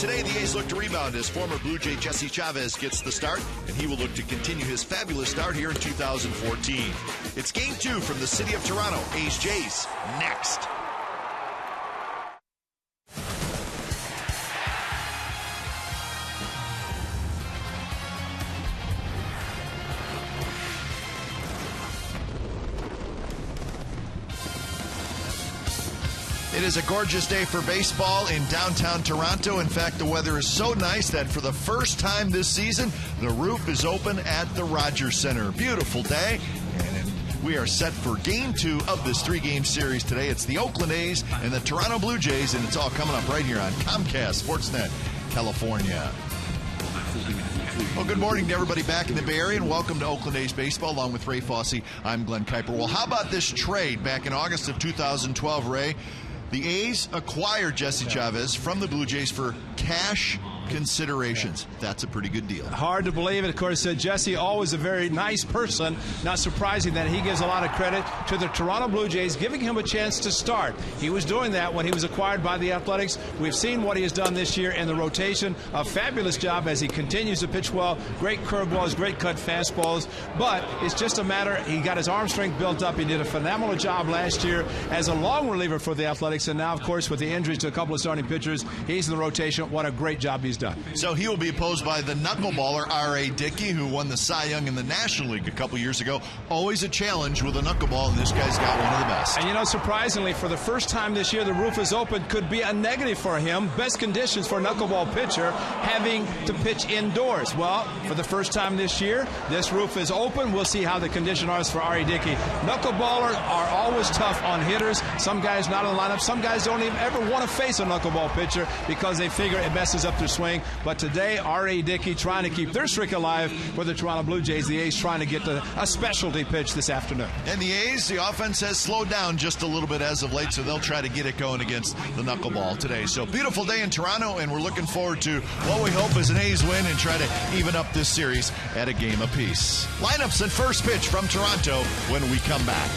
Today, the A's look to rebound as former Blue Jay Jesse Chavez gets the start, and he will look to continue his fabulous start here in 2014. It's Game 2 from the city of Toronto. A's-Jays next. It is a gorgeous day for baseball in downtown Toronto. In fact, the weather is so nice that for the first time this season, the roof is open at the Rogers Center. Beautiful day, and we are set for Game 2 of this 3-game series today. It's the Oakland A's and the Toronto Blue Jays, and it's all coming up right here on Comcast Sportsnet, California. Well, good morning to everybody back in the Bay Area, and welcome to Oakland A's Baseball. Along with Ray Fosse, I'm Glenn Kuiper. Well, how about this trade back in August of 2012, Ray? The A's acquired Jesse Chavez from the Blue Jays for cash considerations. That's a pretty good deal. Hard to believe it. Of course, Jesse, always a very nice person. Not surprising that he gives a lot of credit to the Toronto Blue Jays, giving him a chance to start. He was doing that when he was acquired by the Athletics. We've seen what he has done this year in the rotation. A fabulous job as he continues to pitch well. Great curveballs, great cut fastballs. But it's just a matter, he got his arm strength built up. He did a phenomenal job last year as a long reliever for the Athletics. And now, of course, with the injuries to a couple of starting pitchers, he's in the rotation. What a great job he's done. So he will be opposed by the knuckleballer R.A. Dickey, who won the Cy Young in the National League a couple years ago. Always a challenge with a knuckleball, and this guy's got one of the best. And you know, surprisingly, for the first time this year, the roof is open. Could be a negative for him. Best conditions for a knuckleball pitcher, having to pitch indoors. Well, for the first time this year, this roof is open. We'll see how the conditions are for R.A. Dickey. Knuckleballers are always tough on hitters. Some guys not in the lineup. Some guys don't even ever want to face a knuckleball pitcher because they figure it messes up their swing. But today, R.A. Dickey trying to keep their streak alive for the Toronto Blue Jays. The A's trying to get a specialty pitch this afternoon. And the A's, the offense has slowed down just a little bit as of late, so they'll try to get it going against the knuckleball today. So beautiful day in Toronto, and we're looking forward to what we hope is an A's win and try to even up this series at a game apiece. Lineups and first pitch from Toronto when we come back.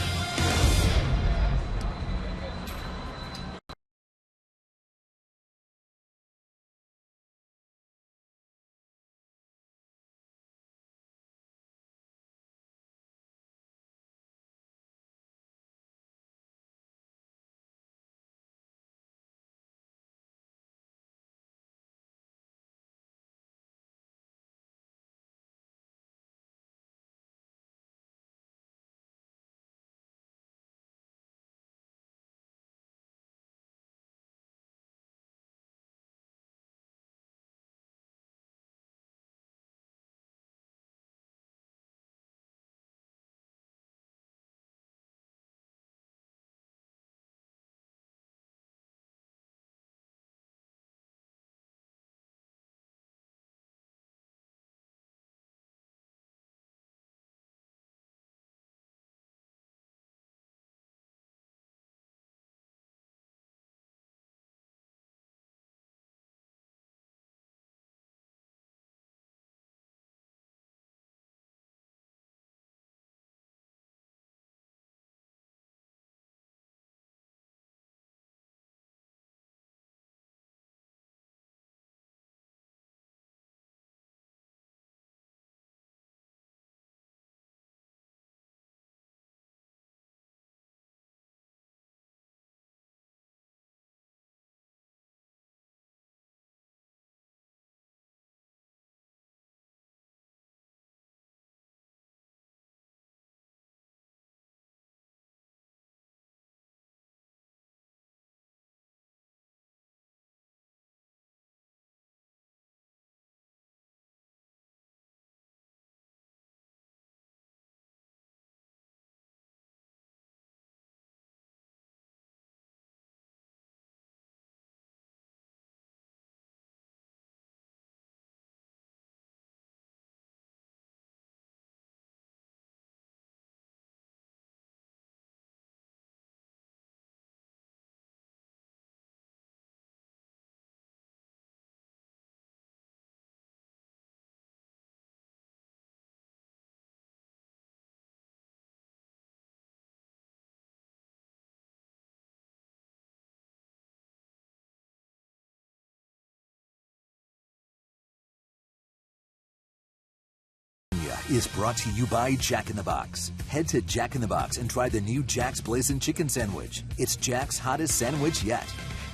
Toyota is brought to you by Jack in the Box. Head to Jack in the Box and try the new Jack's Blazing Chicken Sandwich. It's Jack's hottest sandwich yet.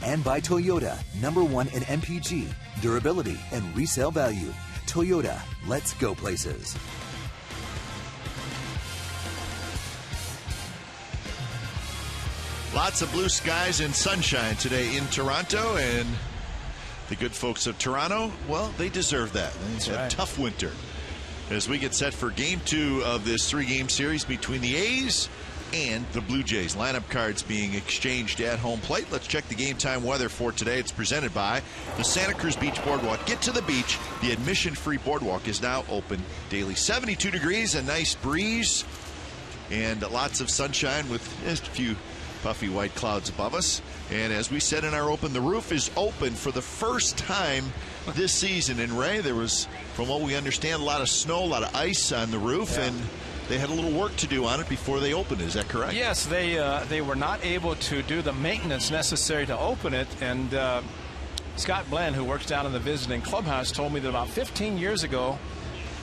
And by Toyota, #1 in MPG, durability, and resale value. Toyota, let's go places. Lots of blue skies and sunshine today in Toronto, and the good folks of Toronto, well, they deserve that. It's a tough winter. As we get set for Game 2 of this 3-game series between the A's and the Blue Jays. Lineup cards being exchanged at home plate. Let's check the game time weather for today. It's presented by the Santa Cruz Beach Boardwalk. Get to the beach. The admission-free boardwalk is now open daily. 72 degrees, a nice breeze, and lots of sunshine with just a few puffy white clouds above us. And as we said in our open, the roof is open for the first time this season. And Ray, there was, from what we understand, a lot of snow, a lot of ice on the roof, and they had a little work to do on it before they opened. Is that correct? Yes, they were not able to do the maintenance necessary to open it. And Scott Bland, who works down in the visiting clubhouse, told me that about 15 years ago,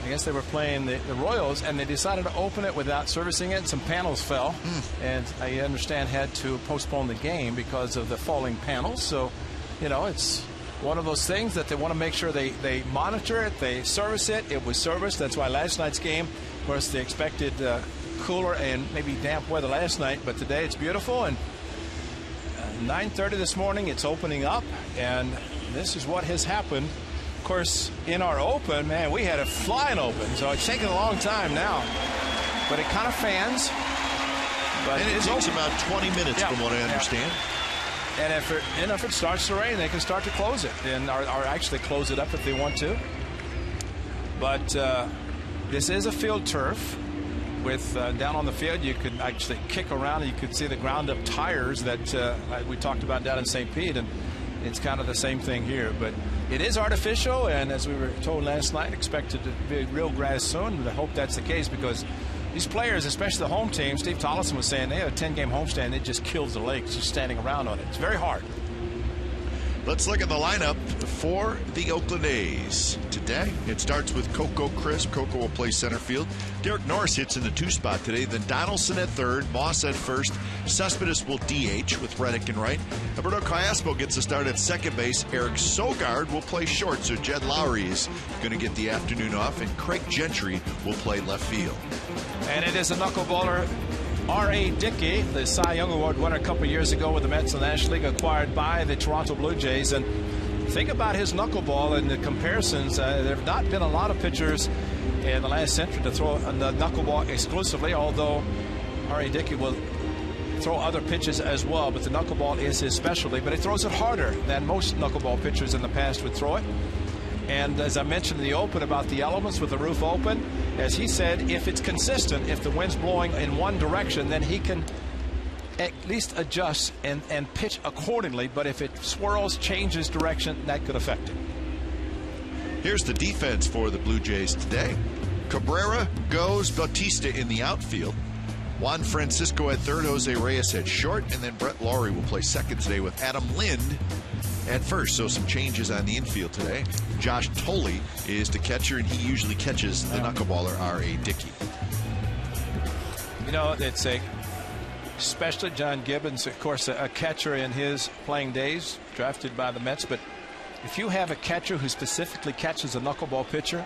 I guess they were playing the Royals, and they decided to open it without servicing it. Some panels fell, and I understand had to postpone the game because of the falling panels. So, you know, it's one of those things that they want to make sure they monitor it, they service it. It was serviced. That's why last night's game, of course, they expected cooler and maybe damp weather last night, but today it's beautiful. And 9:30 this morning, it's opening up, and this is what has happened. Of course, in our open, man, we had a flying open, so it's taken a long time now. But it kind of fans. But and it takes about 20 minutes, from what I understand. And if it starts to rain, they can start to close it, and or actually close it up if they want to. But this is a field turf. With down on the field, you could actually kick around, and you could see the ground-up tires that we talked about down in St. Pete, and it's kind of the same thing here. But it is artificial, and as we were told last night, expected to be real grass soon. And I hope that's the case, because these players, especially the home team, Steve Tollison was saying they had a 10-game homestand. It just kills the legs just standing around on it. It's very hard. Let's look at the lineup for the Oakland A's today. It starts with Coco Crisp. Coco will play center field. Derek Norris hits in the 2 spot today. Then Donaldson at third, Moss at first. Cespedes will DH with Reddick in right. Alberto Callaspo gets a start at second base. Eric Sogard will play short, so Jed Lowry is going to get the afternoon off, and Craig Gentry will play left field. And it is a knuckleballer, R.A. Dickey, the Cy Young Award winner a couple years ago with the Mets in the National League, acquired by the Toronto Blue Jays. And think about his knuckleball and the comparisons. There have not been a lot of pitchers in the last century to throw the knuckleball exclusively, although R.A. Dickey will throw other pitches as well, but the knuckleball is his specialty. But he throws it harder than most knuckleball pitchers in the past would throw it. And as I mentioned in the open about the elements with the roof open, as he said, if it's consistent, if the wind's blowing in one direction, then he can at least adjust and pitch accordingly. But if it swirls, changes direction, that could affect it. Here's the defense for the Blue Jays today. Cabrera goes, Bautista in the outfield. Juan Francisco at third, Jose Reyes at short, and then Brett Lawrie will play second today with Adam Lind at first. So some changes on the infield today. Josh Tolley is the catcher, and he usually catches the knuckleballer R.A. Dickey. You know, it's especially John Gibbons, of course, a catcher in his playing days, drafted by the Mets. But if you have a catcher who specifically catches a knuckleball pitcher,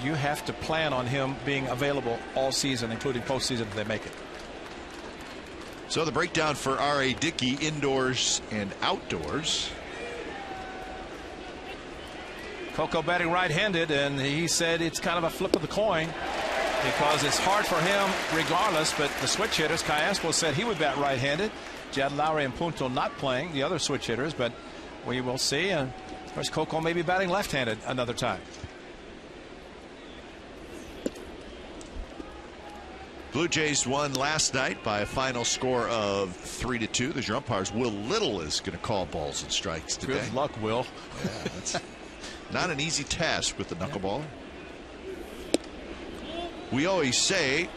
you have to plan on him being available all season, including postseason, if they make it. So the breakdown for R.A. Dickey, indoors and outdoors. Coco batting right-handed, and he said it's kind of a flip of the coin because it's hard for him regardless. But the switch hitters, Callaspo said he would bat right-handed. Jed Lowry and Punto not playing, the other switch hitters, but we will see. And of course, Coco may be batting left-handed another time. Blue Jays won last night by a final score of 3-2. The umpires, Will Little, is going to call balls and strikes today. Good luck, Will. Yeah, that's not an easy task with the knuckleball. We always say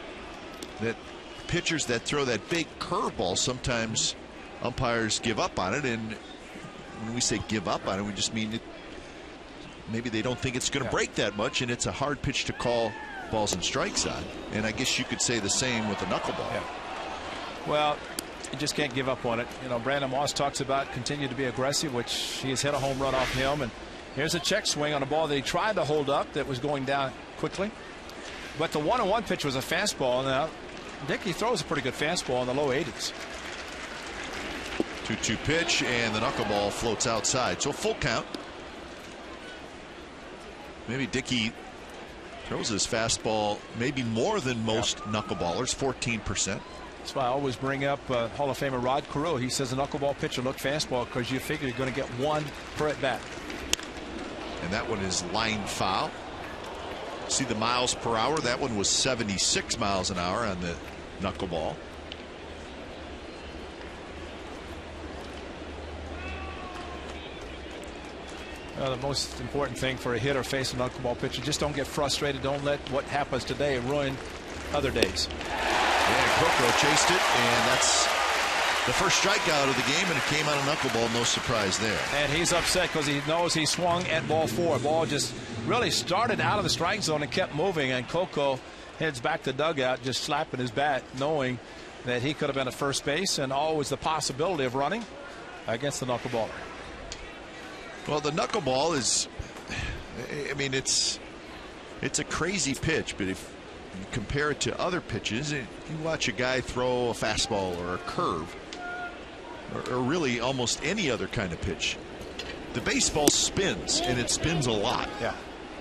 that pitchers that throw that big curveball, sometimes umpires give up on it. And when we say give up on it, we just mean maybe they don't think it's going to break that much, and it's a hard pitch to call balls and strikes on. And I guess you could say the same with the knuckleball. Yeah. Well, you just can't give up on it. You know, Brandon Moss talks about continue to be aggressive, which he has hit a home run off him. And here's a check swing on a ball that he tried to hold up that was going down quickly. But the 1-1 pitch was a fastball. Now, Dickey throws a pretty good fastball in the low 80s. 2-2 pitch, and the knuckleball floats outside. So full count. Maybe Dickey throws his fastball maybe more than most knuckleballers, 14%. That's why I always bring up Hall of Famer Rod Carew. He says a knuckleball pitcher look fastball because you figure you're going to get one per at bat. And that one is line foul. See the miles per hour? That one was 76 miles an hour on the knuckleball. The most important thing for a hitter facing a knuckleball pitcher, just don't get frustrated. Don't let what happens today ruin other days. Yeah, Coco chased it, and that's the first strikeout of the game, and it came on a knuckleball. No surprise there. And he's upset because he knows he swung at ball 4. Ball just really started out of the strike zone and kept moving, and Coco heads back to dugout just slapping his bat, knowing that he could have been at first base and always the possibility of running against the knuckleballer. Well, the knuckleball is, I mean, it's a crazy pitch, but if you compare it to other pitches, you watch a guy throw a fastball or a curve, or really almost any other kind of pitch, the baseball spins, and it spins a lot. Yeah.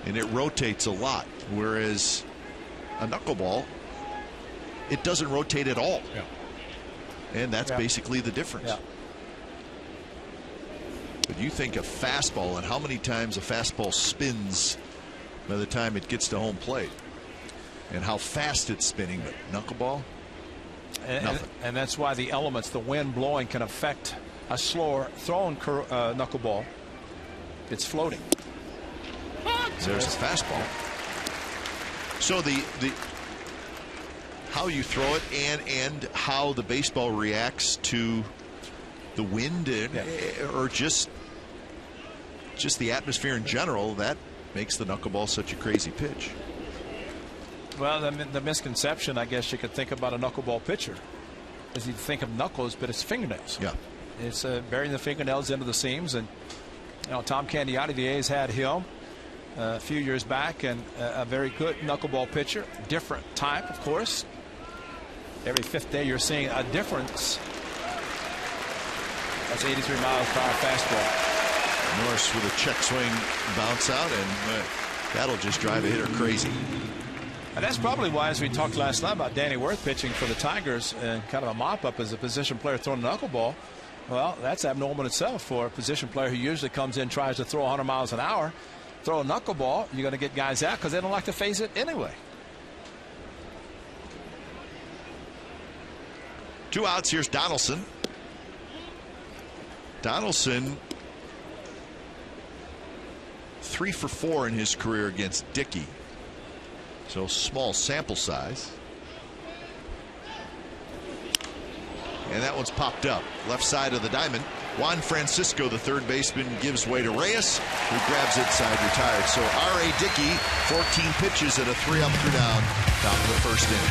And it rotates a lot, whereas a knuckleball, it doesn't rotate at all. Yeah. And that's basically the difference. Yeah. But you think a fastball and how many times a fastball spins by the time it gets to home plate, and how fast it's spinning. But knuckleball, nothing. And that's why the elements, the wind blowing, can affect a slower thrown knuckleball. It's floating. There's a fastball. So the how you throw it and how the baseball reacts to the wind, or just the atmosphere in general, that makes the knuckleball such a crazy pitch. Well, the misconception, I guess you could think about a knuckleball pitcher is you think of knuckles, but it's fingernails. Yeah, it's burying the fingernails into the seams. And you know, Tom Candiotti, the A's had him a few years back, and a very good knuckleball pitcher. Different type, of course. Every fifth day you're seeing a difference. That's 83 miles per hour fastball. Norris with a check swing bounce out, and that'll just drive a hitter crazy. And that's probably why, as we talked last night about Danny Worth pitching for the Tigers and kind of a mop-up as a position player throwing a knuckleball, well, that's abnormal in itself for a position player who usually comes in, tries to throw 100 miles an hour. Throw a knuckleball, you're going to get guys out because they don't like to face it anyway. 2 outs. Here's Donaldson. Donaldson 3 for 4 in his career against Dickey. So small sample size. And that one's popped up. Left side of the diamond. Juan Francisco, the third baseman, gives way to Reyes, who grabs it side retired. So R.A. Dickey, 14 pitches and a 3-up, 2-down, top of the first inning.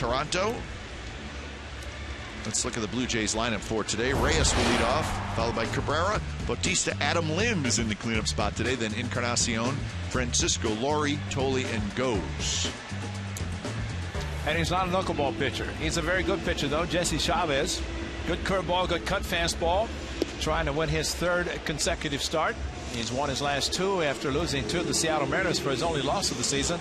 Toronto. Let's look at the Blue Jays lineup for today. Reyes will lead off, followed by Cabrera. Bautista, Adam Lim is in the cleanup spot today. Then Encarnacion, Francisco, Laurie, Tolle, and Goes. And he's not a knuckleball pitcher. He's a very good pitcher, though. Jesse Chavez. Good curveball, good cut fastball. Trying to win his third consecutive start. He's won his last two after losing to the Seattle Mariners for his only loss of the season.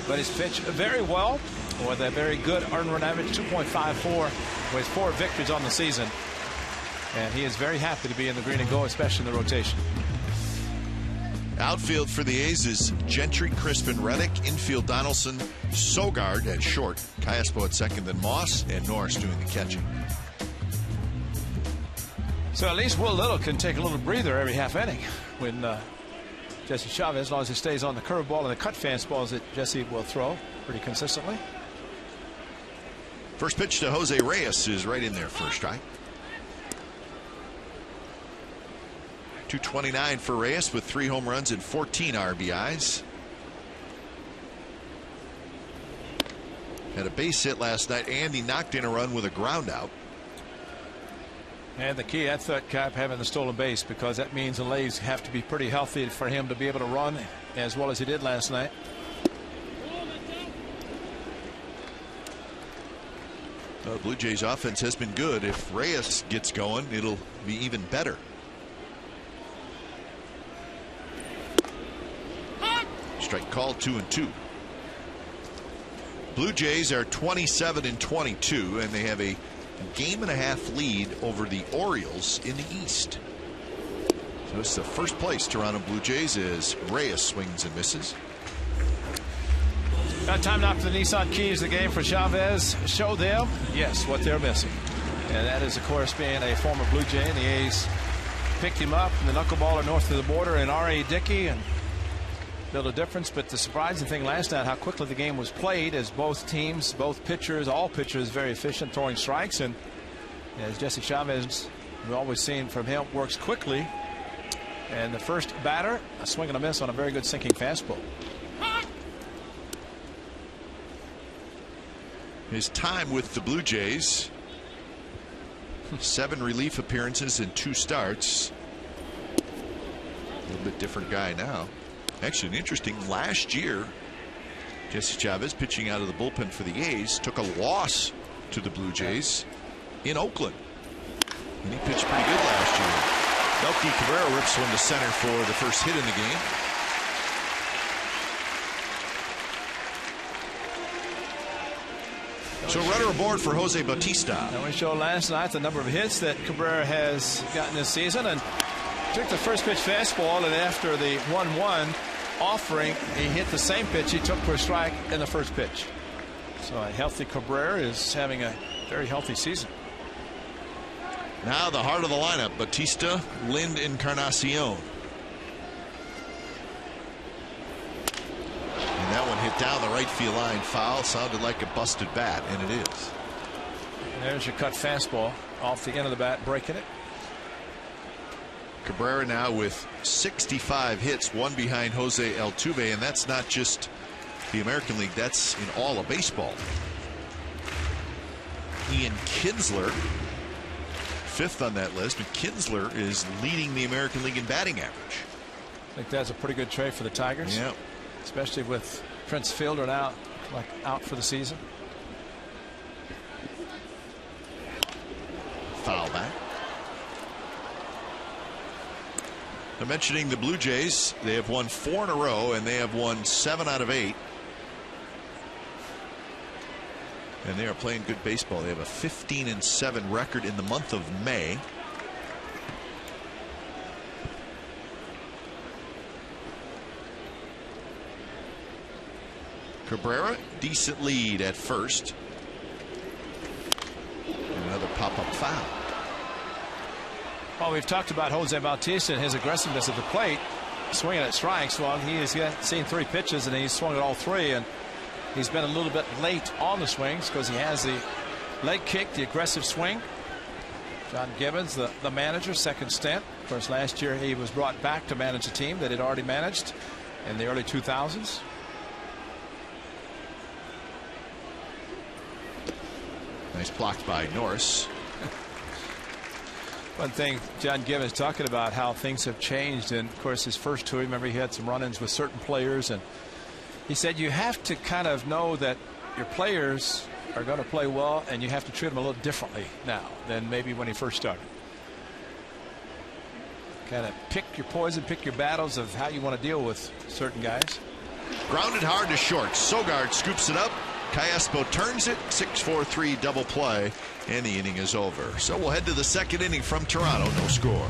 But he's pitched very well with a very good earned run average, 2.54, with 4 victories on the season. And he is very happy to be in the green and gold, especially in the rotation. Outfield for the A's is Gentry, Crispin, Reddick. Infield, Donaldson, Sogard at short, Cayespo at second, then Moss, and Norris doing the catching. So at least Will Little can take a little breather every half inning when Jesse Chavez, as long as he stays on the curveball and the cut fastballs that Jesse will throw pretty consistently. First pitch to Jose Reyes is right in there for a strike. 229 for Reyes with 3 home runs and 14 RBIs. Had a base hit last night, and he knocked in a run with a ground out. And the key, I thought, Cap, having the stolen base, because that means the Lays have to be pretty healthy for him to be able to run as well as he did last night. The Blue Jays offense has been good. If Reyes gets going, it'll be even better. Strike called, 2-2. Blue Jays are 27-22, and they have a game-and-a-half lead over the Orioles in the East. So it's the first place Toronto Blue Jays as Reyes swings and misses. Got time now for the Nissan Keys. The game for Chavez. Show them, yes, what they're missing. And that is, of course, being a former Blue Jay. And the A's picked him up from the knuckleballer north of the border in R.A. Dickey and built a difference. But the surprising thing last night, how quickly the game was played, as both teams, both pitchers, all pitchers very efficient throwing strikes. And as Jesse Chavez, we've always seen from him, works quickly. And the first batter, a swing and a miss on a very good sinking fastball. His time with the Blue Jays, 7 relief appearances and 2 starts. A little bit different guy now. Actually, interesting, last year Jesse Chavez, pitching out of the bullpen for the A's, took a loss to the Blue Jays in Oakland, and he pitched pretty good last year. Melky Cabrera rips one to center for the first hit in the game. So runner aboard for Jose Bautista. And we showed last night the number of hits that Cabrera has gotten this season, and took the first pitch fastball, and after the 1-1 offering, he hit the same pitch he took for a strike in the first pitch. So a healthy Cabrera is having a very healthy season. Now the heart of the lineup: Bautista, Lind, Encarnacion. And that one hit down the right field line, foul. Sounded like a busted bat, and it is. And there's your cut fastball off the end of the bat, breaking it. Cabrera now with 65 hits, 1 behind Jose Altuve, and that's not just the American League, that's in all of baseball. Ian Kinsler, 5th on that list, but Kinsler is leading the American League in batting average. I think that's a pretty good trade for the Tigers. Yeah. Especially with Prince Fielder now out for the season. Foul back. I'm mentioning the Blue Jays. They have won 4 in a row, and they have won 7 out of 8. And they are playing good baseball. They have a 15-7 record in the month of May. Cabrera, decent lead at first. And another pop-up foul. Well, we've talked about Jose Bautista and his aggressiveness at the plate, swinging at strikes. Well, he has seen 3 pitches, and he's swung at all 3, and he's been a little bit late on the swings because he has the leg kick, the aggressive swing. John Gibbons, the manager, second stint. Of course, last year he was brought back to manage a team that had already managed in the early 2000s. Nice blocked by Norris. One thing John Gibbons talking about how things have changed, and of course his first tour, remember he had some run-ins with certain players, and he said you have to kind of know that your players are going to play well, and you have to treat them a little differently now than maybe when he first started. Kind of pick your poison, pick your battles of how you want to deal with certain guys. Grounded hard to short. Sogard scoops it up. Cayespo turns it. 6-4-3 double play, and the inning is over. So we'll head to the second inning from Toronto. No score.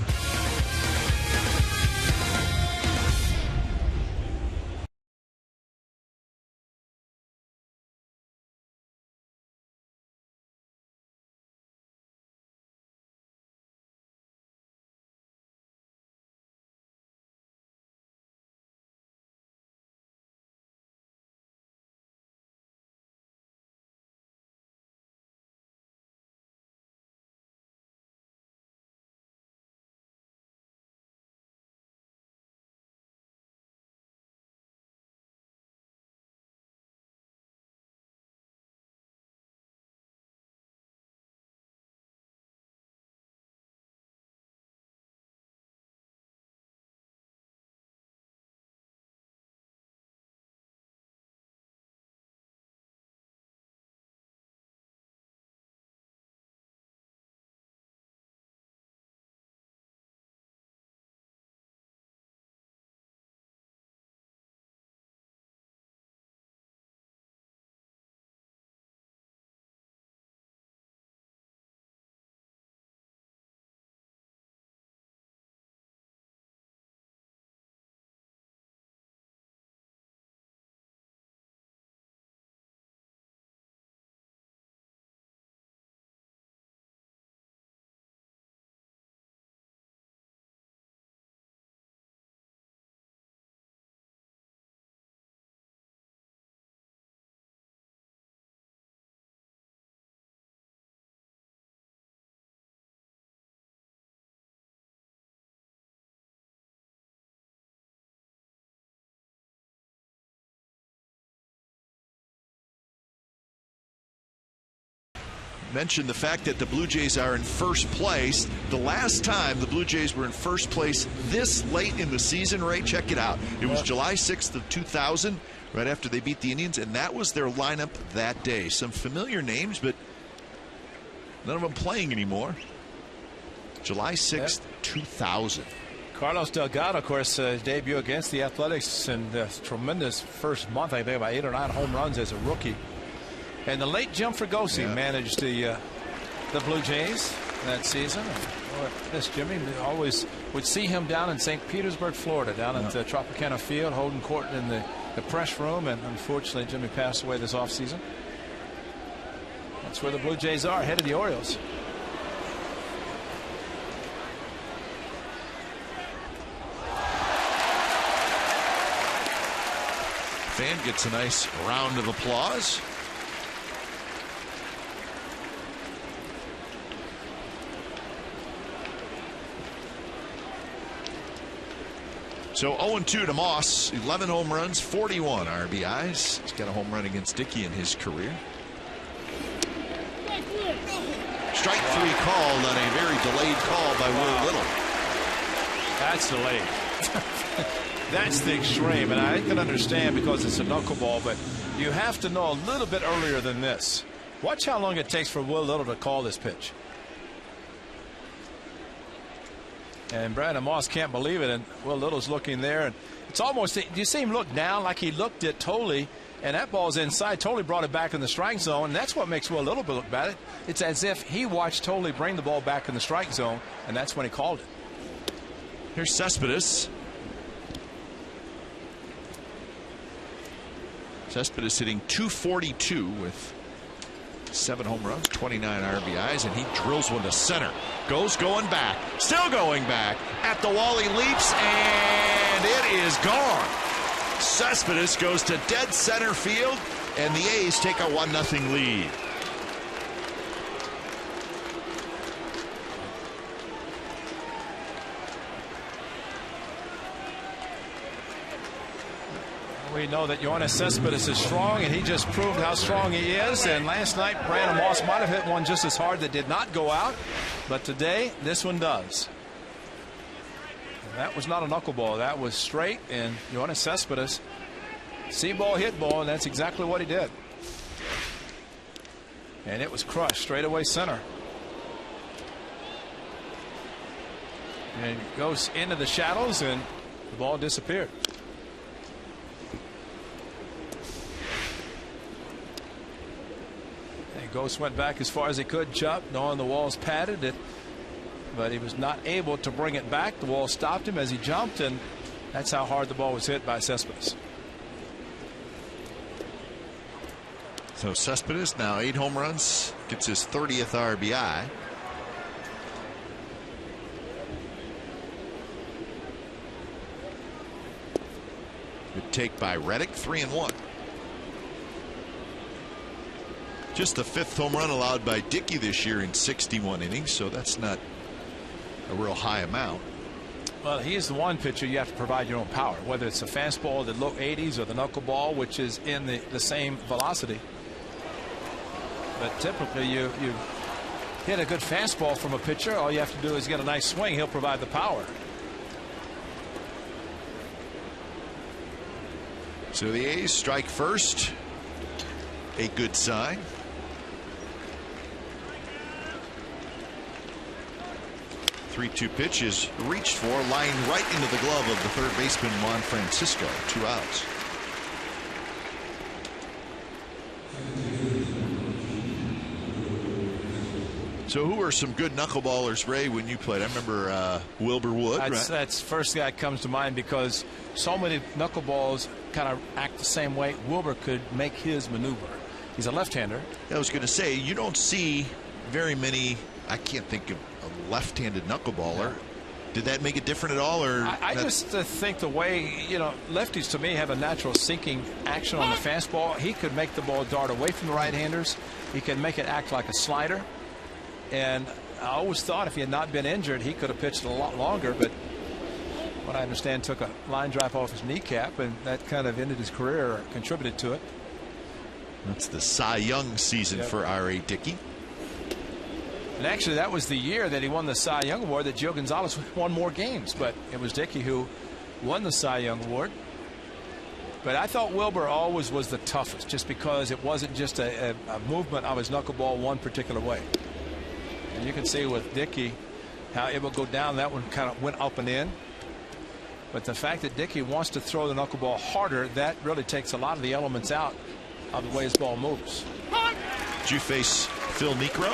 Mentioned the fact that the Blue Jays are in first place. The last time the Blue Jays were in first place this late in the season, Ray, check it out. It was July 6th of 2000, right after they beat the Indians, and that was their lineup that day. Some familiar names, but none of them playing anymore. July 6th, 2000. Carlos Delgado, of course, debut against the Athletics in the tremendous first month. I think about 8 or 9 home runs as a rookie. And the late Jim Fregosi managed the Blue Jays that season. This Jimmy always would see him down in St. Petersburg, Florida, down at Tropicana Field, holding court in the press room. And unfortunately, Jimmy passed away this offseason. That's where the Blue Jays are, ahead of the Orioles. Fan gets a nice round of applause. So 0-2 to Moss, 11 home runs, 41 RBIs. He's got a home run against Dickey in his career. Strike 3 called on a very delayed call by Will Little. That's delayed. That's the extreme, and I can understand because it's a knuckleball, but you have to know a little bit earlier than this. Watch how long it takes for Will Little to call this pitch. And Brandon Moss can't believe it, and Will Little's looking there, and it's almost, do you see him look down like he looked at Tolley, and that ball's inside. Tolley brought it back in the strike zone, and that's what makes Will Little look bad. It's as if he watched Tolley bring the ball back in the strike zone, and that's when he called it. Here's Cespedes. Cespedes hitting .242 with 7 home runs, 29 RBIs, and he drills one to center. Going back, still going back. At the wall he leaps, and it is gone. Cespedes goes to dead center field, and the A's take a 1-0 lead. We know that Yoenis Cespedes is strong, and he just proved how strong he is. And last night, Brandon Moss might have hit one just as hard that did not go out. But today, this one does. And that was not a knuckleball. That was straight, and Yoenis Cespedes, see ball, hit ball, and that's exactly what he did. And it was crushed straight away center. And it goes into the shadows, and the ball disappeared. Ghost went back as far as he could, chopped, knowing the walls padded it, but he was not able to bring it back. The wall stopped him as he jumped, and that's how hard the ball was hit by Cespedes. So Cespedes now 8 home runs, gets his 30th RBI. Good take by Reddick, 3-1. Just the 5th home run allowed by Dickey this year in 61 innings, so that's not a real high amount. Well, he is the one pitcher you have to provide your own power, whether it's a fastball, the low 80s, or the knuckleball, which is in the same velocity. But typically, you hit a good fastball from a pitcher, all you have to do is get a nice swing. He'll provide the power. So the A's strike first, a good sign. Three-two pitch is reached for, lying right into the glove of the third baseman Juan Francisco. 2 outs. So who are some good knuckleballers, Ray, when you played? I remember Wilbur Wood. That's first guy that comes to mind, because so many knuckleballs kind of act the same way. Wilbur could make his maneuver. He's a left-hander. I was going to say, you don't see very many. I can't think of a left-handed knuckleballer. Yeah. Did that make it different at all? Or I just think the way, lefties to me have a natural sinking action on the fastball. He could make the ball dart away from the right-handers. He can make it act like a slider. And I always thought if he had not been injured, he could have pitched a lot longer. But what I understand, took a line drive off his kneecap, and that kind of ended his career, or contributed to it. That's the Cy Young season for R.A. Dickey. And actually, that was the year that he won the Cy Young Award, that Gio Gonzalez won more games. But it was Dickey who won the Cy Young Award. But I thought Wilbur always was the toughest, just because it wasn't just a movement of his knuckleball one particular way. And you can see with Dickey how it will go down. That one kind of went up and in. But the fact that Dickey wants to throw the knuckleball harder, that really takes a lot of the elements out of the way his ball moves. Did you face Phil Niekro?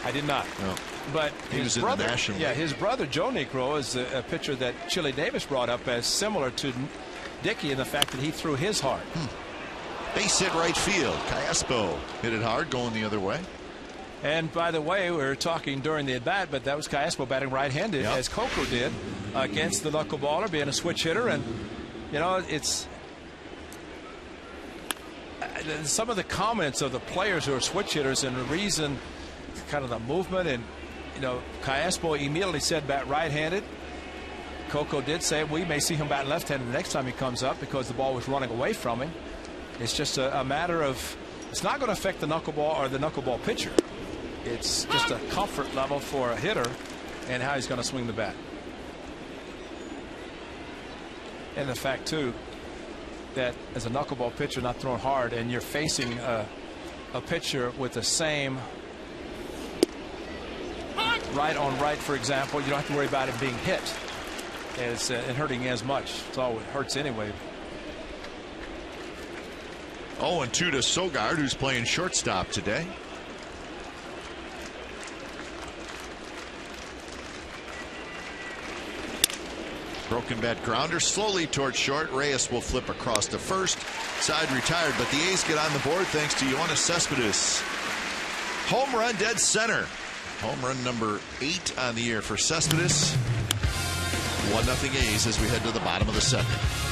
I did not. No. But he was brother, in the National yeah, League. his brother Joe Niekro is a pitcher that Chili Davis brought up as similar to Dickey in the fact that he threw his hard. Base hit right field. Callaspo hit it hard, going the other way. And by the way, we were talking during the at-bat, but that was Callaspo batting right-handed, as Coco did, against the knuckleballer, being a switch hitter. And, it's some of the comments of the players who are switch hitters, and the reason, kind of the movement, and, Callaspo immediately said bat right-handed. Coco did say we may see him bat left-handed the next time he comes up, because the ball was running away from him. It's just a matter of, it's not going to affect the knuckleball or the knuckleball pitcher. It's just a comfort level for a hitter and how he's going to swing the bat. And the fact, too, that as a knuckleball pitcher not throwing hard, and you're facing a pitcher with the same right on right, for example, you don't have to worry about him being hit as and hurting as much. So it hurts anyway. 0-2 to Sogard, who's playing shortstop today. Broken bat grounder slowly towards short. Reyes will flip across to first. Side retired, but the A's get on the board thanks to Yoenis Cespedes. Home run dead center. Home run number 8 on the year for Cespedes. 1-0 A's as we head to the bottom of the 7th.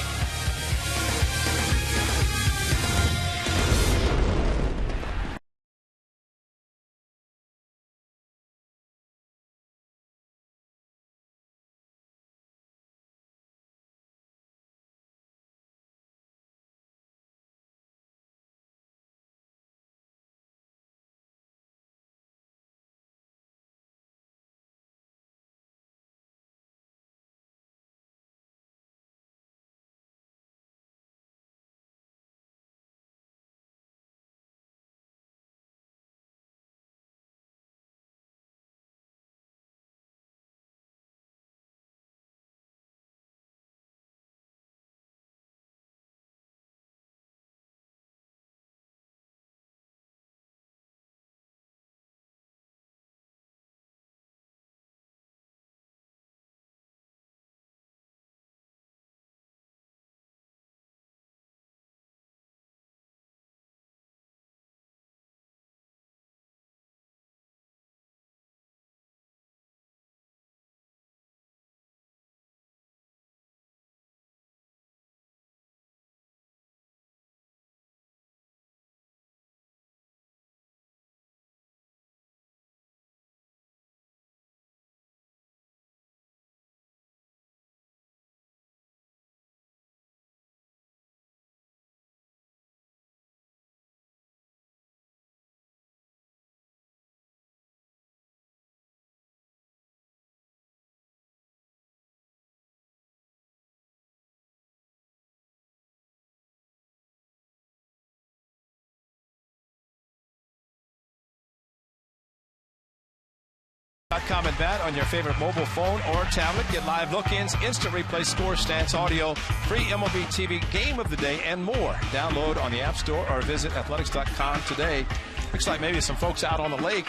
.com and bat on your favorite mobile phone or tablet. Get live look-ins, instant replay, score, stats, audio, free MLB TV, game of the day, and more. Download on the App Store or visit athletics.com today. Looks like maybe some folks out on the lake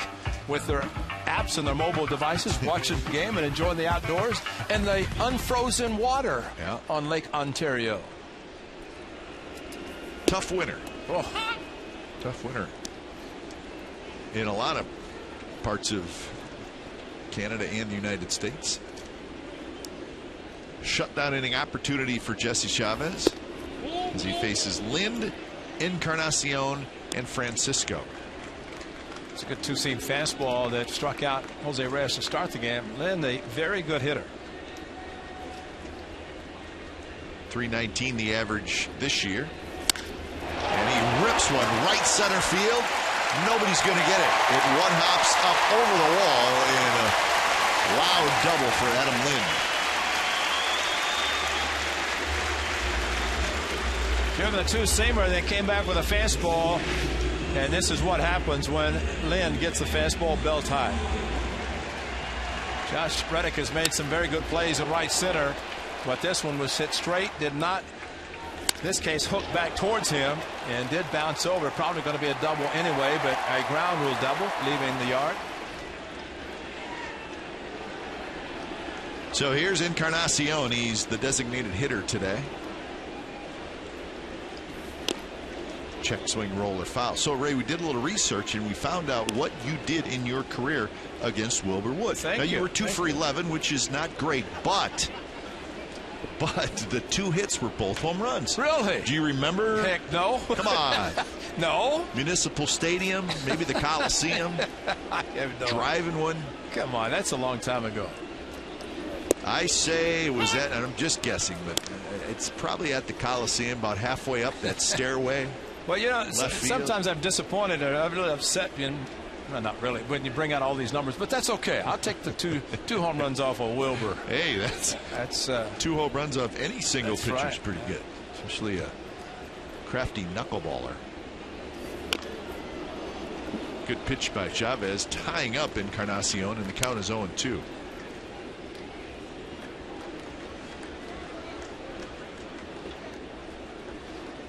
with their apps and their mobile devices watching the game and enjoying the outdoors and the unfrozen water on Lake Ontario. Tough winter. Oh, tough winter in a lot of parts of Canada and the United States. Shutdown inning opportunity for Jesse Chavez as he faces Lind, Encarnacion, and Francisco. It's a good two-seam fastball that struck out Jose Reyes to start the game. Lind, a very good hitter. 319 the average this year. And he rips one right center field. Nobody's going to get it. It one hops up over the wall in a loud double for Adam Lind. Given the two-seamer, they came back with a fastball. And this is what happens when Lind gets the fastball belt high. Josh Reddick has made some very good plays in right center, but this one was hit straight, did not, in this case, hook back towards him, and did bounce over. Probably going to be a double anyway, but a ground rule double, leaving the yard. So here's Encarnacion. He's the designated hitter today. Check, swing, roller, foul. So, Ray, we did a little research and we found out what you did in your career against Wilbur Wood. Now, you were 2 for 11, which is not great, but the 2 hits were both home runs. Really? Do you remember? Heck, no. Come on. No. Municipal Stadium, maybe the Coliseum. I have no driving one. Come on, that's a long time ago. I say it was at, and I'm just guessing, but it's probably at the Coliseum, about halfway up that stairway. Well, you know, sometimes I'm disappointed or I'm really upset. Well, not really, when you bring out all these numbers, but that's okay. I'll take the two home runs off of Wilbur. Hey, that's 2 home runs off any single pitcher is pretty good, especially a crafty knuckleballer. Good pitch by Chavez, tying up Encarnacion, and the count is 0-2.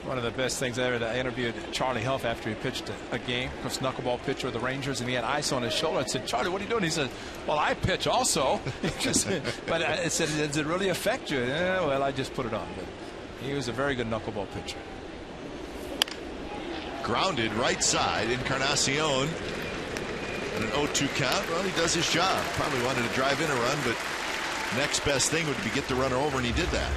One of the best things ever. I interviewed Charlie Huff after he pitched a game. Of course, knuckleball pitcher of the Rangers, and he had ice on his shoulder. I said, "Charlie, what are you doing?" He said, "Well, I pitch also." But I said, "Does it really affect you?" Yeah, well, I just put it on. But he was a very good knuckleball pitcher. Grounded right side, Encarnacion. And an 0-2 count. Well, he does his job. Probably wanted to drive in a run, but next best thing would be get the runner over, and he did that.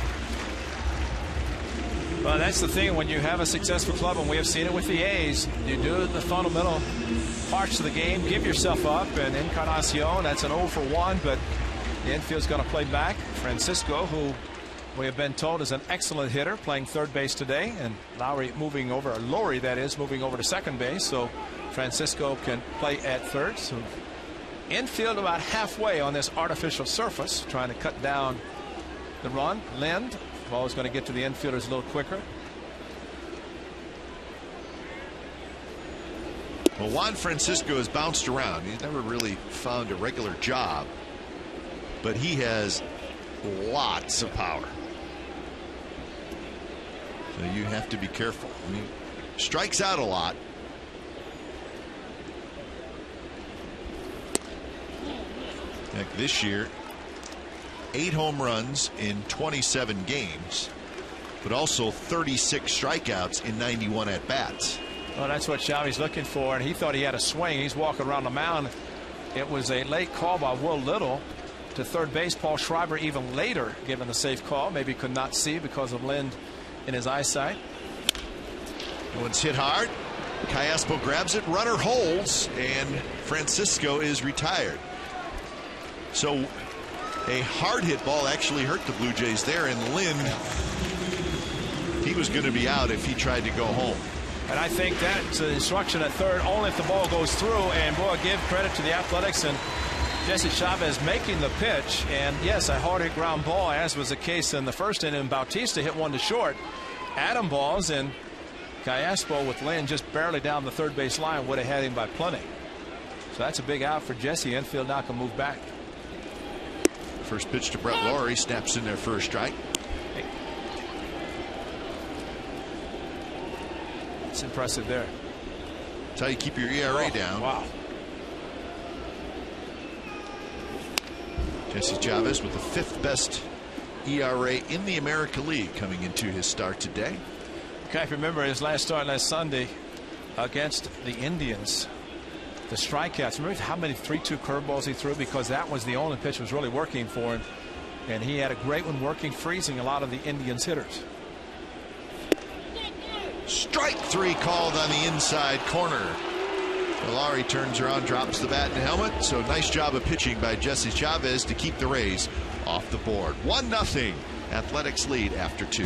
Well, that's the thing when you have a successful club, and we have seen it with the A's. You do the fundamental parts of the game, give yourself up, and Encarnacion, that's an 0 for 1, but the infield's going to play back. Francisco, who we have been told is an excellent hitter, playing third base today, and Lowry moving over, or Lowry that is, moving over to second base, so Francisco can play at third. So infield about halfway on this artificial surface, trying to cut down the run. Lind. Ball is going to get to the infielders a little quicker. Well, Juan Francisco has bounced around. He's never really found a regular job, but he has lots of power. So you have to be careful. I mean, strikes out a lot. Like this year, 8 home runs in 27 games, but also 36 strikeouts in 91 at bats. Well, that's what Chavez looking for, and he thought he had a swing. He's walking around the mound. It was a late call by Will Little to third base. Paul Schreiber even later given the safe call. Maybe could not see because of Lind in his eyesight. One's hit hard. Callaspo grabs it. Runner holds, and Francisco is retired. So a hard hit ball actually hurt the Blue Jays there, and Lind, he was going to be out if he tried to go home. And I think that's an instruction at third only if the ball goes through. And boy, give credit to the Athletics and Jesse Chavez making the pitch. And yes, a hard hit ground ball, as was the case in the first inning. Bautista hit one to short. Adam balls, and Callaspo with Lind just barely down the third base line would have had him by plenty. So that's a big out for Jesse. Infield now can move back. First pitch to Brett Lawrie, snaps in there for a strike. It's impressive there. That's how you keep your ERA down. Wow. Jesse Chavez with the 5th best ERA in the American League coming into his start today. Okay, if you remember his last start last Sunday against the Indians, the strikeouts. Remember how many 3-2 curveballs he threw, because that was the only pitch that was really working for him, and he had a great one working, freezing a lot of the Indians hitters. Strike 3 called on the inside corner. Lawrie turns around, drops the bat and helmet. So nice job of pitching by Jesse Chavez to keep the Rays off the board. 1-0. Athletics lead after 2.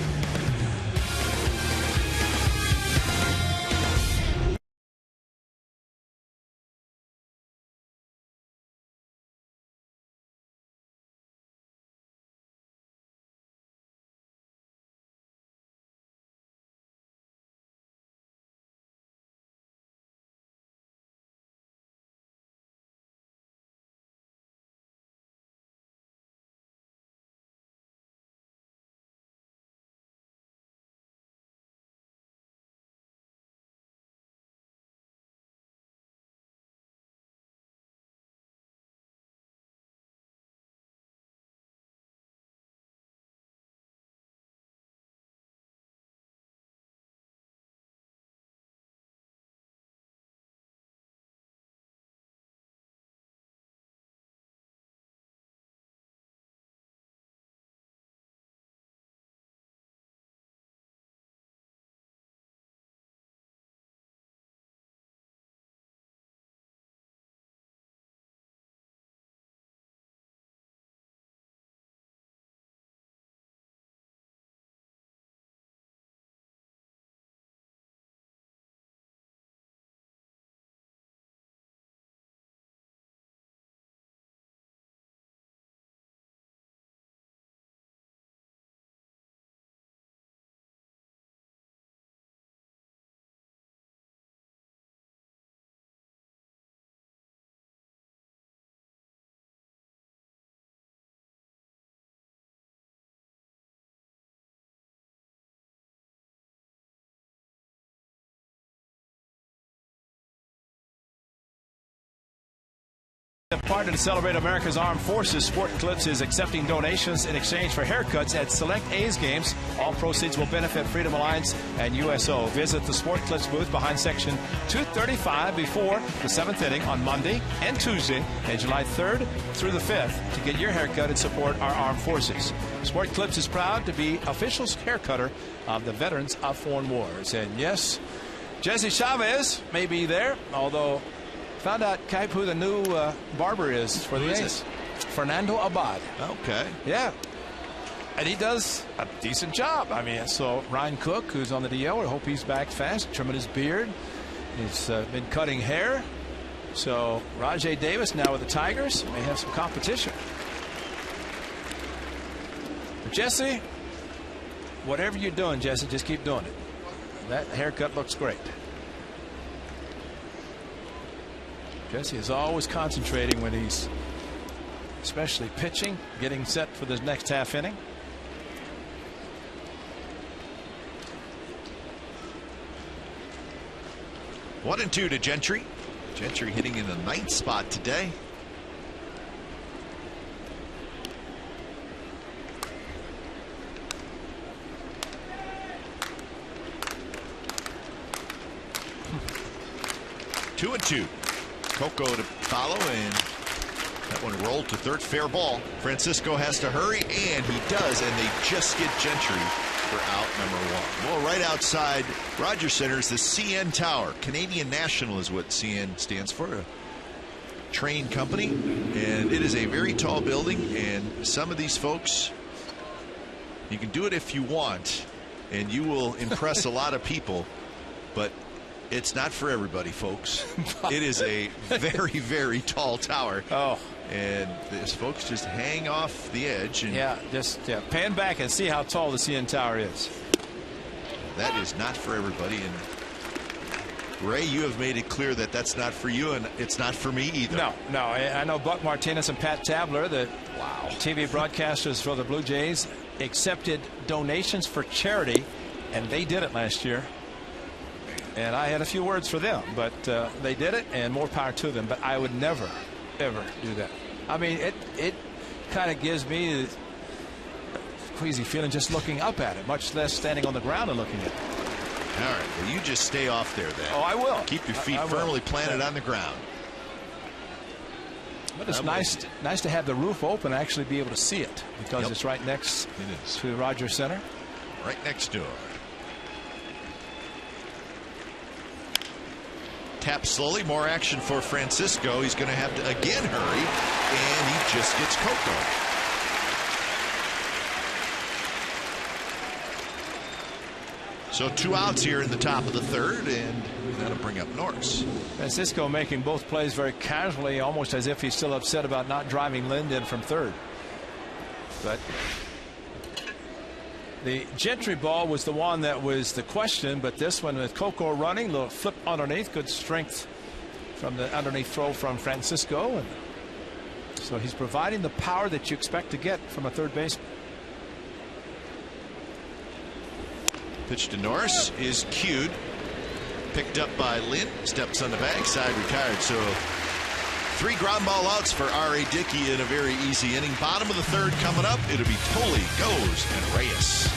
Partner to celebrate America's Armed Forces, Sport Clips is accepting donations in exchange for haircuts at select A's games. All proceeds will benefit Freedom Alliance and USO. Visit the Sport Clips booth behind section 235 before the 7th inning on Monday and Tuesday, and July 3rd through the 5th, to get your haircut and support our armed forces. Sport Clips is proud to be official haircutter of the Veterans of Foreign Wars. And yes, Jesse Chavez may be there, although found out, Kipe, who the new barber is for the A's. Fernando Abad. Okay. Yeah. And he does a decent job. I mean, so Ryan Cook, who's on the DL, I hope he's back fast, trimming his beard. He's been cutting hair. So Rajay Davis now with the Tigers may have some competition. But Jesse, whatever you're doing, Jesse, just keep doing it. That haircut looks great. Jesse is always concentrating when he's especially pitching, getting set for the next half inning. One and two to Gentry. Gentry hitting in the 9th spot today. Two and two. Coco to follow, and that one rolled to third. Fair ball. Francisco has to hurry, and he does, and they just get Gentry for out number 1. Well, right outside Rogers Center is the CN Tower. Canadian National is what CN stands for, a train company, and it is a very tall building, and some of these folks, you can do it if you want, and you will impress a lot of people, but it's not for everybody, folks. It is a very, very tall tower. Oh. And these folks just hang off the edge. And yeah, just pan back and see how tall the CN Tower is. That is not for everybody. And Ray, you have made it clear that that's not for you, and it's not for me either. No. I know Buck Martinez and Pat Tabler, the TV broadcasters for the Blue Jays, accepted donations for charity, and they did it last year. And I had a few words for them, but they did it, and more power to them. But I would never, ever do that. I mean, it kind of gives me a queasy feeling just looking up at it, much less standing on the ground and looking at it. All right, well, you just stay off there then. Oh, I will. Keep your feet firmly planted on the ground. But it's nice to have the roof open and actually be able to see it, because it's right next to Rogers Center. Right next door. Tap slowly. More action for Francisco. He's going to have to again hurry, and he just gets Coco. So 2 outs here in the top of the third, and that'll bring up Norris. Francisco making both plays very casually, almost as if he's still upset about not driving Lind in from third. But the Gentry ball was the one that was the question, but this one with Coco running, little flip underneath, good strength from the underneath throw from Francisco, and so he's providing the power that you expect to get from a third baseman. Pitch to Norris is cued. Picked up by Lynn. Steps on the backside, retired. So 3 ground ball outs for R.A. Dickey in a very easy inning. Bottom of the third coming up. It'll be Tolley, Goes, and Reyes.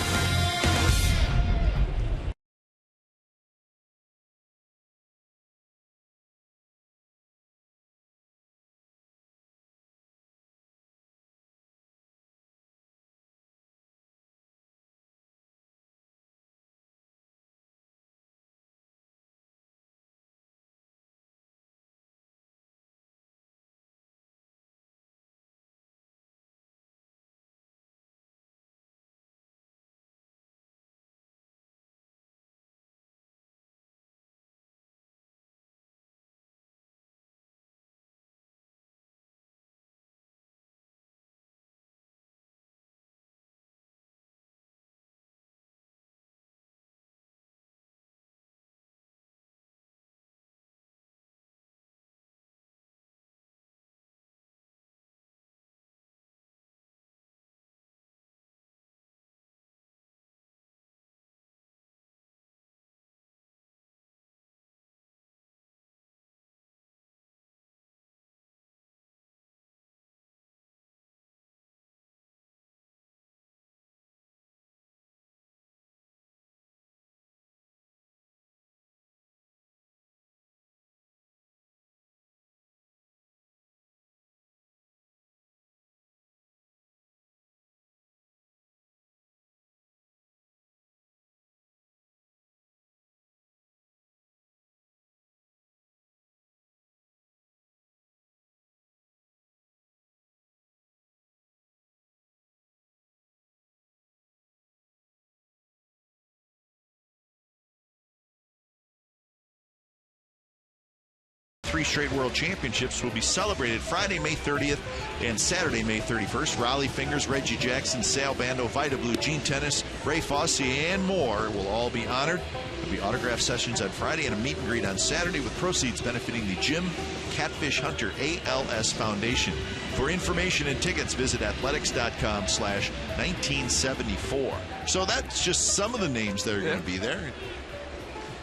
Three straight World Championships will be celebrated Friday, May 30th and Saturday, May 31st. Raleigh Fingers, Reggie Jackson, Sal Bando, Vita Blue, Gene Tennis, Ray Fosse, and more will all be honored. There'll be autograph sessions on Friday and a meet and greet on Saturday, with proceeds benefiting the Jim Catfish Hunter ALS Foundation. For information and tickets, visit athletics.com/1974. So that's just some of the names that are going to be there.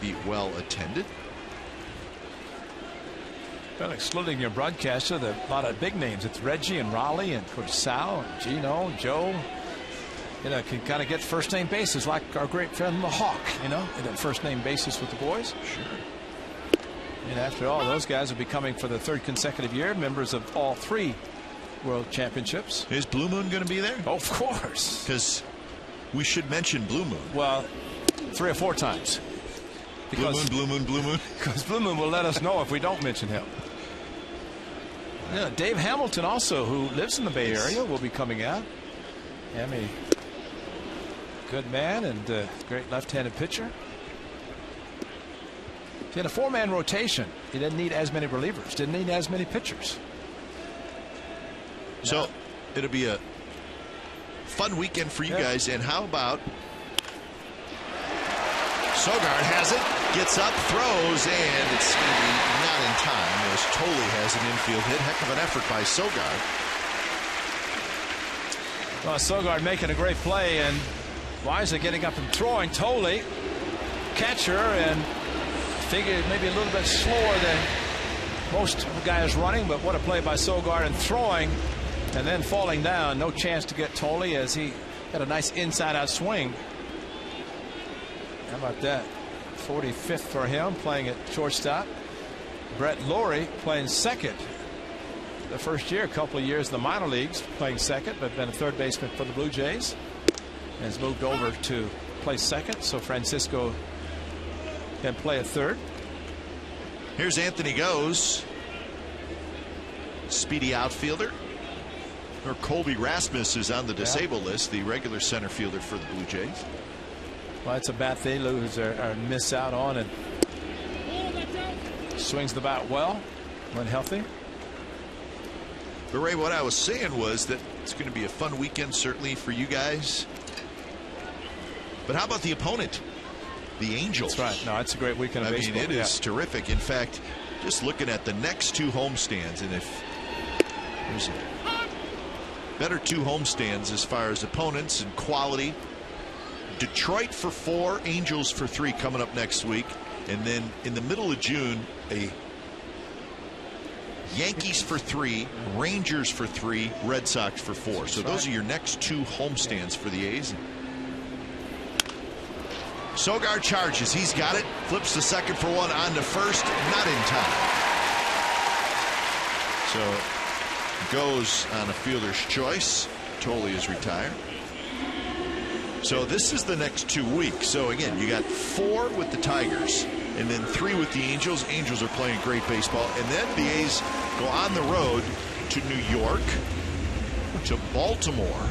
Be well attended. Well, excluding your broadcaster, a lot of big names. It's Reggie and Raleigh and of course Sal and Gino, Joe. You know, can kind of get first name bases like our great friend the Hawk. You know, in a first name basis with the boys. Sure. And after all, those guys will be coming for the 3rd consecutive year, members of all 3 World Championships. Is Blue Moon going to be there? Oh, of course. Because we should mention Blue Moon. Well, 3 or 4 times. Because Blue Moon. Because Blue Moon will let us know if we don't mention him. Yeah, Dave Hamilton also, who lives in the Bay Area, will be coming out. A good man and a great left-handed pitcher. In a 4-man rotation, he didn't need as many relievers, didn't need as many pitchers. So it'll be a fun weekend for you guys. And how about Sogard has it? Gets up, throws, and it's going to be not in time as Tolley has an infield hit. Heck of an effort by Sogard. Well, Sogard making a great play, and wisely getting up and throwing. Tolley, catcher, and figured maybe a little bit slower than most guys running, but what a play by Sogard and throwing and then falling down. No chance to get Tolley as he had a nice inside-out swing. How about that? 45th for him, playing at shortstop. Brett Lowry playing second. The first year, a couple of years in the minor leagues, playing second, but been a third baseman for the Blue Jays. Has moved over to play second, so Francisco can play a third. Here's Anthony Goes, speedy outfielder. Or Colby Rasmus is on the disabled list, the regular center fielder for the Blue Jays. Well, it's a bat they lose or miss out on, and swings the bat well when healthy. But Ray, what I was saying was that it's going to be a fun weekend, certainly for you guys. But how about the opponent, the Angels? That's right. No, it's a great weekend of baseball. I mean, it is terrific. In fact, just looking at the next two homestands, and if there's a better two homestands as far as opponents and quality. Detroit for 4, Angels for 3 coming up next week, and then in the middle of June a Yankees for 3, Rangers for 3, Red Sox for 4. So those are your next two homestands for the A's. Sogard charges. He's got it. Flips to second for 1, on to first. Not in time. So Goes on a fielder's choice. Tolley is retired. So this is the next 2 weeks. So again, you got 4 with the Tigers and then 3 with the Angels. Angels are playing great baseball. And then the A's go on the road to New York, to Baltimore,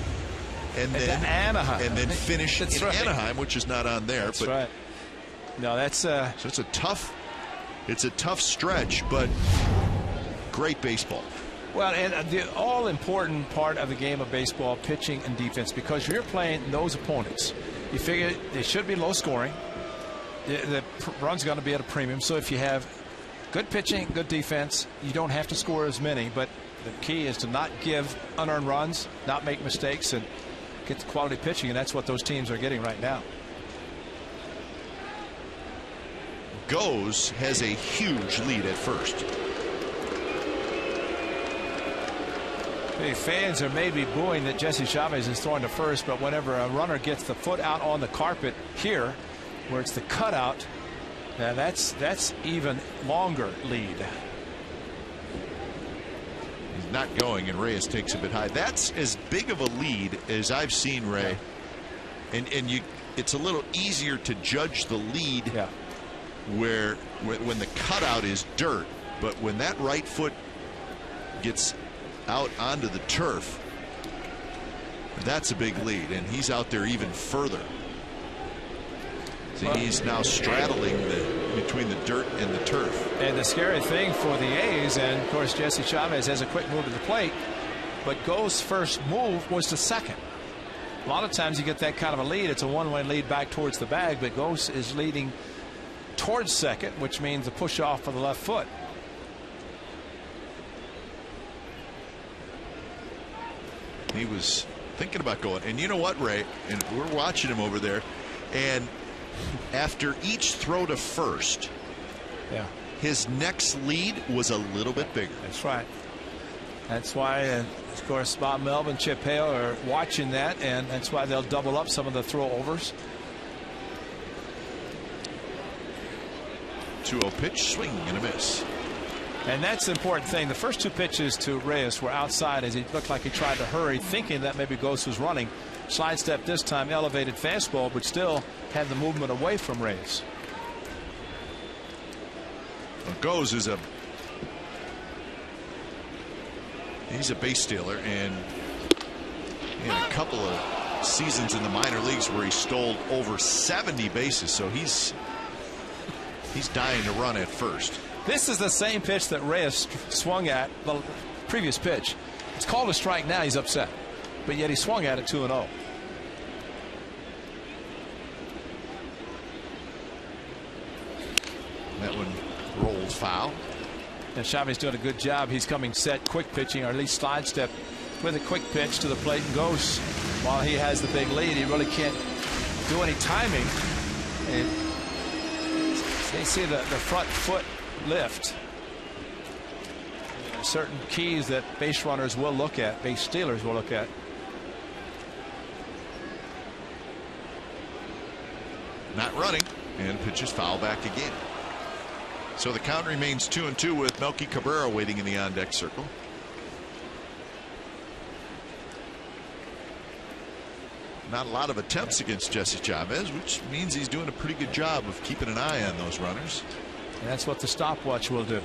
and then Anaheim, and then finish in Anaheim, which is not on there. That's right. No, that's so it's a tough stretch, but great baseball. Well, and the all-important part of the game of baseball, pitching and defense, because you're playing those opponents. You figure they should be low scoring. The run's going to be at a premium. So if you have good pitching, good defense, you don't have to score as many. But the key is to not give unearned runs, not make mistakes, and get the quality pitching. And that's what those teams are getting right now. Goes has a huge lead at first. The fans are maybe booing that Jesse Chavez is throwing to first, but whenever a runner gets the foot out on the carpet here, where it's the cutout, now that's even longer lead. He's not going, and Reyes takes a bit high. That's as big of a lead as I've seen, Ray. And it's a little easier to judge the lead where when the cutout is dirt, but when that right foot gets out onto the turf, that's a big lead, and he's out there even further. So he's now straddling between the dirt and the turf. And the scary thing for the A's, and of course Jesse Chavez has a quick move to the plate, but Go's first move was to second. A lot of times you get that kind of a lead, it's a one-way lead back towards the bag, but Gose is leading towards second, which means a push off for the left foot. He was thinking about going, and you know what, Ray, and we're watching him over there, and after each throw to first, his next lead was a little bit bigger. That's right. That's why, of course, Bob Melvin, Chip Hale are watching that, and that's why they'll double up some of the throwovers. 2-0 pitch, swing and a miss. And that's the important thing. The first 2 pitches to Reyes were outside as he looked like he tried to hurry, thinking that maybe Gose was running. Slide step this time, elevated fastball, but still had the movement away from Reyes. Well, Gose is he's a base stealer, and he had a couple of seasons in the minor leagues where he stole over 70 bases, so he's dying to run at first. This is the same pitch that Reyes swung at the previous pitch. It's called a strike now. He's upset, but yet he swung at it 2-0. foul. And Xavi's doing a good job. He's coming set, quick pitching, or at least slide step with a quick pitch to the plate and goes. While he has the big lead, he really can't do any timing. And they see the front foot lift. There are certain keys that base runners will look at, base stealers will look at. Not running, and pitches foul back again. So the count remains 2-2 with Melky Cabrera waiting in the on-deck circle. Not a lot of attempts against Jesse Chavez, which means he's doing a pretty good job of keeping an eye on those runners. And that's what the stopwatch will do.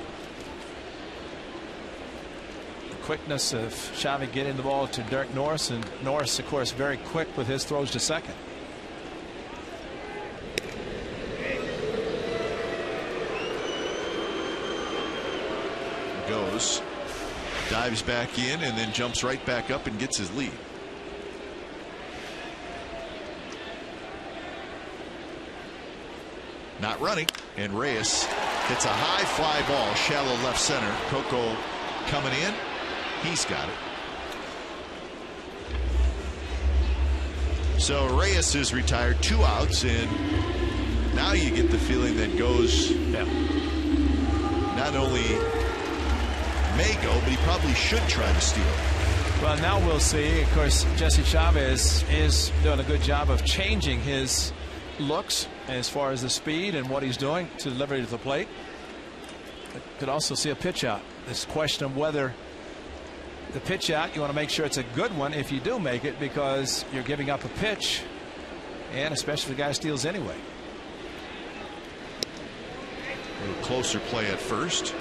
The quickness of Xavi getting the ball to Derek Norris, and Norris, of course, very quick with his throws to second. Goes, dives back in, and then jumps right back up and gets his lead. Not running, and Reyes hits a high fly ball, shallow left center. Coco coming in, he's got it. So Reyes is retired, 2 outs, and now you get the feeling that Goes not only may go, but he probably should try to steal. Well, now we'll see. Of course, Jesse Chavez is doing a good job of changing his looks as far as the speed and what he's doing to deliver to the plate. Could also see a pitch out. This question of whether the pitch out, you want to make sure it's a good one if you do make it, because you're giving up a pitch, and especially if the guy steals anyway. A little closer play at first.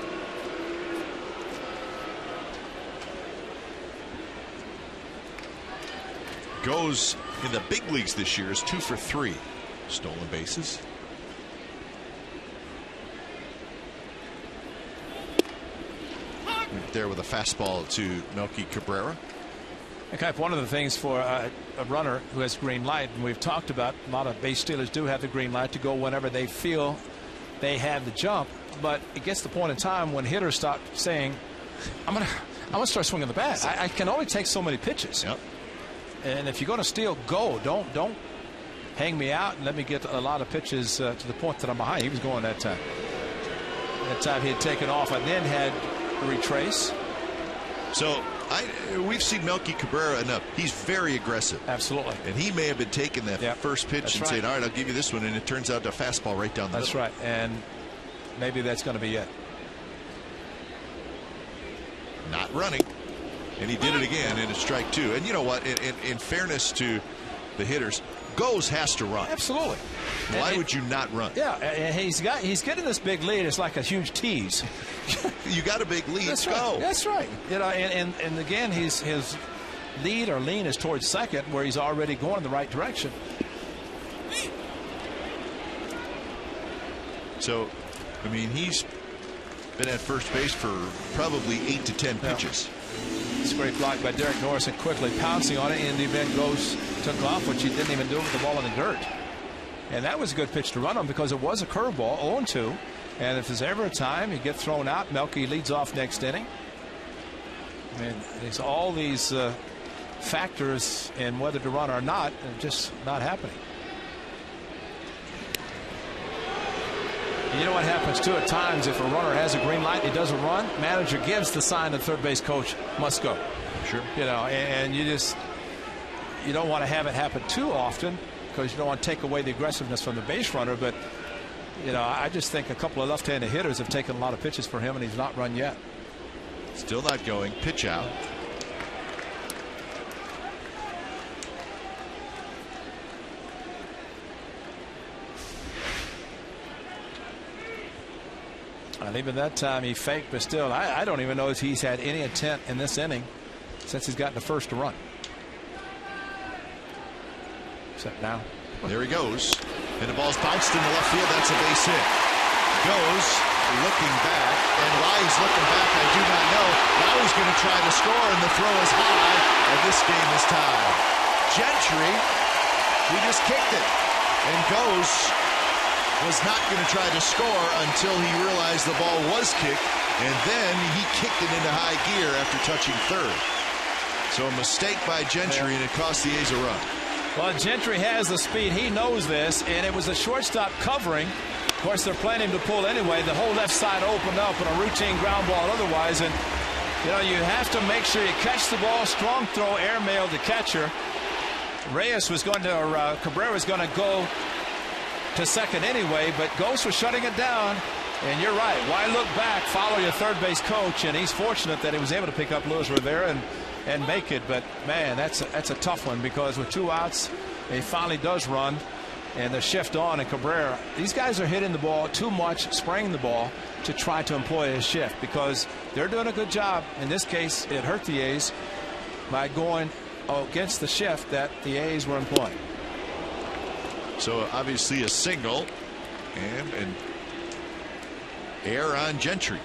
Goes in the big leagues this year is 2 for 3 stolen bases. Right there with a fastball to Melky Cabrera. Okay, one of the things for a runner who has green light, and we've talked about, a lot of base stealers do have the green light to go whenever they feel they have the jump, but it gets to the point in time when hitters stop saying, I'm gonna start swinging the bat. I can only take so many pitches. Yep. And if you're going to steal, go. Don't hang me out and let me get a lot of pitches to the point that I'm behind. He was going that time. That time he had taken off and then had to retrace. So we've seen Melky Cabrera enough. He's very aggressive. Absolutely. And he may have been taking that first pitch and saying, all right, I'll give you this one. And it turns out to a fastball right down the middle. That's right. And maybe that's going to be it. Not running. And he did it again in a strike 2. And you know what? In fairness to the hitters, Goes has to run. Absolutely. Why would you not run? Yeah, and he's getting this big lead. It's like a huge tease. You got a big lead. That's go. Right. That's right. You know, and again, his lead or lean is towards second, where he's already going in the right direction. So, I mean, he's been at first base for probably 8 to 10 pitches. It's a great block by Derek Norris, and quickly pouncing on it, and the event took off, which he didn't even do with the ball in the dirt. And that was a good pitch to run on, because it was a curveball, 0-2. And if there's ever a time you get thrown out, Melky leads off next inning. I mean, there's all these factors in whether to run or not, and just not happening. You know what happens too at times, if a runner has a green light, he doesn't run, manager gives the sign to the third base coach, must go. Sure. You know, and you don't want to have it happen too often, because you don't want to take away the aggressiveness from the base runner. But you know, I just think a couple of left-handed hitters have taken a lot of pitches for him, and he's not run yet. Still not going. Pitch out. And even that time he faked, but still, I don't even know if he's had any intent in this inning since he's gotten the first to run. Except now. There he goes. And the ball's bounced into left field. That's a base hit. Goes looking back. And why he's looking back, I do not know. Now he's going to try to score, and the throw is high. And this game is tied. Gentry, he just kicked it. And Goes was not going to try to score until he realized the ball was kicked, and then he kicked it into high gear after touching third. So a mistake by Gentry, and it cost the A's a run. Well, Gentry has the speed. He knows this, and it was a shortstop covering. Of course, they're planning to pull anyway. The whole left side opened up on a routine ground ball otherwise, and you know, you have to make sure you catch the ball. Strong throw, airmail to catcher. Reyes was going to, or Cabrera was going to go to second anyway, but Ghost was shutting it down. And you're right. Why look back? Follow your third base coach, and he's fortunate that he was able to pick up Luis Rivera and make it. But man, that's a tough one, because with 2 outs, he finally does run, and the shift on and Cabrera. These guys are hitting the ball too much, spraying the ball to try to employ a shift, because they're doing a good job. In this case, it hurt the A's by going against the shift that the A's were employing. So obviously a single and an error on Gentry.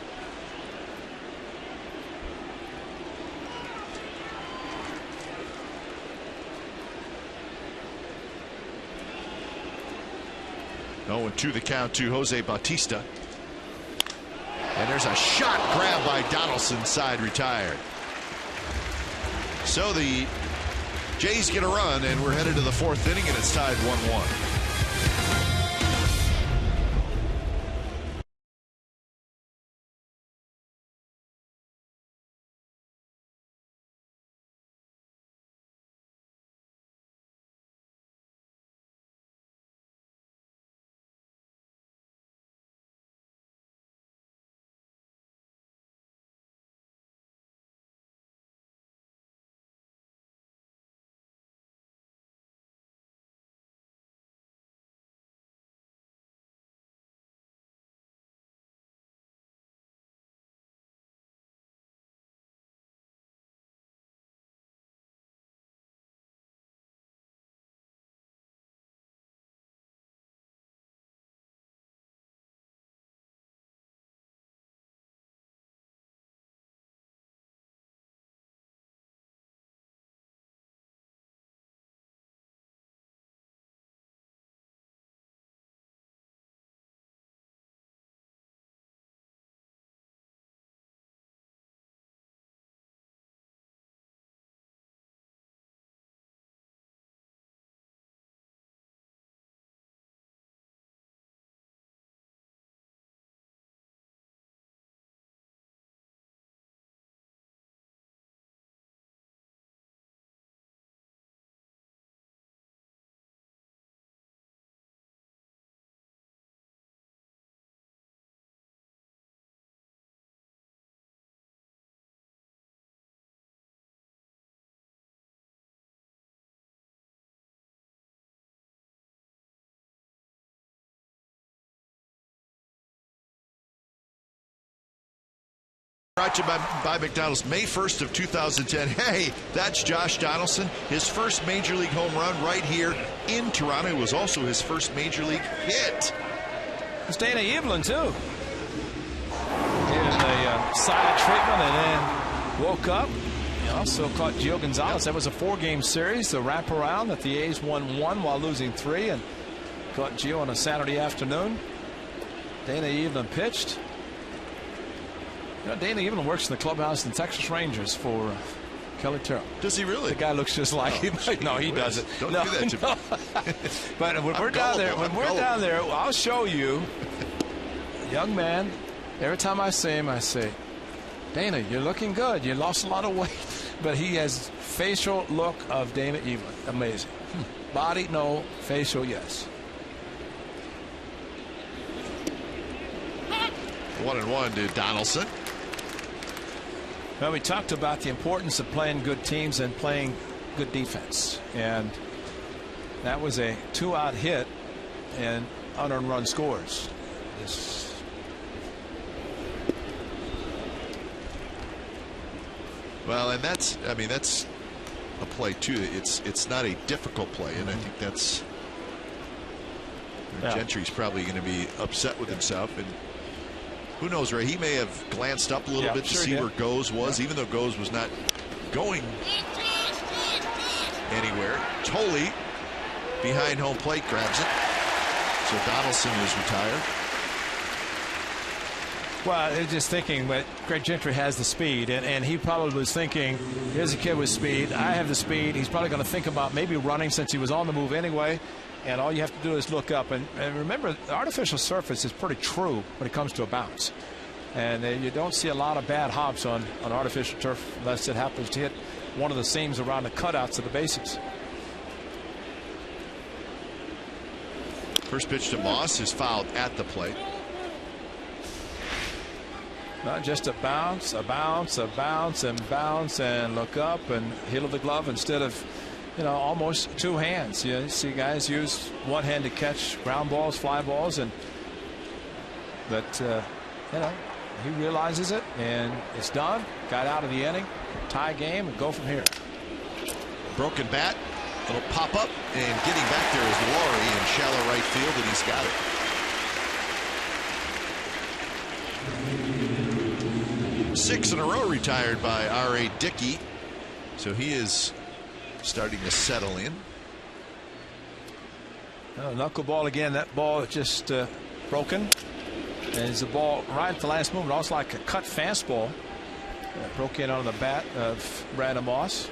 Oh, and 2 the count to Jose Bautista. And there's a shot grab by Donaldson, side retired. So the Jays get a run, and we're headed to the 4th inning, and it's tied 1-1. Brought to you by McDonald's, May 1st of 2010. Hey, that's Josh Donaldson. His first Major League home run right here in Toronto. It was also his first Major League hit. It's Dana Evelyn, too. Did a silent treatment and then woke up. He also caught Gio Gonzalez. That was a 4-game series, the wraparound that the A's won 1 while losing 3, and caught Gio on a Saturday afternoon. Dana Evelyn pitched. You know, Dana Evelyn works in the clubhouse in the Texas Rangers for Kelly Terrell. Does he really? The guy looks just like him. No, he doesn't. Don't do that to me. But when we're down there, I'll show you. Young man, every time I see him, I say, Dana, you're looking good. You lost a lot of weight. But he has facial look of Dana Evelyn. Amazing. Body, no. Facial, yes. 1-1 to Donaldson. Well, we talked about the importance of playing good teams and playing good defense. And that was a 2-out hit and unearned run scores. Well, and that's a play too. It's not a difficult play, and I think that's Gentry's probably going to be upset with himself. And who knows, Ray? He may have glanced up a little bit to see where Goes was, even though Goes was not going anywhere. Tolley behind home plate grabs it. So Donaldson is retired. Well, it's just thinking that Greg Gentry has the speed, and he probably was thinking, here's a kid with speed. I have the speed. He's probably going to think about maybe running since he was on the move anyway. And all you have to do is look up. And remember, the artificial surface is pretty true when it comes to a bounce. And you don't see a lot of bad hops on artificial turf unless it happens to hit one of the seams around the cutouts of the bases. First pitch to Moss is fouled at the plate. Not just a bounce, a bounce, a bounce, and bounce, and look up and heel of the glove instead of, almost two hands. You see guys use one hand to catch ground balls, fly balls, but he realizes it, and it's done. Got out of the inning, tie game, and go from here. Broken bat, it'll pop up, and getting back there is Laurie in shallow right field, and he's got it. Six in a row retired by R.A. Dickey. So he is starting to settle in. Knuckleball again. That ball just broken. And it's a ball right at the last moment, also like a cut fastball. Broke in on the bat of Brandon Moss.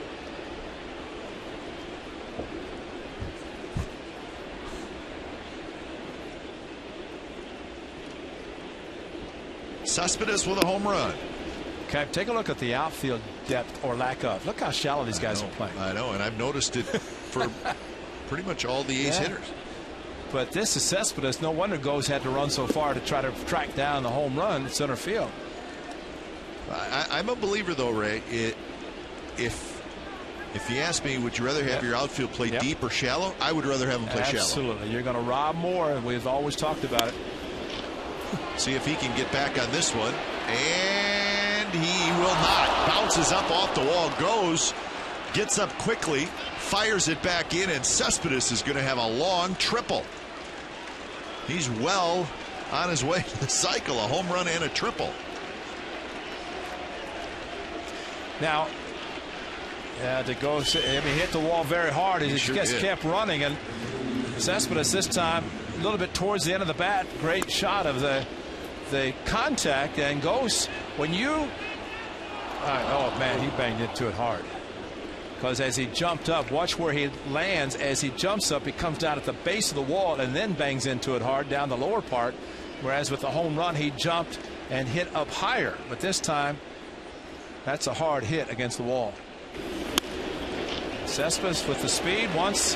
Cespedes with a home run. Okay, take a look at the outfield depth or lack of. Look how shallow these guys are playing. I know, and I've noticed it for pretty much all the A's hitters. But this is Cespedes. No wonder Goes had to run so far to try to track down the home run in center field. I'm a believer, though, Ray. If you ask me, would you rather have your outfield play deep or shallow? I would rather have him play shallow. Absolutely. You're going to rob more, and we've always talked about it. See if he can get back on this one. And he will not. Bounces up off the wall, goes, gets up quickly, fires it back in, and Cespedes is going to have a long triple. He's well on his way to the cycle, a home run and a triple. Now, to go, he hit the wall very hard. He just kept running, and Cespedes this time a little bit towards the end of the bat. Great shot of the contact, and Goes when you oh man, he banged into it hard, because as he jumped up, watch where he lands. As he jumps up, he comes down at the base of the wall and then bangs into it hard down the lower part, whereas with the home run he jumped and hit up higher. But this time that's a hard hit against the wall. Cespedes with the speed once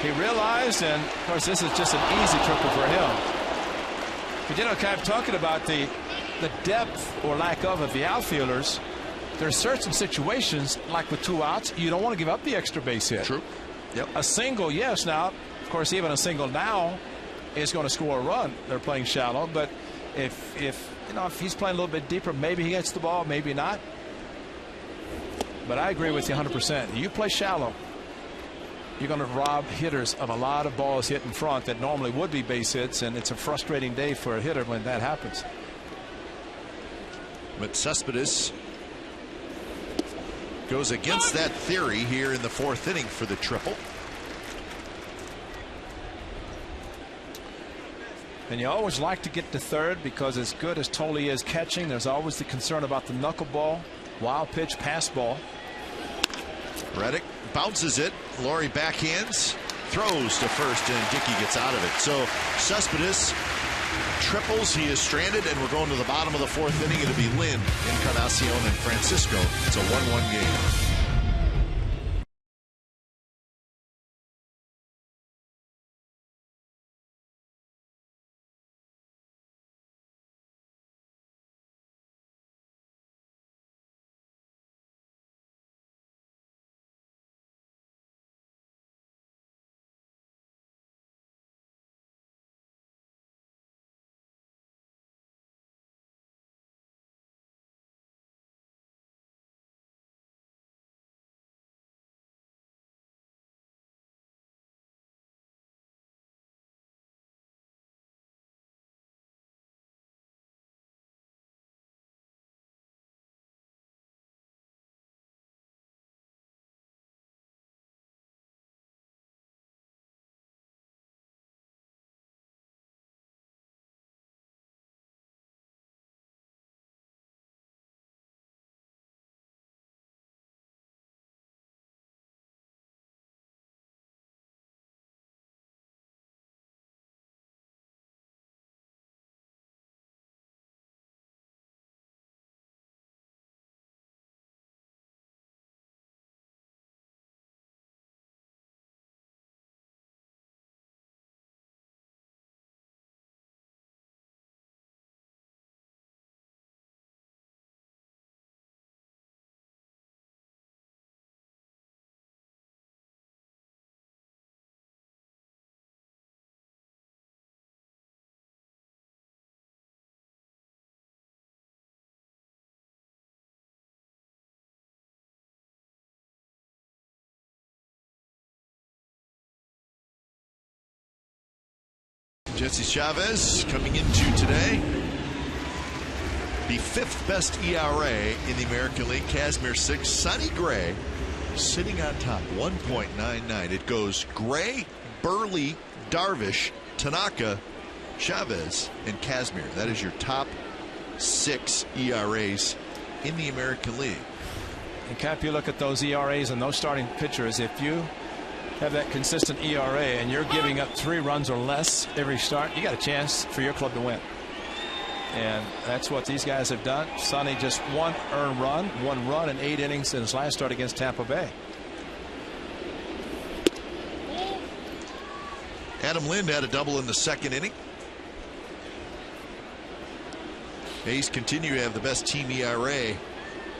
he realized, and of course this is just an easy triple for him. But kind of talking about the depth or lack of the outfielders, there are certain situations, like with 2 outs, you don't want to give up the extra base hit. True. Yep. A single, yes. Now, of course, even a single now is going to score a run. They're playing shallow, but if he's playing a little bit deeper, maybe he gets the ball, maybe not. But I agree with you 100%. You play shallow, you're going to rob hitters of a lot of balls hit in front that normally would be base hits, and it's a frustrating day for a hitter when that happens. But Cespedes goes against that theory here in the 4th inning for the triple. And you always like to get to third, because as good as Tolle is catching, there's always the concern about the knuckleball, wild pitch, pass ball. Reddick bounces it. Laurie backhands, throws to first, and Dickey gets out of it. So Cespedes triples. He is stranded, and we're going to the bottom of the 4th inning. It'll be Lynn, Encarnacion, and Francisco. It's a 1-1 game. Jesse Chavez coming into today. The 5th best ERA in the American League. Kazmir 6. Sonny Gray sitting on top, 1.99. It goes Gray, Burley, Darvish, Tanaka, Chavez, and Kazmir. That is your top 6 ERAs in the American League. And Cap, you look at those ERAs and those starting pitchers. If you have that consistent ERA and you're giving up 3 runs or less every start, you got a chance for your club to win. And that's what these guys have done. Sonny just 1 earned run, 1 run in 8 innings in his last start against Tampa Bay. Adam Lind had a double in the 2nd inning. A's continue to have the best team ERA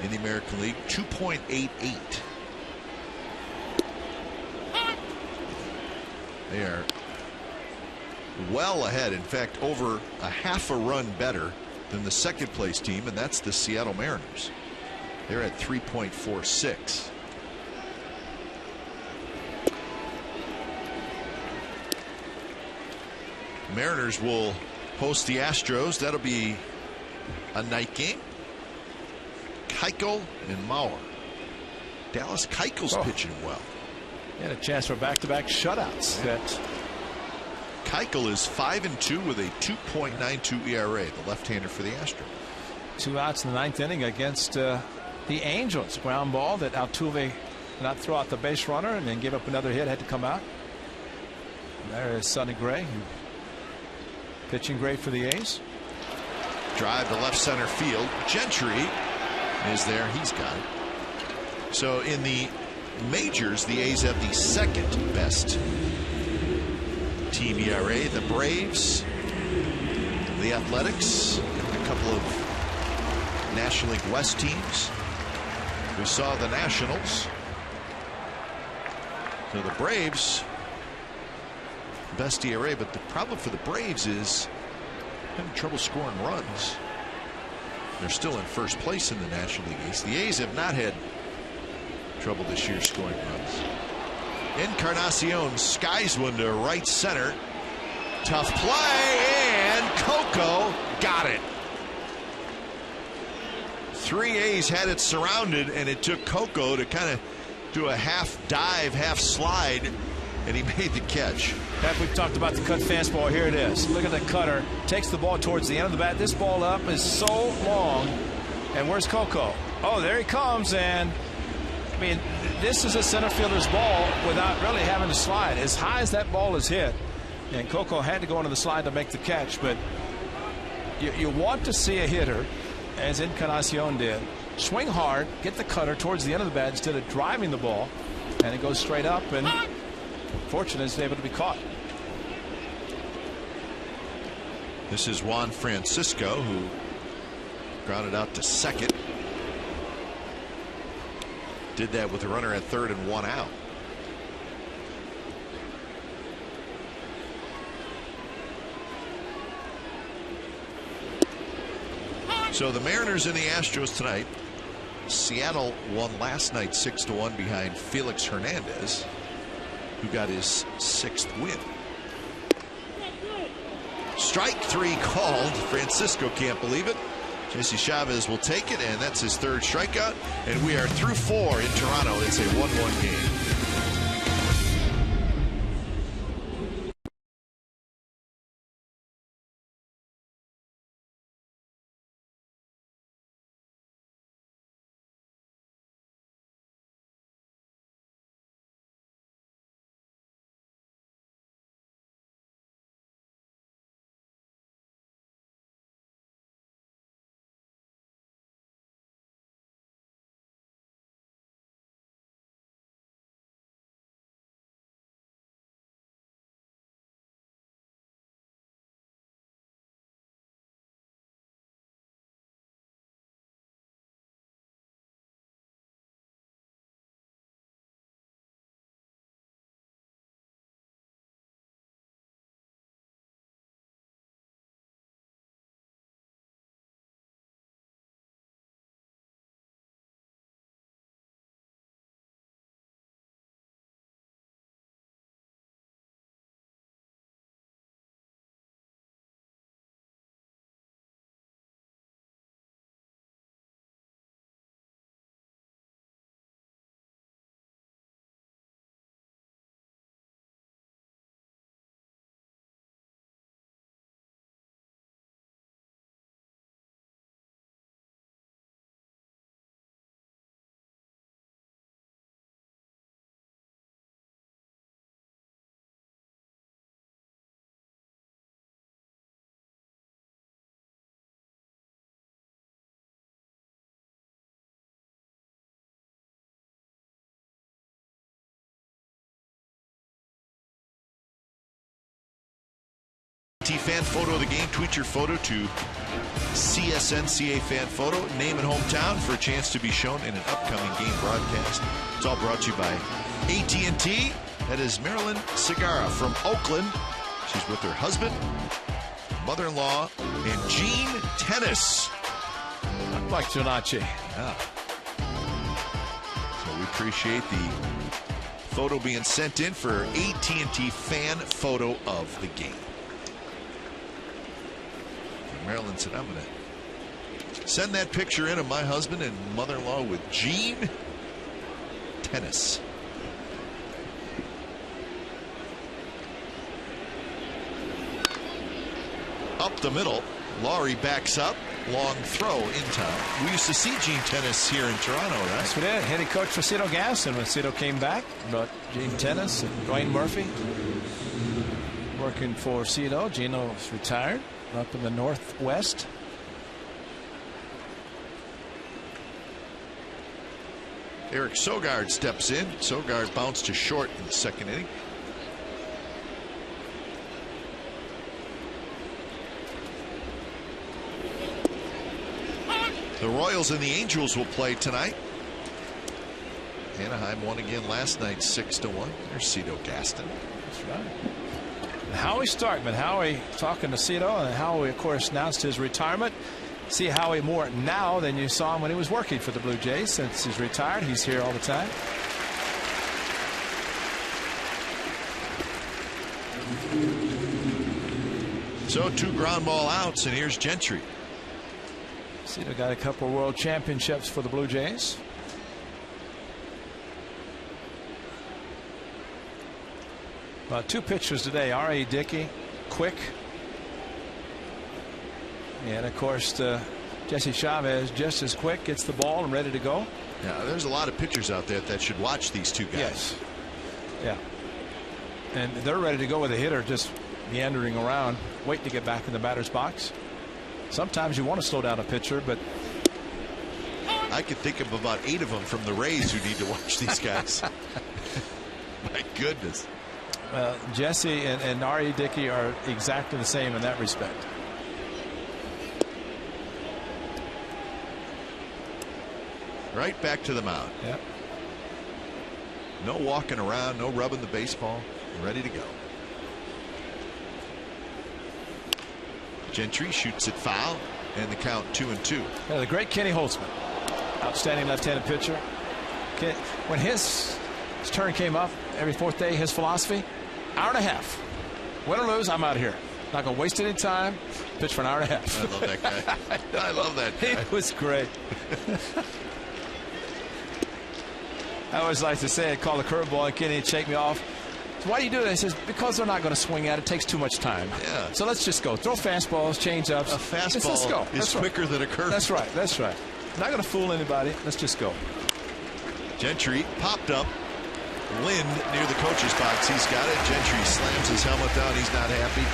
in the American League, 2.88. They are well ahead, in fact over a half a run better than the 2nd place team, and that's the Seattle Mariners. They're at 3.46. Mariners will host the Astros. That'll be a night game. Keuchel and Mauer. Dallas Keuchel's pitching well. He had a chance for back-to-back shutouts. Yeah. Keuchel is 5-2 with a 2.92 ERA, the left-hander for the Astros. 2 outs in the 9th inning against the Angels. Ground ball that Altuve did not throw out the base runner and then give up another hit, had to come out. And there is Sonny Gray, pitching great for the A's. Drive to left center field. Gentry is there. He's got it. So in the majors, the A's have the 2nd best team ERA. The Braves, the Athletics, a couple of National League West teams. We saw the Nationals. So the Braves, best ERA, but the problem for the Braves is having trouble scoring runs. They're still in 1st place in the National League East. The A's have not had trouble this year scoring runs. Encarnacion skies one to right center. Tough play, and Coco got it. 3 A's had it surrounded, and it took Coco to kind of do a half dive, half slide, and he made the catch. Pat, we've talked about the cut fastball. Here it is. Look at the cutter. Takes the ball towards the end of the bat. This ball up is so long. And where's Coco? Oh, there he comes. And I mean, this is a center fielder's ball without really having to slide. As high as that ball is hit, and Coco had to go into the slide to make the catch. But you want to see a hitter, as Encarnacion did, swing hard, get the cutter towards the end of the bat instead of driving the ball, and it goes straight up. And fortunate is able to be caught. This is Juan Francisco, who grounded out to 2nd. Did that with a runner at 3rd and 1 out. So the Mariners and the Astros tonight. Seattle won last night 6-1 behind Felix Hernandez, who got his 6th win. Strike 3 called. Francisco can't believe it. Jesse Chavez will take it, and that's his 3rd strikeout. And we are through 4 in Toronto. It's a 1-1 game. Fan photo of the game. Tweet your photo to CSNCA Fan Photo. Name and hometown for a chance to be shown in an upcoming game broadcast. It's all brought to you by AT. That is Marilyn Segarra from Oakland. She's with her husband, mother-in-law, and Gene Tennis. Like Giannacci. Yeah. So we appreciate the photo being sent in for AT&T Fan Photo of the game. Marilyn said, I'm going to send that picture in of my husband and mother-in-law with Gene Tennis. Up the middle. Laurie backs up. Long throw in time. We used to see Gene Tennis here in Toronto, right? Yes, we did. Head coach for Cito Gaston when Cito came back. Brought Gene Tennis and Dwayne Murphy. Working for Cito. Gino's retired up in the Northwest. Eric Sogard steps in. Sogard bounced to short in the second inning. The Royals and the Angels will play tonight. Anaheim won again last night 6-1. There's Cito Gaston. That's right. And Howie Starkman. Howie talking to Cito, and Howie, of course, announced his retirement. See Howie more now than you saw him when he was working for the Blue Jays. Since he's retired, he's here all the time. So 2 ground ball outs, and here's Gentry. Cito got a couple of world championships for the Blue Jays. About 2 pitchers today. R.A. Dickey, quick. And of course, Jesse Chavez, just as quick, gets the ball and ready to go. Yeah, there's a lot of pitchers out there that should watch these 2 guys. Yes. Yeah. And they're ready to go with a hitter just meandering around, waiting to get back in the batter's box. Sometimes you want to slow down a pitcher, but I could think of about 8 of them from the Rays who need to watch these guys. My goodness. Jesse and R.E. Dickey are exactly the same in that respect. Right back to the mound. Yep. No walking around, no rubbing the baseball. Ready to go. Gentry shoots it foul, and the count 2-2. Yeah, the great Kenny Holtzman, outstanding left-handed pitcher. When his turn came up every 4th day, his philosophy: hour and a half, win or lose, I'm out of here. Not going to waste any time. Pitch for an hour and a half. I love that guy. I love that guy. He was great. I always like to say it, call the curveball, and Kenny would shake me off. So why do you do that? He says, because they're not going to swing at it. It takes too much time. Yeah. So let's just go. Throw fastballs, change ups. A fastball let's go. is quicker than a curveball. That's right. That's right. Not going to fool anybody. Let's just go. Gentry popped up. Lind near the coach's box. He's got it. Gentry slams his helmet down. He's not happy.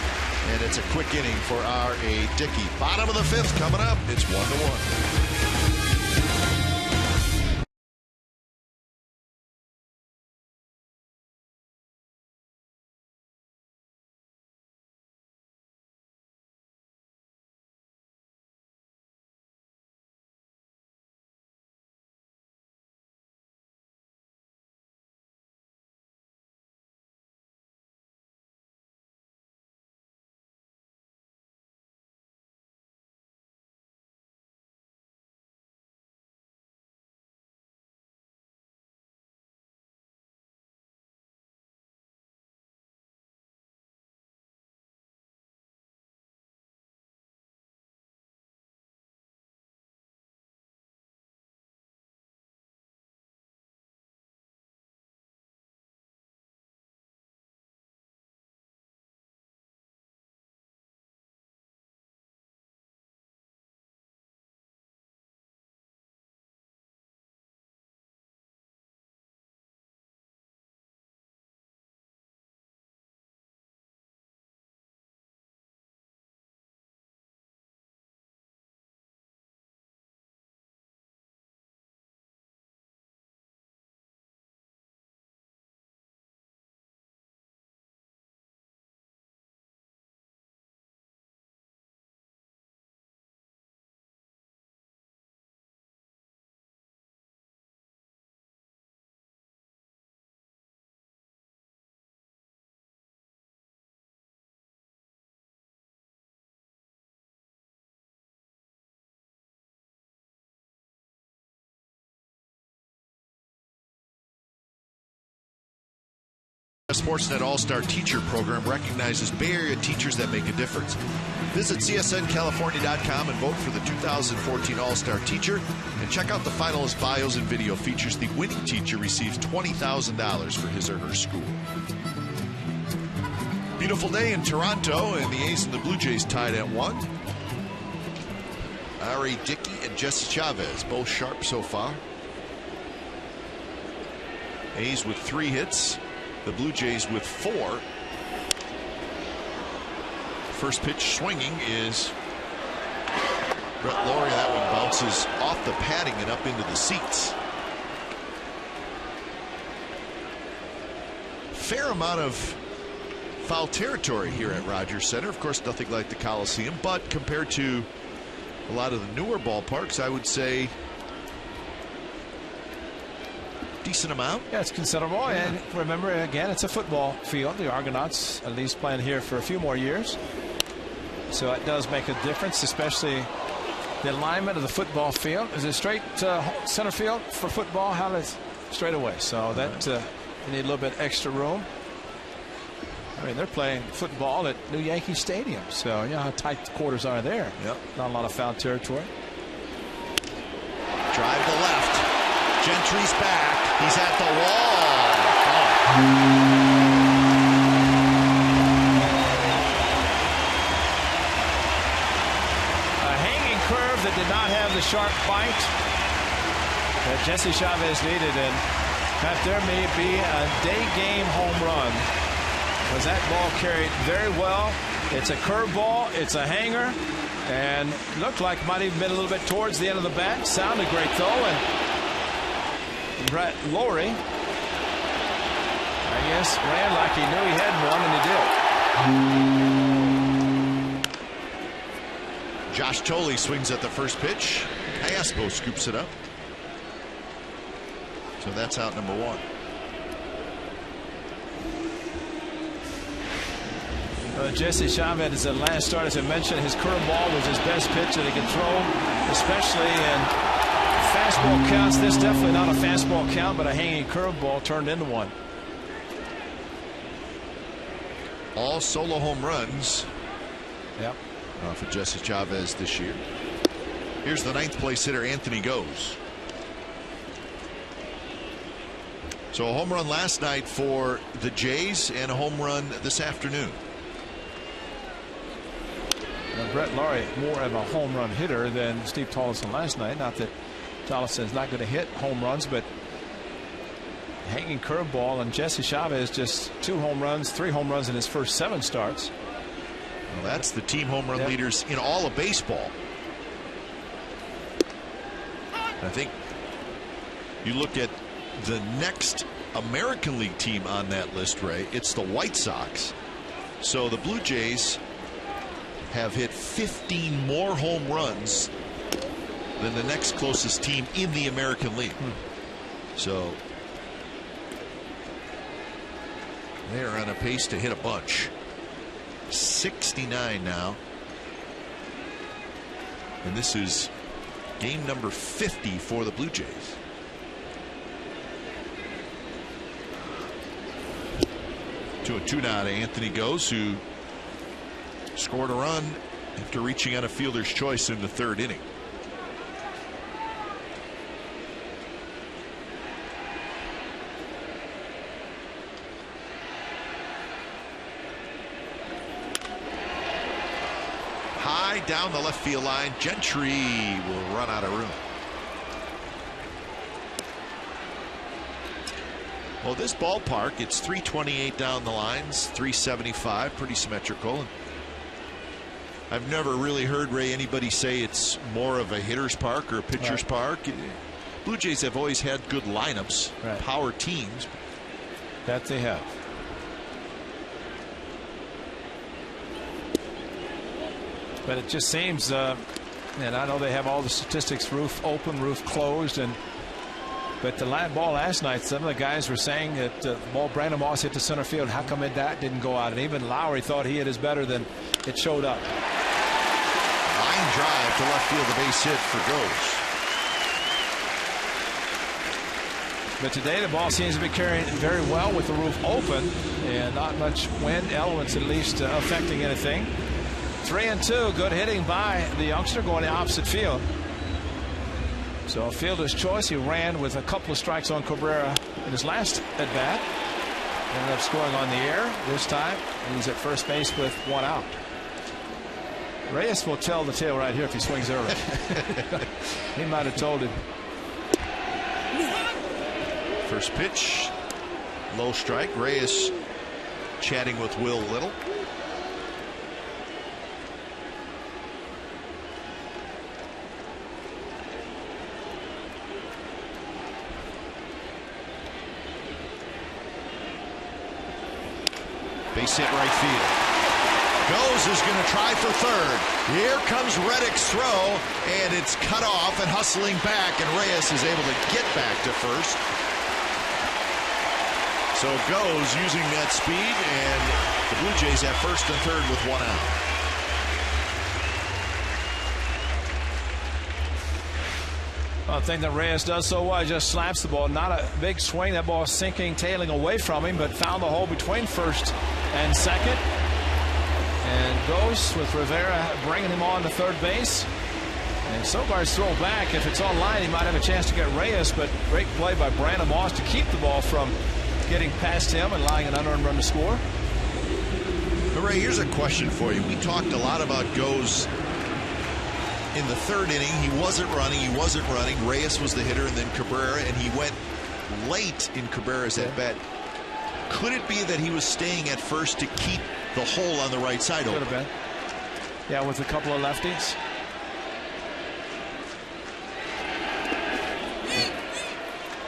And it's a quick inning for R.A. Dickey. Bottom of the 5th coming up. It's 1-1. The Sportsnet All-Star Teacher Program recognizes Bay Area teachers that make a difference. Visit csncalifornia.com and vote for the 2014 All-Star Teacher, and check out the finalist bios and video features. The winning teacher receives $20,000 for his or her school. Beautiful day in Toronto, and the A's and the Blue Jays tied at 1. Ari Dickey and Jesse Chavez both sharp so far. A's with 3 hits. The Blue Jays with 4. First pitch swinging is Brett Lawrie. That one bounces off the padding and up into the seats. Fair amount of foul territory here at Rogers Center. Of course, nothing like the Coliseum, but compared to a lot of the newer ballparks, I would say decent amount. Yeah, it's considerable. And remember, again, it's a football field. The Argonauts at least playing here for a few more years. So it does make a difference, especially the alignment of the football field. Is it straight center field for football? How is straight away? So that you need a little bit extra room. I mean, they're playing football at New Yankee Stadium. So you know how tight the quarters are there. Yep. Not a lot of foul territory. Drive to left. Gentry's back. He's at the wall. A hanging curve that did not have the sharp bite that Jesse Chavez needed. And Pat, there may be a day game home run, because that ball carried very well. It's a curve ball. It's a hanger. And looked like it might even been a little bit towards the end of the bat. Sounded great, though. And Brett Lawrie, I guess, ran like he knew he had one, and he did. Josh Thole swings at the first pitch. Aspo scoops it up. So that's out number 1. Jesse Chavez is the last start. As I mentioned, his curveball was his best pitch that he could throw, especially in fastball counts. This definitely not a fastball count, but a hanging curveball turned into one. All solo home runs. Yep. For Jesse Chavez this year. Here's the 9th place hitter, Anthony Goes. So a home run last night for the Jays and a home run this afternoon. Brett Lawrie more of a home run hitter than Steve Tollefson last night. Not that Tollefson is not going to hit home runs, but hanging curveball, and Jesse Chavez just 2 home runs, 3 home runs in his first 7 starts. Well, that's the team home run leaders in all of baseball. I think you look at the next American League team on that list, Ray. It's the White Sox. So the Blue Jays have hit 15 more home runs than the next closest team in the American League. So they are on a pace to hit a bunch. 69 now. And this is game number 50 for the Blue Jays. To a 2 now to Anthony Goes, who scored a run after reaching on a fielder's choice in the 3rd inning. High down the left field line. Gentry will run out of room. Well, this ballpark, it's 328 down the lines, 375, pretty symmetrical. I've never really heard, Ray, anybody say it's more of a hitter's park or a pitcher's park. Blue Jays have always had good lineups, power teams. That they have. But it just seems, and I know they have all the statistics, roof open, roof closed, but the ball last night, some of the guys were saying that the ball Brandon Moss hit to center field. How come that didn't go out? And even Lowry thought he hit his better than it showed up. Line drive to left field, the base hit for Goes. But today the ball seems to be carrying very well with the roof open and not much wind elements at least affecting anything. 3-2, good hitting by the youngster going the opposite field. So a fielder's choice. He ran with a couple of strikes on Cabrera in his last at bat. Ended up scoring on the air this time. He's at first base with 1 out. Reyes will tell the tale right here if he swings early. He might have told him. First pitch, low strike. Reyes chatting with Will Little. Base hit right field. Goes is going to try for third. Here comes Reddick's throw, and it's cut off and hustling back, and Reyes is able to get back to first. So Goes using that speed, and the Blue Jays have first and third with 1 out. Well, the thing that Reyes does so well, he just slaps the ball. Not a big swing. That ball sinking, tailing away from him, but found the hole between first and second. And Goes with Rivera bringing him on to third base. And Sogard's throw back. If it's on line, he might have a chance to get Reyes, but great play by Brandon Moss to keep the ball from getting past him and allowing an unearned run to score. But Ray, here's a question for you. We talked a lot about Goes in the third inning. He wasn't running. Reyes was the hitter, and then Cabrera, and he went late in Cabrera's at bat. Could it be that he was staying at first to keep the hole on the right side open? Could have been. Yeah, with a couple of lefties.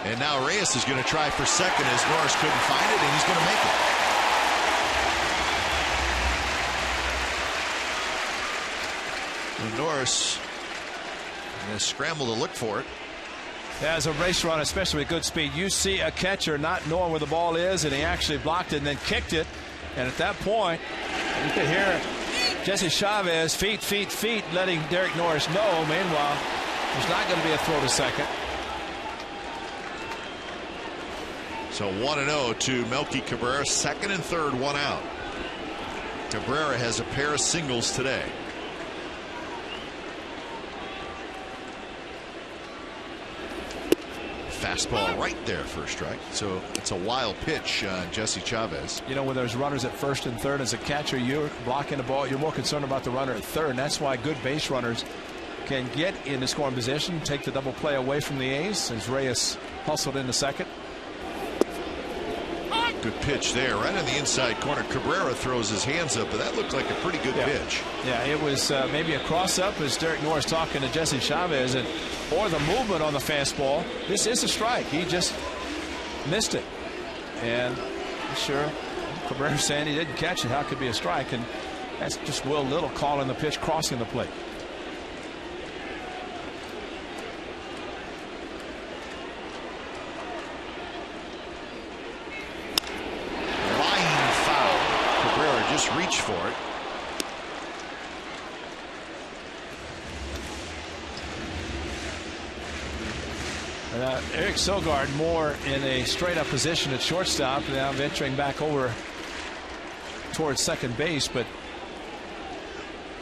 And now Reyes is going to try for second as Norris couldn't find it, and he's going to make it. And Norris going to scramble to look for it. Yeah, as a race run, especially with good speed, you see a catcher not knowing where the ball is, and he actually blocked it and then kicked it. And at that point, you could hear Jesse Chavez, feet, letting Derek Norris know. Meanwhile, there's not going to be a throw to second. So 1-0 to Melky Cabrera. Second and third, 1 out. Cabrera has a pair of singles today. Fastball right there for a strike. So it's a wild pitch on Jesse Chavez. You know, when there's runners at first and third, as a catcher, you're blocking the ball. You're more concerned about the runner at third. And that's why good base runners can get in the scoring position, take the double play away from the A's as Reyes hustled into second. Good pitch there, right on the inside corner. Cabrera throws his hands up, but that looked like a pretty good pitch. Yeah, it was maybe a cross-up as Derek Norris talking to Jesse Chavez, or the movement on the fastball. This is a strike. He just missed it. And sure, Cabrera saying he didn't catch it. How could it be a strike? And that's just Will Little calling the pitch, crossing the plate. Just reach for it. Eric Sogard more in a straight up position at shortstop, now venturing back over towards second base, but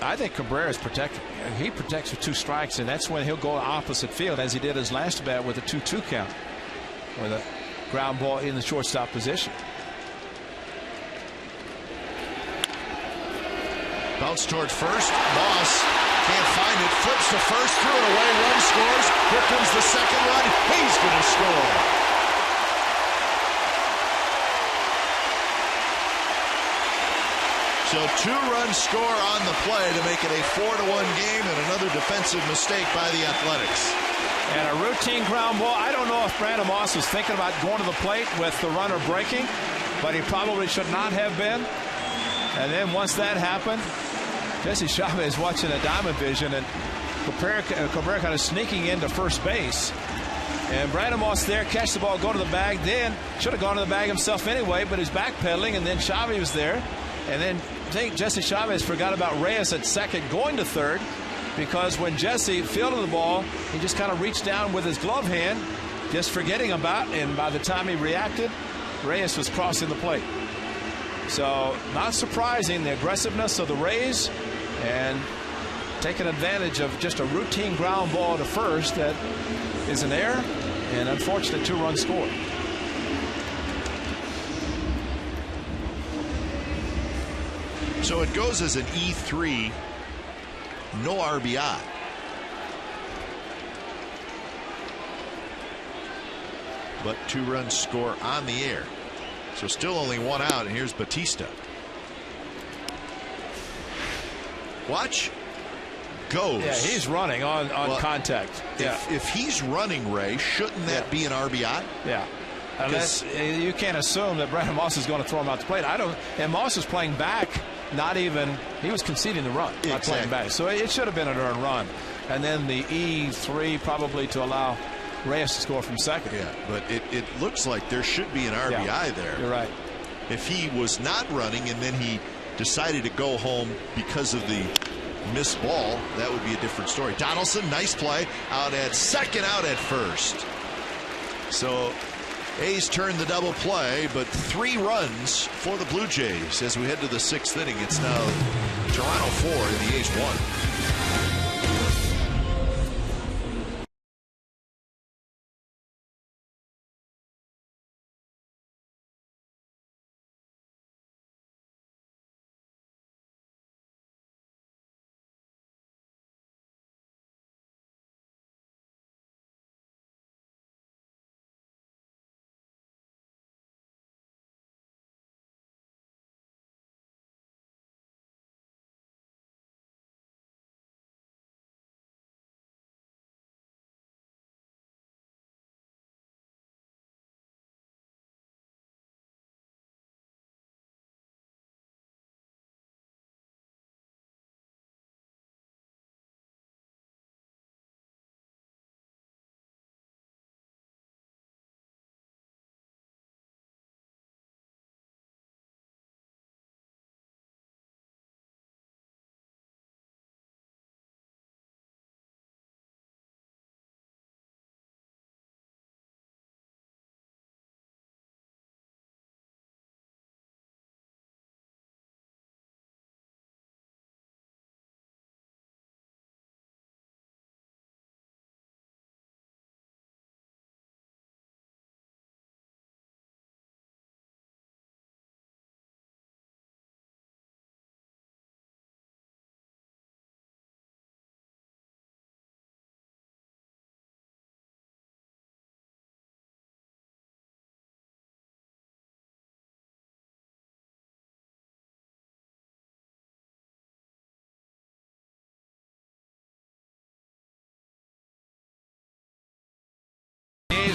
I think Cabrera is protected. He protects with 2 strikes, and that's when he'll go opposite field as he did his last bat with a 2-2 count with a ground ball in the shortstop position. Bounce toward first. Moss can't find it. Flips to first. Threw it away. Run scores. Here comes the second run. He's going to score. So 2-run score on the play to make it a 4-1 game, and another defensive mistake by the Athletics. And a routine ground ball. I don't know if Brandon Moss was thinking about going to the plate with the runner breaking, but he probably should not have been. And then once that happened, Jesse Chavez watching a diamond vision, and Cabrera kind of sneaking into first base. And Brandon Moss there, catch the ball, go to the bag, then should have gone to the bag himself anyway, but he's backpedaling, and then Chavez was there. And then I think Jesse Chavez forgot about Reyes at second going to third, because when Jesse fielded the ball, he just kind of reached down with his glove hand just forgetting about, and by the time he reacted, Reyes was crossing the plate. So not surprising, the aggressiveness of the Rays and taking advantage of just a routine ground ball to first that is an error and unfortunate 2-run score. So it goes as an E3, no RBI. But 2-run score on the air. So still only 1 out, and here's Batista. Watch. Goes. Yeah, he's running on contact. If he's running, Ray, shouldn't that be an RBI? Yeah. Unless you can't assume that Brandon Moss is going to throw him out the plate. And Moss is playing back, he was conceding the run, not playing back. So it should have been an earned run. And then the E3 probably to allow Reyes to score from second. Yeah, but it looks like there should be an RBI there. You're right. If he was not running and then he decided to go home because of the missed ball, that would be a different story. Donaldson, nice play, out at second, out at first. So A's turn the double play, but 3 runs for the Blue Jays as we head to the 6th inning. It's now Toronto 4 and the A's 1.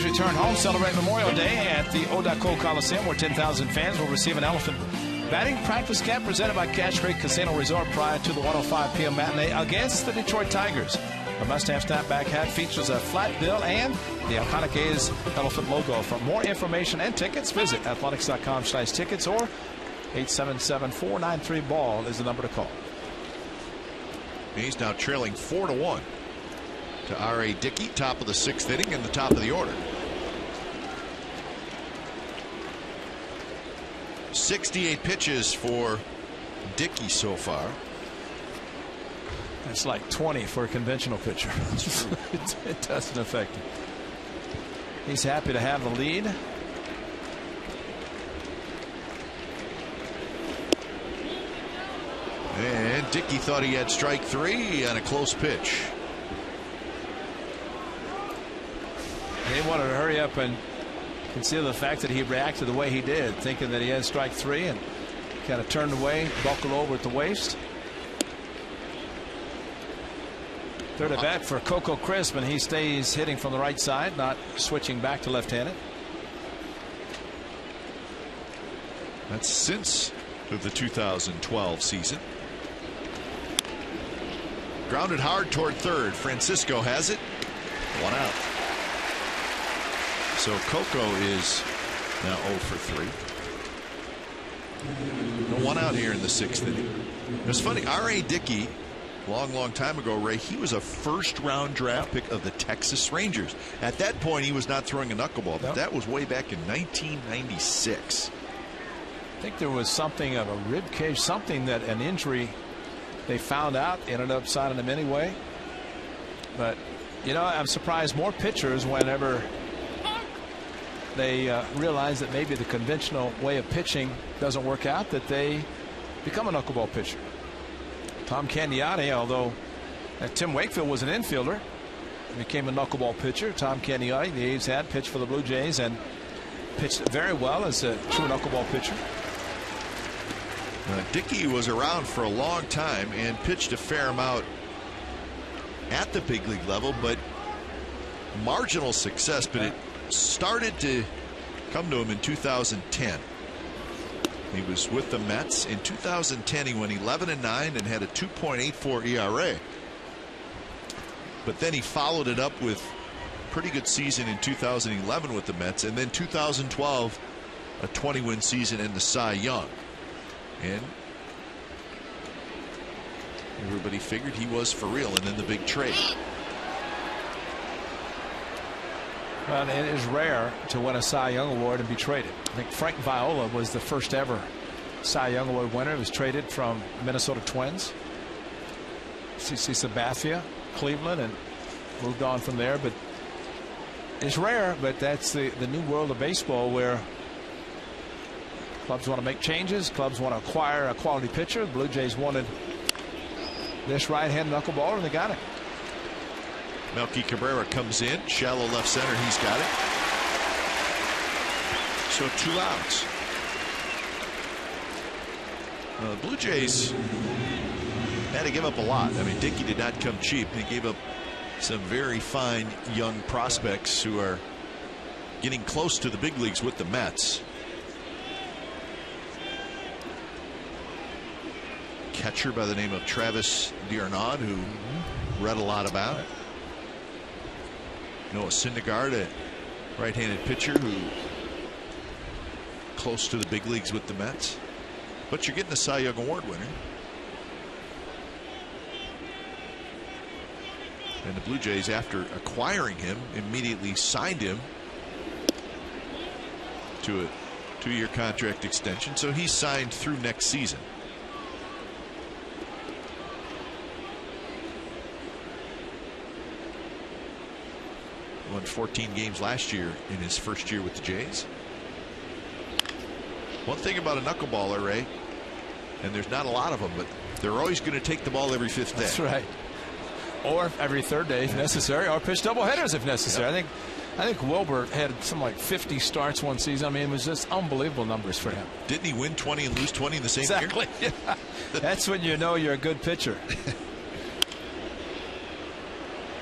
Return home, celebrate Memorial Day at the Odako Coliseum, where 10,000 fans will receive an elephant batting practice camp presented by Cache Creek Casino Resort prior to the 1:05 p.m. matinee against the Detroit Tigers. The must-have snapback hat features a flat bill and the iconic A's elephant logo. For more information and tickets, visit athletics.com/tickets or 877-493-BALL is the number to call. He's now trailing 4-1 to R.A. Dickey, top of the 6th inning and the top of the order. 68 pitches for Dickey so far. That's like 20 for a conventional pitcher. It doesn't affect him. He's happy to have the lead. And Dickey thought he had strike 3 on a close pitch. They wanted to hurry up and consider the fact that he reacted the way he did, thinking that he had strike 3 and kind of turned away, buckled over at the waist. Third at bat for Coco Crisp, and he stays hitting from the right side, not switching back to left-handed. That's since the 2012 season. Grounded hard toward third. Francisco has it. 1 out. So Coco is now 0 for 3. 1 out here in the 6th inning. It's funny, R.A. Dickey long time ago, Ray, he was a first-round draft pick of the Texas Rangers. At that point, he was not throwing a knuckleball, but that was way back in 1996. I think there was something of a rib cage, something that an injury they found out, ended up signing him anyway. But, you know, I'm surprised more pitchers, whenever they realize that maybe the conventional way of pitching doesn't work out, that they become a knuckleball pitcher. Tom Candiotti, although Tim Wakefield was an infielder, became a knuckleball pitcher. Tom Candiotti, the A's had pitched for the Blue Jays and pitched very well as a true knuckleball pitcher. Dickey was around for a long time and pitched a fair amount at the big league level, but marginal success. But it started to come to him in 2010. He was with the Mets in 2010. He went 11-9 and had a 2.84 ERA. But then he followed it up with a pretty good season in 2011 with the Mets, and then 2012 a 20-win season in the Cy Young. And everybody figured he was for real, and then the big trade. Well, it is rare to win a Cy Young Award and be traded. I think Frank Viola was the first ever Cy Young Award winner. He was traded from Minnesota Twins. CC Sabathia, Cleveland, and moved on from there. But it's rare, but that's the new world of baseball, where clubs want to make changes. Clubs want to acquire a quality pitcher. The Blue Jays wanted this right-hand knuckleballer, and they got it. Melky Cabrera comes in, shallow left center. He's got it. So 2 outs. The Blue Jays had to give up a lot. I mean, Dickey did not come cheap. He gave up some very fine young prospects who are getting close to the big leagues with the Mets. Catcher by the name of Travis D'Arnaud, who read a lot about. Noah Syndergaard, a right-handed pitcher who close to the big leagues with the Mets. But you're getting a Cy Young Award winner. And the Blue Jays, after acquiring him, immediately signed him to a 2-year contract extension. So he's signed through next season. Won 14 games last year in his first year with the Jays. One thing about a knuckleballer, Ray, and there's not a lot of them, but they're always going to take the ball every 5th day. That's right. Or every 3rd day if necessary, or pitch doubleheaders if necessary. Yep. I think Wilbur had something like 50 starts one season. I mean, it was just unbelievable numbers for him. Didn't he win 20 and lose 20 in the same year? Exactly. Yeah. That's when you know you're a good pitcher.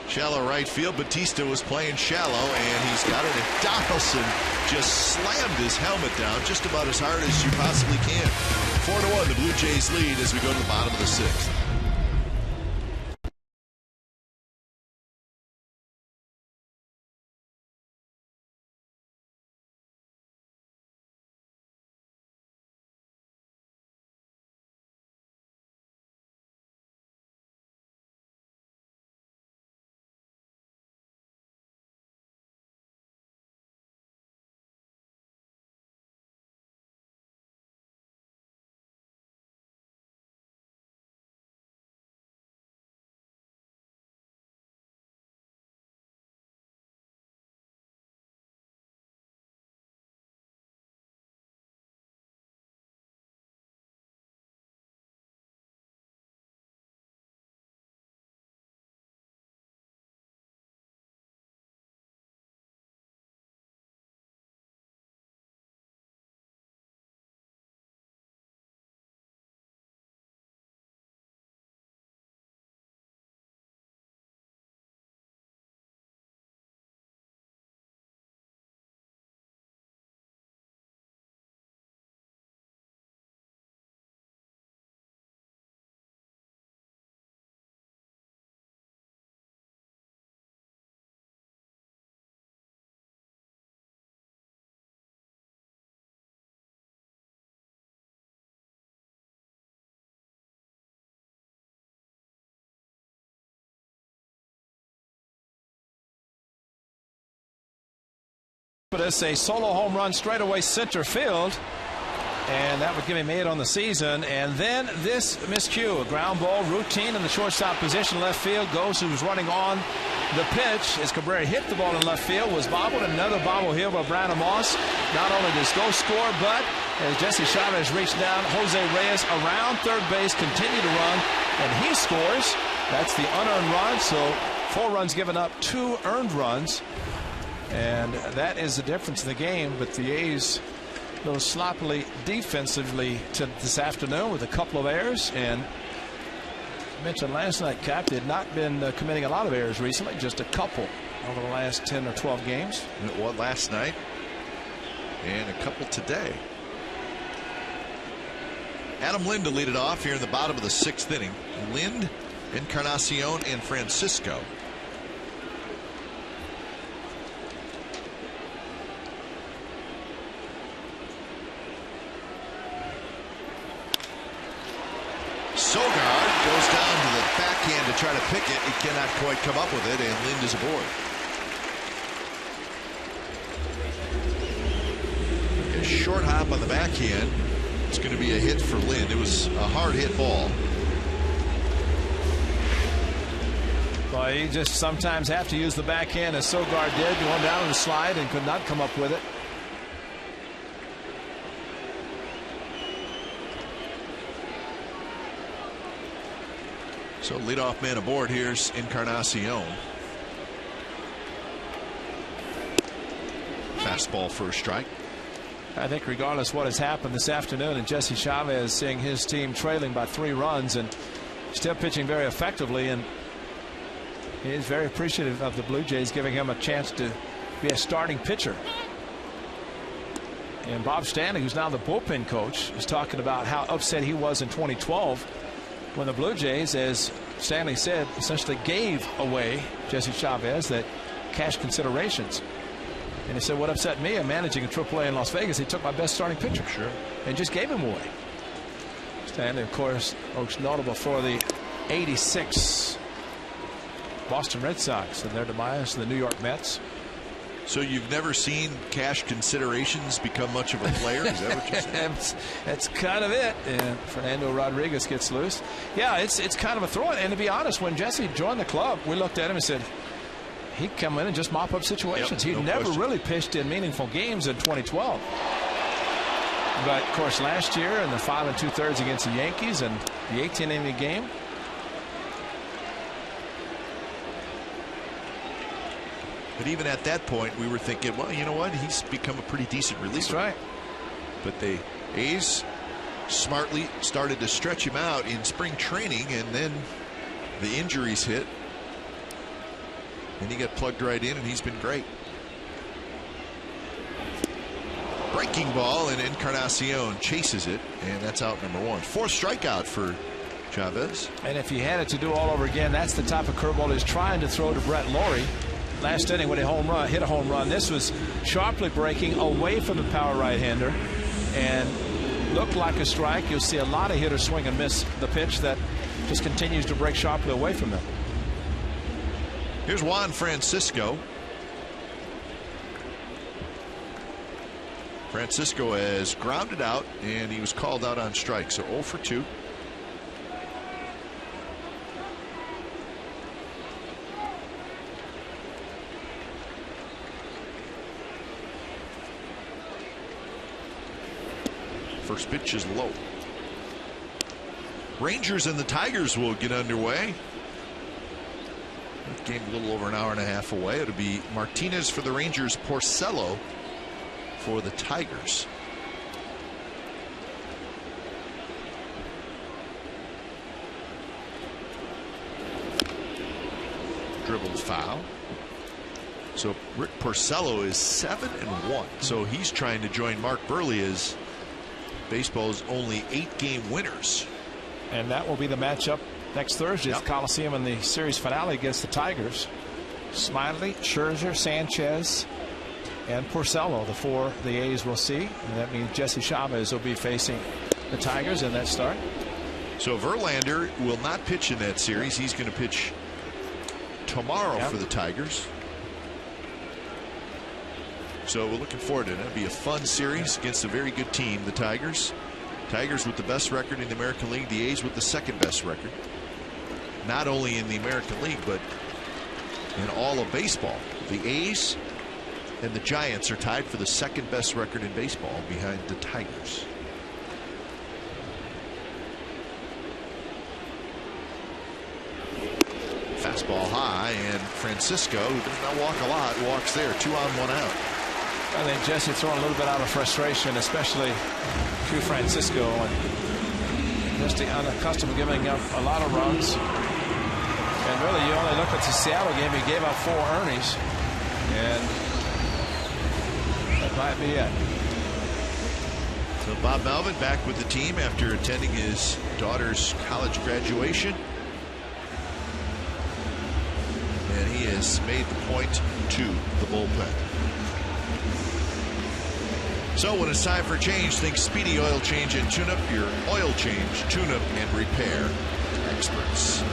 Shallow right field. Batista was playing shallow, and he's got it. And Donaldson just slammed his helmet down just about as hard as you possibly can. 4-1, the Blue Jays lead as we go to the bottom of the 6th. It's a solo home run straightaway center field. And that would give him 8 on the season. And then this miscue, a ground ball routine in the shortstop position, left field. Goes who's running on the pitch as Cabrera hit the ball in left field, was bobbled. Another bobble here by Brandon Moss. Not only does Go score, but as Jesse Chavez reached down, Jose Reyes around third base, continued to run, and he scores. That's the unearned run. So 4 runs given up, 2 earned runs. And that is the difference in the game. But the A's a little sloppily defensively this afternoon with a couple of errors. And I mentioned last night, Cap, they had not been committing a lot of errors recently, just a couple over the last 10 or 12 games. It was last night and a couple today. Adam Lind to lead it off here in the bottom of the 6th inning. Lind, Encarnacion, and Francisco. Sogard goes down to the backhand to try to pick it. He cannot quite come up with it, and Lind is aboard. A short hop on the backhand. It's going to be a hit for Lind. It was a hard hit ball. Well, you just sometimes have to use the backhand, as Sogard did, going down the slide and could not come up with it. So leadoff man aboard. Here's Encarnacion. Fastball for a strike. I think regardless of what has happened this afternoon, and Jesse Chavez seeing his team trailing by 3 runs and still pitching very effectively, and he is very appreciative of the Blue Jays giving him a chance to be a starting pitcher. And Bob Stanley, who's now the bullpen coach, is talking about how upset he was in 2012 when the Blue Jays, as Stanley said, essentially gave away Jesse Chavez that cash considerations. And he said, what upset me, I'm managing a AAA in Las Vegas. He took my best starting pitcher. Sure. And just gave him away. Stanley, of course, most notable for the '86 Boston Red Sox and their demise, the New York Mets. So you've never seen cash considerations become much of a player? Is that what you're saying? That's kind of it. And Fernando Rodriguez gets loose. Yeah, it's kind of a throw. And to be honest, when Jesse joined the club, we looked at him and said, he'd come in and just mop up situations. Yep, He'd never really pitched in meaningful games in 2012. But, of course, last year in the 5 2/3 against the Yankees and the 18-inning game. But even at that point, we were thinking, well, you know what? He's become a pretty decent reliever. That's right. But the A's smartly started to stretch him out in spring training, and then the injuries hit. And he got plugged right in, and he's been great. Breaking ball, and Encarnacion chases it, and that's out number 1. 4th strikeout for Chavez. And if he had it to do all over again, that's the type of curveball he's trying to throw to Brett Lawrie. Last inning when he hit a home run. This was sharply breaking away from the power right-hander and looked like a strike. You'll see a lot of hitters swing and miss the pitch that just continues to break sharply away from them. Here's Juan Francisco. Francisco has grounded out, and he was called out on strike. So 0 for 2. First pitch is low. Rangers and the Tigers will get underway. That game a little over an hour and a half away. It'll be Martinez for the Rangers, Porcello for the Tigers. Dribbled foul. So Rick Porcello is 7-1. So he's trying to join Mark Burley as baseball's only 8-game winners. And that will be the matchup next Thursday at the Coliseum in the series finale against the Tigers. Smiley, Scherzer, Sanchez, and Porcello, the 4 the A's will see. And that means Jesse Chavez will be facing the Tigers in that start. So Verlander will not pitch in that series. He's going to pitch tomorrow for the Tigers. So we're looking forward to it. It'll be a fun series against a very good team, the Tigers. Tigers with the best record in the American League, the A's with the second best record. Not only in the American League, but in all of baseball. The A's and the Giants are tied for the second best record in baseball behind the Tigers. Fastball high, and Francisco, who does not walk a lot, walks there. 2 on, 1 out. I think Jesse throwing a little bit out of frustration, especially to Francisco, and just unaccustomed to giving up a lot of runs. And really, you only look at the Seattle game, he gave up 4 earnings, and that might be it. So Bob Melvin back with the team after attending his daughter's college graduation. And he has made the point to the bullpen. So when it's time for change, think Speedy Oil Change and Tune-Up, your oil change, tune-up, and repair experts.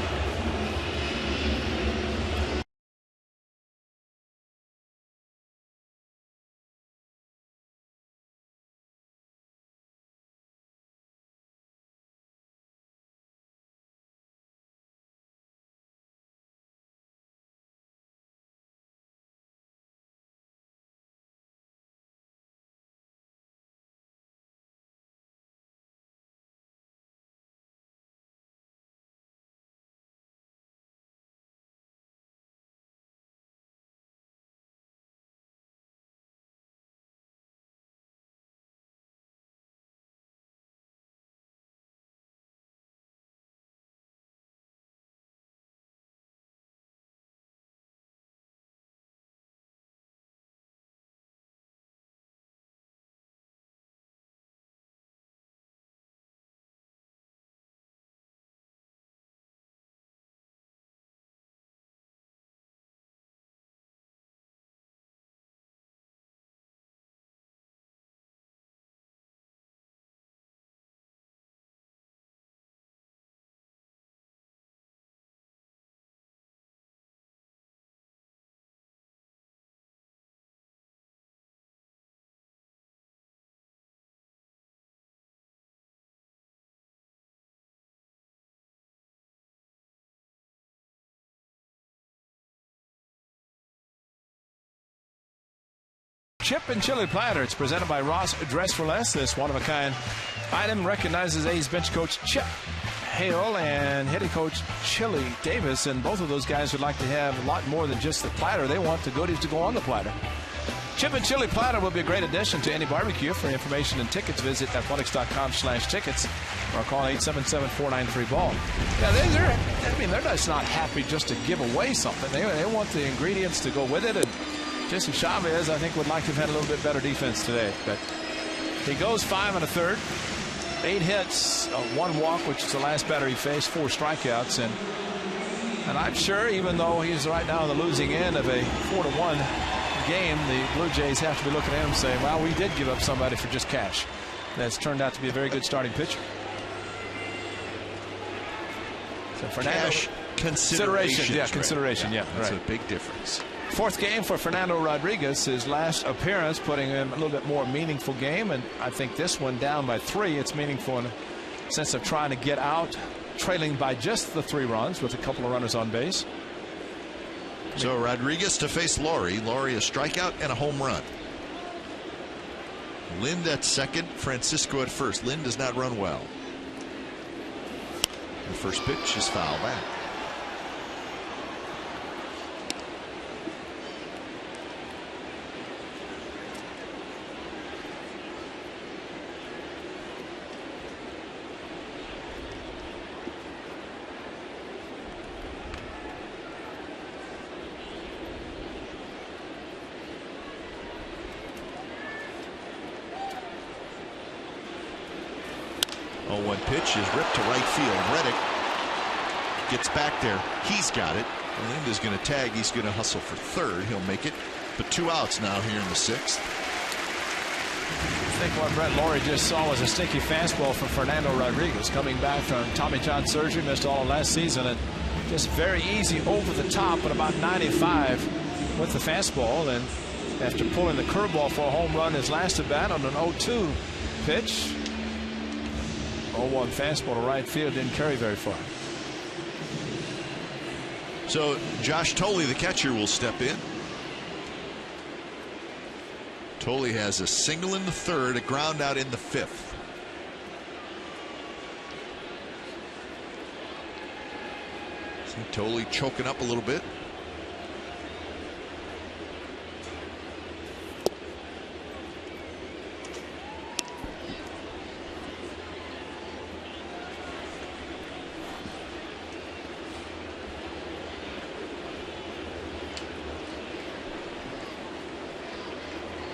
Chip and Chili Platter. It's presented by Ross Dress for Less. This one-of-a-kind item recognizes A's bench coach Chip Hale and hitting coach Chili Davis, and both of those guys would like to have a lot more than just the platter. They want the goodies to go on the platter. Chip and Chili Platter will be a great addition to any barbecue. For information and tickets, visit athletics.com/tickets or call 877-493-BALL. Yeah, they're just not happy just to give away something. They want the ingredients to go with it, and Jesse Chavez, I think, would like to have had a little bit better defense today. But he goes 5 1/3, 8 hits, 1 walk, which is the last batter he faced, 4 strikeouts. And I'm sure, even though he's right now on the losing end of a 4-1 game, the Blue Jays have to be looking at him saying, well, we did give up somebody for just cash. That's turned out to be a very good starting pitcher. So Fernando, cash consideration. Yeah, consideration. Right. Yeah, that's right. a big difference. 4th game for Fernando Rodriguez, his last appearance, putting him a little bit more meaningful game. And I think this one down by 3, it's meaningful in the sense of trying to get out, trailing by just the 3 runs with a couple of runners on base. So Rodriguez to face Laurie. Laurie a strikeout and a home run. Lind at second, Francisco at first. Lind does not run well. The first pitch is foul back. One pitch is ripped to right field. Reddick gets back there. He's got it. Lind is going to tag. He's going to hustle for 3rd. He'll make it. But 2 outs now here in the 6th. I think what Brett Laurie just saw was a sticky fastball from Fernando Rodriguez, coming back from Tommy John surgery, missed all of last season, and just very easy over the top at about 95 with the fastball. And after pulling the curveball for a home run his last at bat on an 0-2 pitch. 0-1 fastball to right field, didn't carry very far. So Josh Thole, the catcher, will step in. Thole has a single in the third, a ground out in the fifth. See Thole choking up a little bit.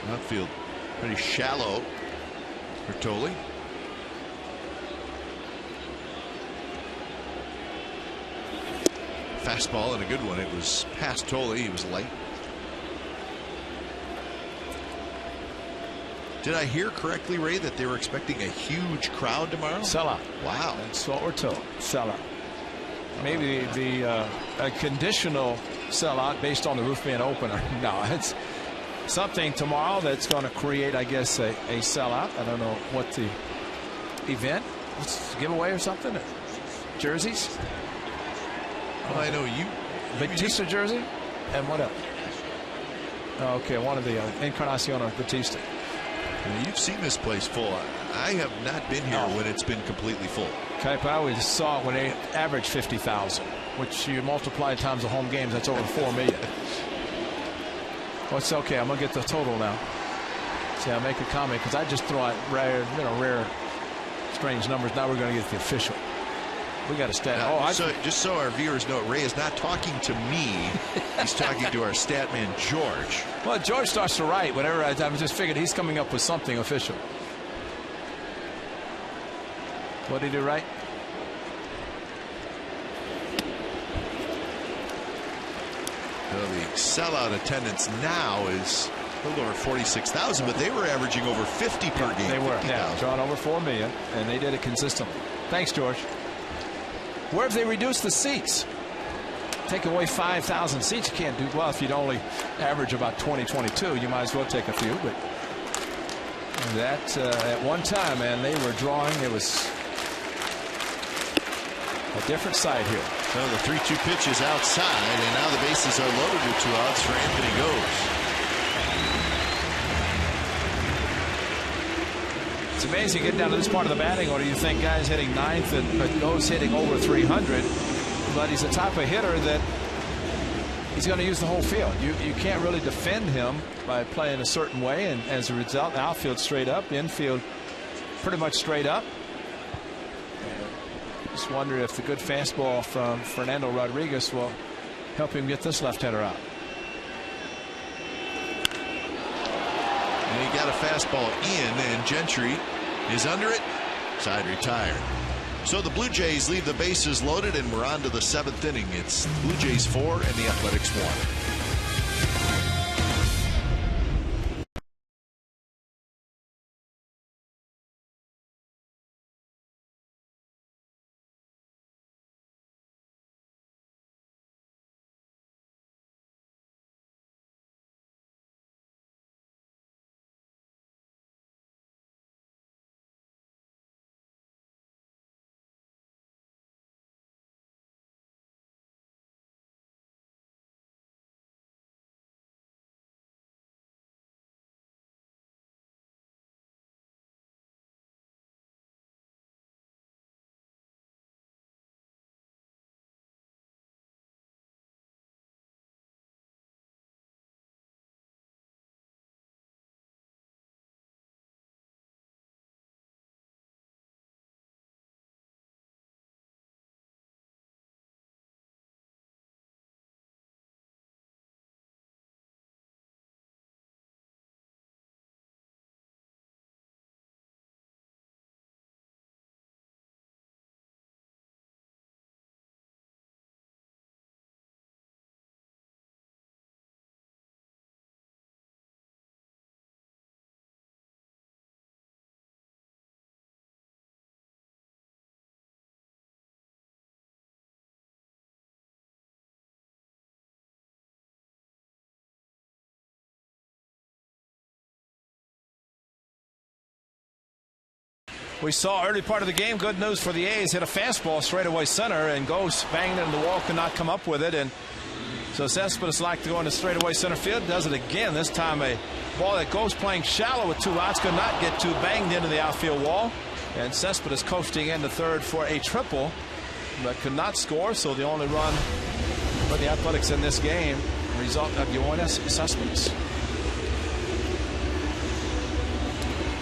Outfield pretty shallow for Thole. Fastball and a good one. It was past Thole. He was late. Did I hear correctly, Ray, that they were expecting a huge crowd tomorrow? Sellout. Wow. That's what we're told. Sellout. Maybe a conditional sellout based on the roof being open. No, it's something tomorrow that's going to create, I guess, a sellout. I don't know what the event. It's a giveaway or something. Jerseys. Well, I know you. Batista jersey. And what else? Okay, one of the Encarnacion of Batista. You've seen this place full. I have not been here when it's been completely full. I always saw it when they averaged 50,000, which you multiply times the home games, that's over 4 million. Well, it's okay. I'm gonna get the total now. See, I make a comment because I just throw out rare, strange numbers. Now we're gonna get the official. We got a stat. Now, just so our viewers know, Ray is not talking to me. He's talking to our stat man, George. Well, George starts to write whatever. I just figured he's coming up with something official. What did he write? Well, the sellout attendance now is a little over 46,000, but they were averaging over 50 per game. They were, drawing over 4 million, and they did it consistently. Thanks, George. Where have they reduced the seats? Take away 5,000 seats. You can't do well if you'd only average about 20, 22. You might as well take a few, but that at one time, man, they were drawing. It was a different side here. So the 3-2 pitch is outside, and now the bases are loaded with 2 outs for Anthony Goes. It's amazing getting down to this part of the batting order. You think guys hitting 9th and Goes hitting over 300, but he's the type of hitter that he's going to use the whole field. You can't really defend him by playing a certain way, and as a result, the outfield straight up, infield pretty much straight up. Just wonder if the good fastball from Fernando Rodriguez will help him get this left-hander out. And he got a fastball in, and Gentry is under it. Side retired. So the Blue Jays leave the bases loaded, and we're on to the 7th inning. It's Blue Jays 4 and the Athletics 1. we saw early part of the game. Good news for the A's. Hit a fastball straightaway center and goes banged into the wall. Could not come up with it. And so Cespedes liked to go into straightaway center field. Does it again. This time a ball that goes playing shallow with 2 outs. Could not get too banged into the outfield wall. And Cespedes coasting into third for a triple, but could not score. So the only run for the Athletics in this game, result of Yoenis Cespedes.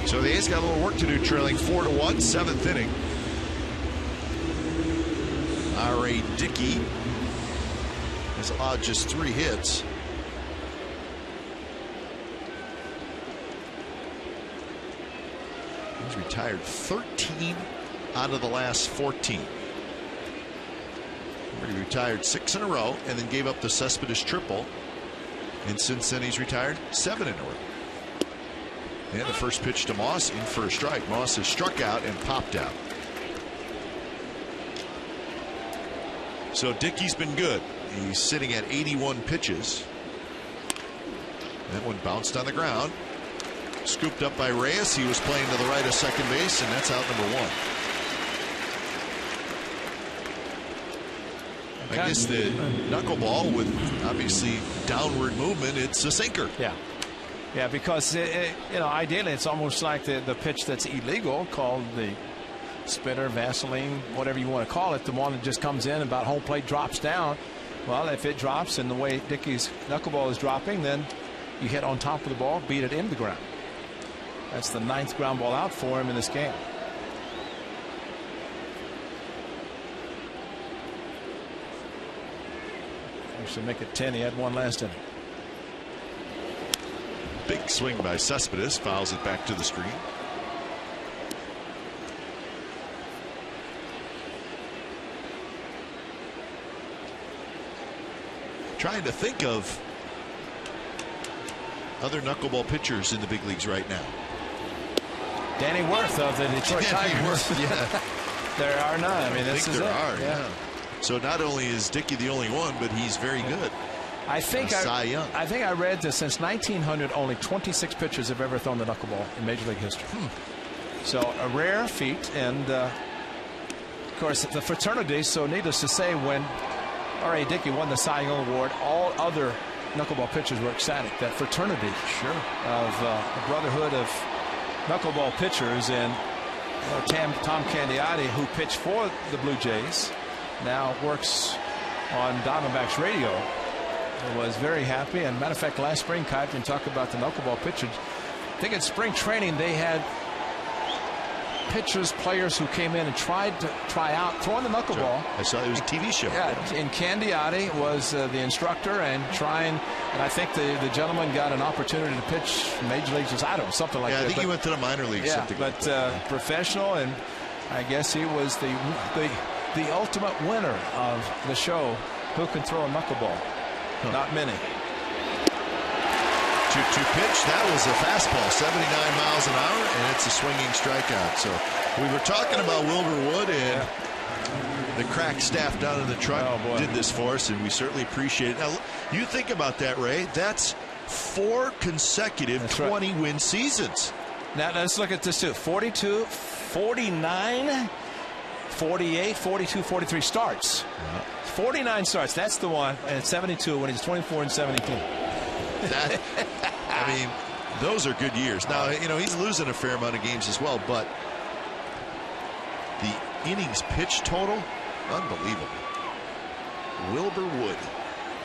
So the A's got a little work to do, trailing 4-1, 7th inning. R.A. Dickey has allowed just 3 hits. He's retired 13 out of the last 14. He retired 6 in a row and then gave up the Cespedes triple. And since then he's retired 7 in a row. And the first pitch to Moss in for a strike. Moss has struck out and popped out. So Dickey's been good. He's sitting at 81 pitches. That one bounced on the ground. Scooped up by Reyes. He was playing to the right of second base, and that's out number 1. I guess the knuckleball with obviously downward movement, it's a sinker. Yeah. Yeah, because ideally it's almost like the pitch that's illegal, called the spinner, Vaseline, whatever you want to call it, the one that just comes in about home plate, drops down. Well, if it drops in the way Dickey's knuckleball is dropping, then you hit on top of the ball, beat it into the ground. That's the 9th ground ball out for him in this game. Should make it 10. He had 1 last inning. Big swing by Cespedes, fouls it back to the screen. Trying to think of other knuckleball pitchers in the big leagues right now. Danny Worth of the Detroit Tigers. Yeah. There are none. I mean, this is there it. are. Yeah. So not only is Dickey the only one, but he's very good. I think Cy Young. I think I read that since 1900, only 26 pitchers have ever thrown the knuckleball in Major League history. So a rare feat, and of course the fraternity. So needless to say, when R.A. Dickey won the Cy Young Award, all other knuckleball pitchers were ecstatic. That fraternity, of the brotherhood of knuckleball pitchers, and Tom Candiotti, who pitched for the Blue Jays, now works on Diamondbacks radio, was very happy. And matter of fact, last spring, Kai can talk about the knuckleball pitchers. I think in spring training they had pitchers, players who came in and tried to try out throwing the knuckleball. Sure. I saw it was a TV show. Yeah, and Candiotti was the instructor, and I think the gentleman got an opportunity to pitch Major Leagues. I don't know, something like that. Yeah, I think he went to the minor leagues. Yeah, but professional, and I guess he was the ultimate winner of the show. Who can throw a knuckleball? Not many. 2-2 pitch. That was a fastball, 79 miles an hour, and it's a swinging strikeout. So we were talking about Wilbur Wood, and the crack staff down in the truck did this for us, and we certainly appreciate it. Now, you think about that, Ray. That's 4 consecutive 20-win seasons. Now, let's look at this, too. 42, 49, 48, 42, 43 starts. 49 starts. That's the one. And 72 when he's 24 and 72. I mean, those are good years. Now, he's losing a fair amount of games as well, but the innings pitch total, unbelievable. Wilbur Wood.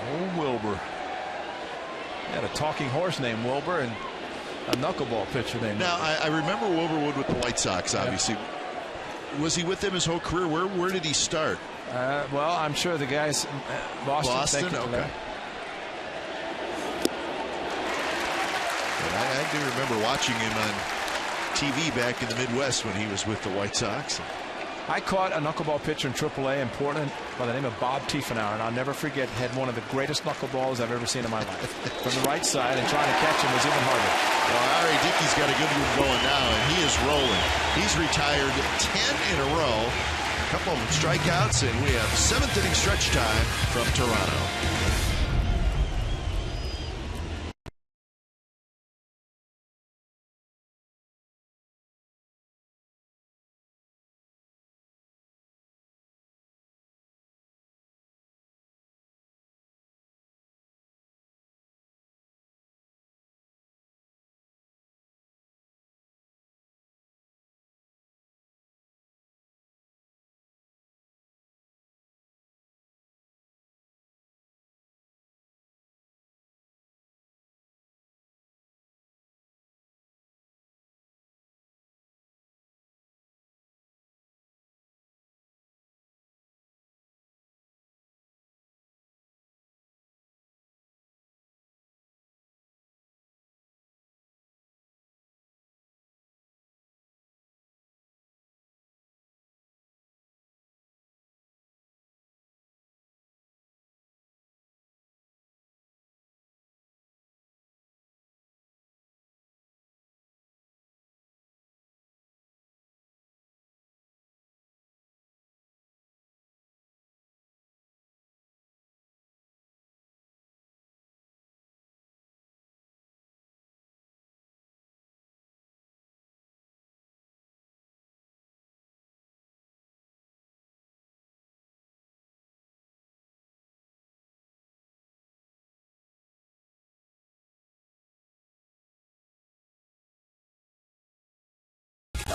Oh, Wilbur. He had a talking horse named Wilbur and a knuckleball pitcher named Wilbur. Now, I remember Wilbur Wood with the White Sox, obviously. Was he with them his whole career? Where did he start? Well, I'm sure the guys Boston. Okay. I do remember watching him on TV back in the Midwest when he was with the White Sox. I caught a knuckleball pitcher in AAA in Portland by the name of Bob Tiefenauer, and I'll never forget, had one of the greatest knuckleballs I've ever seen in my life. From the right side, and trying to catch him was even harder. Well, R.A. Dickey's got a good one going now, and he is rolling. He's retired 10 in a row, a couple of strikeouts, and we have 7th inning stretch time from Toronto.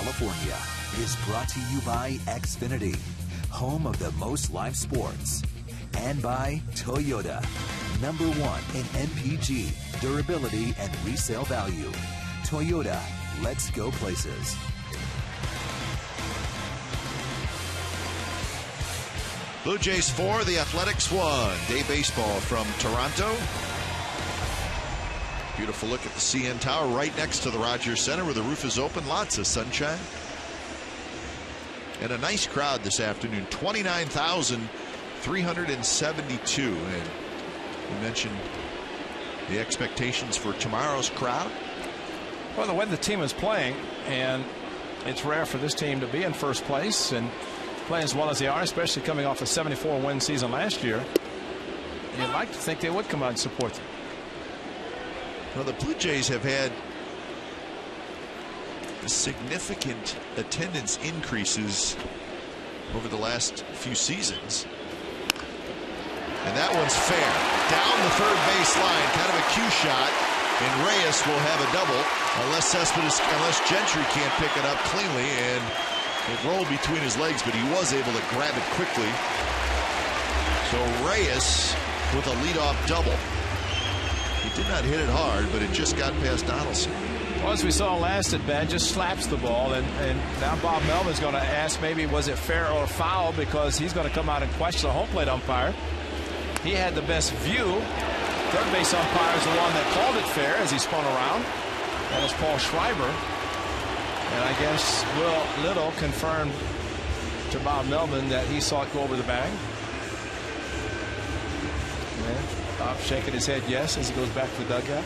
California is brought to you by Xfinity, home of the most live sports, and by Toyota, #1 in MPG, durability, and resale value. Toyota, let's go places. Blue Jays 4, the Athletics 1. Day baseball from Toronto. Beautiful look at the CN Tower right next to the Rogers Center where the roof is open. Lots of sunshine. And a nice crowd this afternoon. 29,372. And you mentioned the expectations for tomorrow's crowd. Well, the way the team is playing, and it's rare for this team to be in first place and playing as well as they are, especially coming off a 74-win season last year. You'd like to think they would come out and support them. Well, the Blue Jays have had significant attendance increases over the last few seasons. And that one's fair. Down the third base line, kind of a cue shot, and Reyes will have a double unless Gentry can't pick it up cleanly, and it rolled between his legs, but he was able to grab it quickly. So Reyes with a leadoff double. He did not hit it hard, but it just got past Donaldson. Well, as we saw last at bat, just slaps the ball, and now Bob Melvin's going to ask maybe was it fair or foul, because he's going to come out and question the home plate umpire. He had the best view. Third base umpire is the one that called it fair as he spun around. That is Paul Schreiber. And I guess Will Little confirmed to Bob Melvin that he saw it go over the bag. And Bob shaking his head yes as he goes back to the dugout.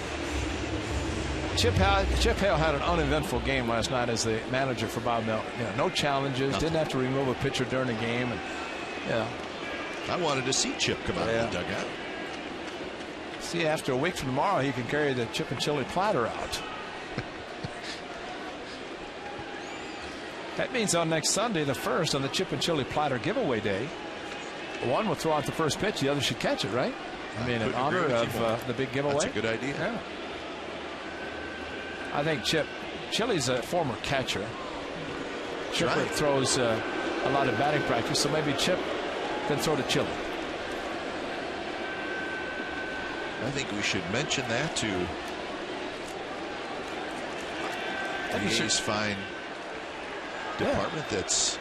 Chip Hale had an uneventful game last night as the manager for Bob Melvin. No challenges. Nothing. Didn't have to remove a pitcher during the game. And, I wanted to see Chip come out of the dugout. See, after a week from tomorrow, he can carry the chip and chili platter out. That means on next Sunday, the 1st, on the chip and chili platter giveaway day, one will throw out the first pitch, the other should catch it, right? I mean, in honor of the big giveaway. That's a good idea. Yeah. I think Chili's a former catcher. Chipper throws a lot of batting practice, so maybe Chip can throw to Chili. I think we should mention that to the A's fine department that's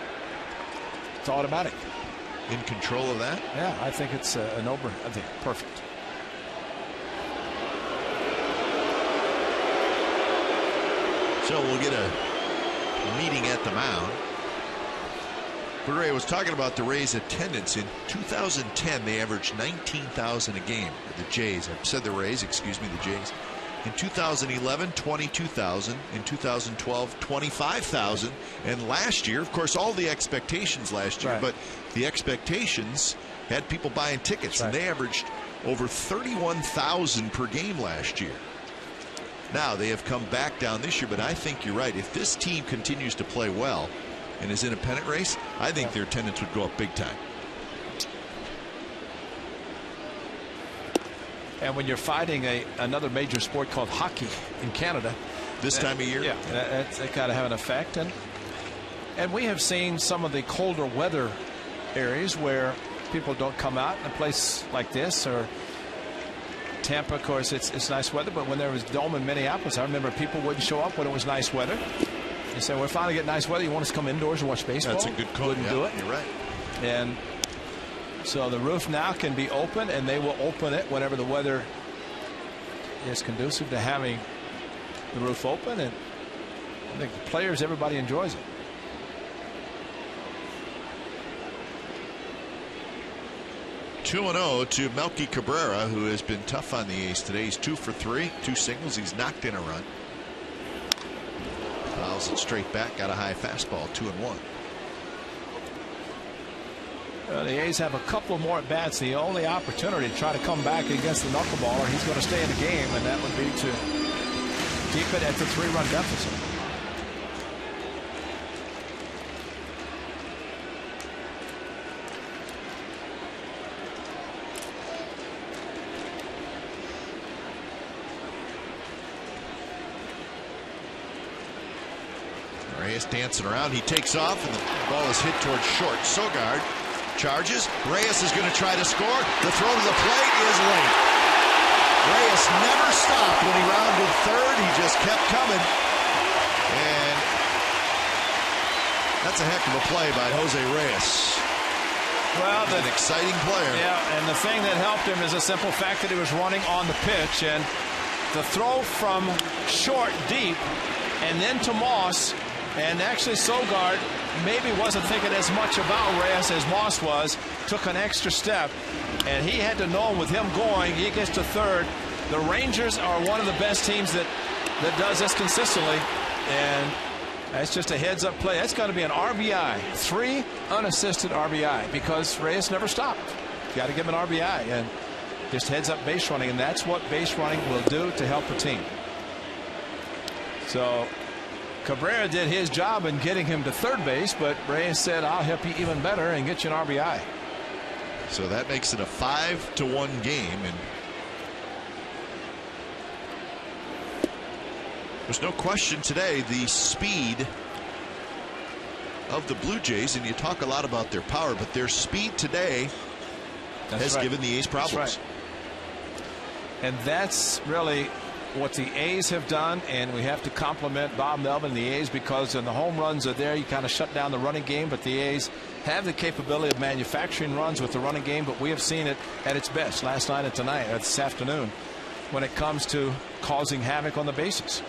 it's automatic. In control of that. Yeah, I think it's a no-brainer. I think perfect. So we'll get a meeting at the mound. But Ray was talking about the Rays' attendance. In 2010, they averaged 19,000 a game. The Jays. I said the Rays, excuse me, the Jays. In 2011, 22,000. In 2012, 25,000. And last year, of course, all the expectations last year, but the expectations had people buying tickets, and they averaged over 31,000 per game last year. Now, they have come back down this year, but I think you're right. If this team continues to play well and is in a pennant race, I think their attendance would go up big time. And when you're fighting another major sport called hockey in Canada this time of year, that kind of have an effect. And we have seen some of the colder weather areas where people don't come out in a place like this, or Tampa. Of course, it's nice weather, but when there was Dome in Minneapolis, I remember people wouldn't show up when it was nice weather. They said, we're finally getting nice weather. You want us to come indoors and watch baseball? That's a good call. Wouldn't do it. You're right. And so the roof now can be open, and they will open it whenever the weather is conducive to having the roof open. And I think the players, everybody enjoys it. (2-0) to Melky Cabrera, who has been tough on the A's today. He's 2 for 3, 2 singles. He's knocked in a run. Fouls it straight back. Got a high fastball. 2-1. The A's have a couple more at bats. The only opportunity to try to come back against the knuckleballer, he's going to stay in the game, and that would be to keep it at the 3-run deficit. Reyes dancing around. He takes off, and the ball is hit towards short. Sogard charges. Reyes is going to try to score. The throw to the plate is late. Reyes never stopped when he rounded third. He just kept coming. And that's a heck of a play by Jose Reyes. Well, an exciting player. Yeah, and the thing that helped him is the simple fact that he was running on the pitch. And the throw from short, deep, and then to Moss. And actually, Sogard maybe wasn't thinking as much about Reyes as Moss was. Took an extra step. And he had to know with him going, he gets to third. The Rangers are one of the best teams that does this consistently. And that's just a heads-up play. That's got to be an RBI. 3 unassisted RBI because Reyes never stopped. You got to give him an RBI. And just heads-up base running. And that's what base running will do to help a team. So Cabrera did his job in getting him to third base, but Reyes said, I'll help you even better and get you an RBI. So that makes it a 5-1 game. And there's no question today the speed of the Blue Jays, and you talk a lot about their power, but their speed today has given the A's problems. That's right. And that's really what the A's have done, and we have to compliment Bob Melvin and the A's because when the home runs are there, you kind of shut down the running game, but the A's have the capability of manufacturing runs with the running game, but we have seen it at its best last night and tonight, or this afternoon, when it comes to causing havoc on the bases.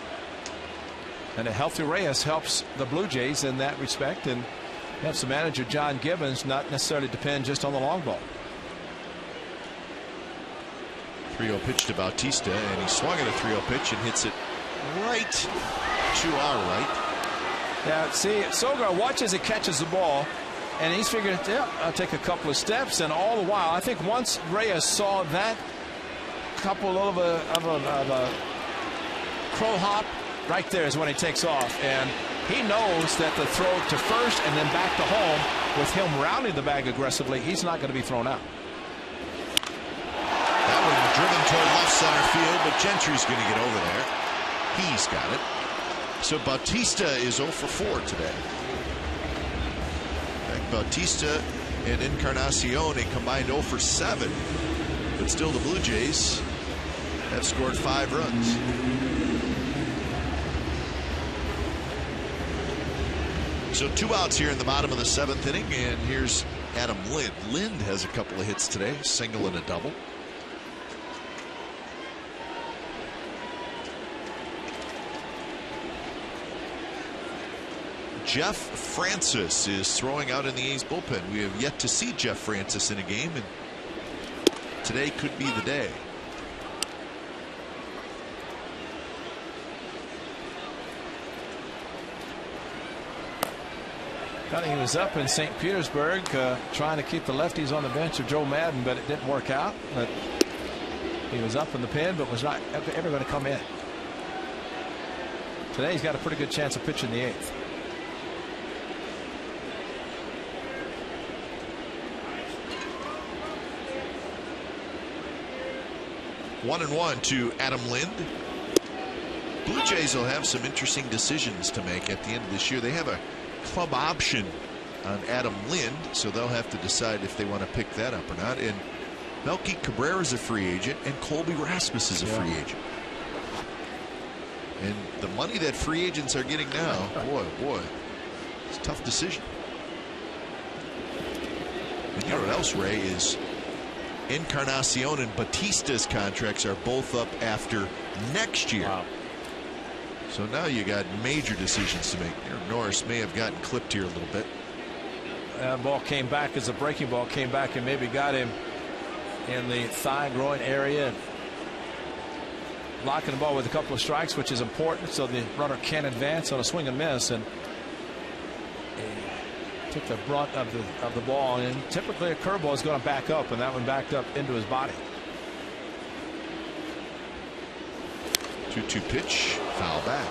And a healthy Reyes helps the Blue Jays in that respect, and helps the manager John Gibbons not necessarily depend just on the long ball. 3-0 pitch to Bautista, and he swung at a 3-0 pitch and hits it right to our right. Yeah, see, Sogard watches it, catches the ball, and he's figured, yeah, I'll take a couple of steps, and all the while, I think once Reyes saw that couple of a crow hop, right there is when he takes off, and he knows that the throw to first and then back to home, with him rounding the bag aggressively, he's not going to be thrown out. That one driven toward left center field, but Gentry's going to get over there. He's got it. So Bautista is 0 for 4 today. In fact, Bautista and Encarnacion combined 0 for 7. But still the Blue Jays have scored 5 runs. So 2 outs here in the bottom of the 7th inning, and here's Adam Lind. Lind has a couple of hits today, a single and a double. Jeff Francis is throwing out in the A's bullpen. We have yet to see Jeff Francis in a game, and today could be the day. Thought he was up in St. Petersburg trying to keep the lefties on the bench of Joe Madden, but it didn't work out. But he was up in the pen, but was not ever going to come in. Today he's got a pretty good chance of pitching the 8th. One and one to Adam Lind. Blue Jays will have some interesting decisions to make at the end of this year. They have a club option on Adam Lind, so they'll have to decide if they want to pick that up or not. And Melky Cabrera is a free agent, and Colby Rasmus is a free agent. And the money that free agents are getting now, boy, it's a tough decision. And you know what else, Ray, is Encarnacion and Batista's contracts are both up after next year. Wow. So now you got major decisions to make. Norris may have gotten clipped here a little bit. Ball came back as a breaking ball came back and maybe got him in the thigh groin area. Blocking the ball with a couple of strikes, which is important so the runner can advance on a swing and miss, and took the brunt of the ball, and typically a curveball is going to back up, and that one backed up into his body. 2-2 pitch, foul back.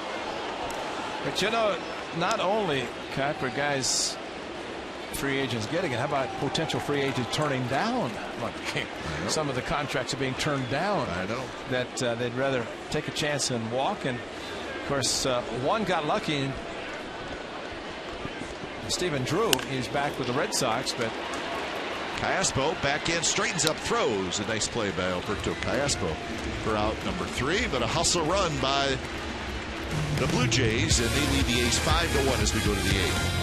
But you know, not only Kuiper guys free agents getting it, how about potential free agents turning down? Some of the contracts are being turned down. I know that they'd rather take a chance and walk. And of course one got lucky Stephen Drew. He's back with the Red Sox, but Callaspo back in, straightens up, throws. A nice play by Alberto Callaspo for out number 3, but a hustle run by the Blue Jays, and they lead the A's 5-1 as we go to the 8th.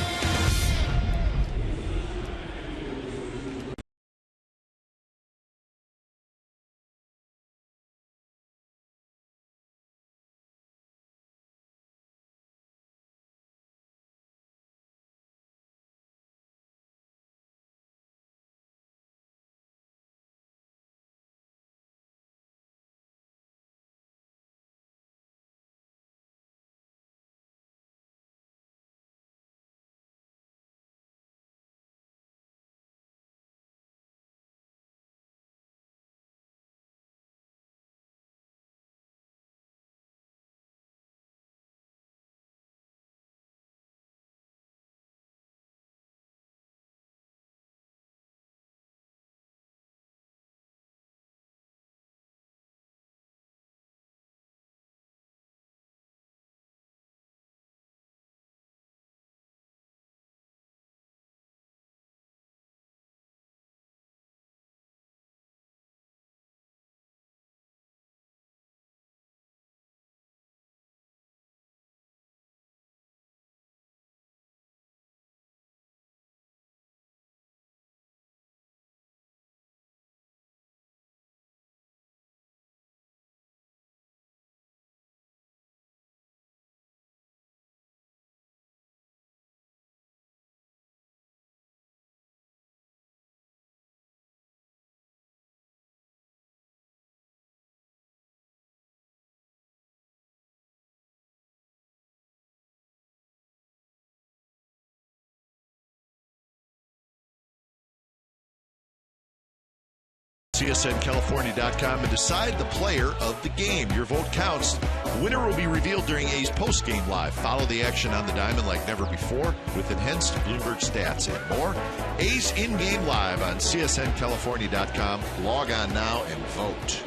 CSNCalifornia.com and decide the player of the game. Your vote counts. The winner will be revealed during A's postgame live. Follow the action on the diamond like never before with enhanced Bloomberg stats and more. A's in-game live on CSNCalifornia.com. Log on now and vote.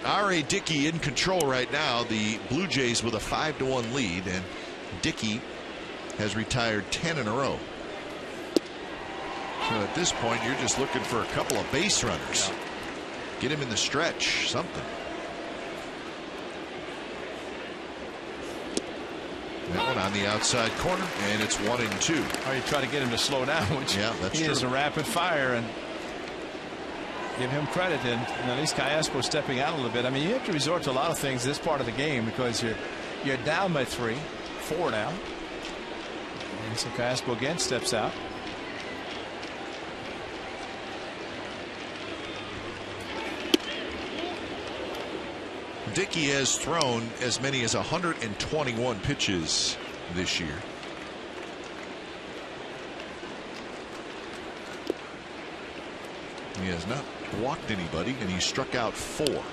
R.A. Dickey in control right now. The Blue Jays with a 5-1 lead, and Dickey has retired 10 in a row. So at this point, you're just looking for a couple of base runners. Get him in the stretch, something. That one on the outside corner, and it's 1-2. Or you try to get him to slow down, which that's he true. is a rapid fire, and give him credit. And at least Callaspo stepping out a little bit. I mean, you have to resort to a lot of things this part of the game because you're down by 4 now. And so Callaspo again steps out. Dickey has thrown as many as 121 pitches this year. He has not walked anybody, and he struck out 4.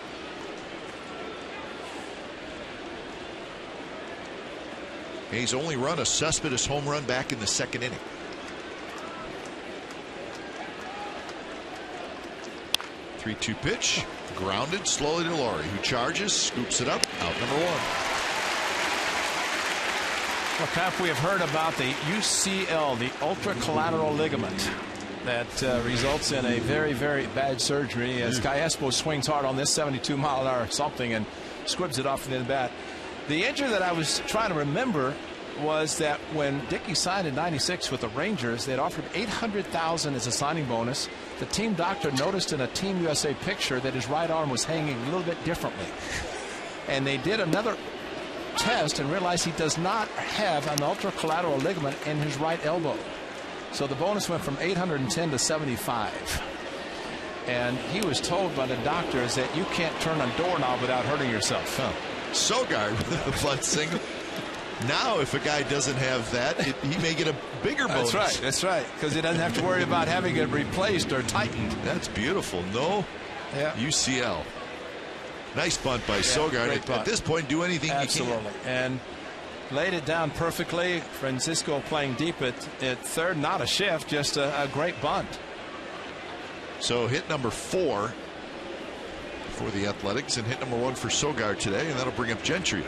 He's only run a Cespedes home run back in the 2nd inning. Three-two pitch. Grounded slowly to Laurie, who charges, scoops it up, out number 1. Well, Cap, we have heard about the UCL, the ultracollateral ligament, that results in a very, very bad surgery as Callaspo swings hard on this 72-mile-an-hour something and squibs it off the end of the bat. The injury that I was trying to remember was that when Dickey signed in '96 with the Rangers, they'd offered $800,000 as a signing bonus. The team doctor noticed in a Team USA picture that his right arm was hanging a little bit differently, and they did another test and realized he does not have an ultracollateral ligament in his right elbow. So the bonus went from $810 to $75, and he was told by the doctors that you can't turn a doorknob without hurting yourself. Sogard with the bunt single. Now, if a guy doesn't have that, he may get a bigger bonus. That's right. That's right. Because he doesn't have to worry about having it replaced or tightened. That's beautiful. No UCL. Nice bunt by Sogard. At this point, do anything you can. And laid it down perfectly. Francisco playing deep at third. Not a shift, just a great bunt. So hit number 4 for the Athletics, and hit number 1 for Sogard today, and that'll bring up Gentry.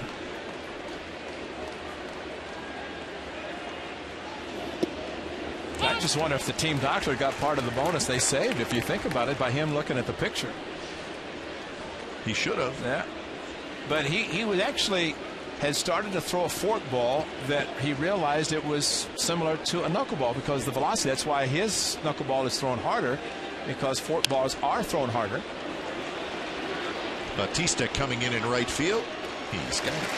just wonder if the team doctor got part of the bonus they saved, if you think about it, by him looking at the picture. He should have. Yeah. But he was actually had started to throw a fork ball that he realized it was similar to a knuckleball because the velocity. That's why his knuckleball is thrown harder, because fork balls are thrown harder. Bautista coming in right field. He's got it.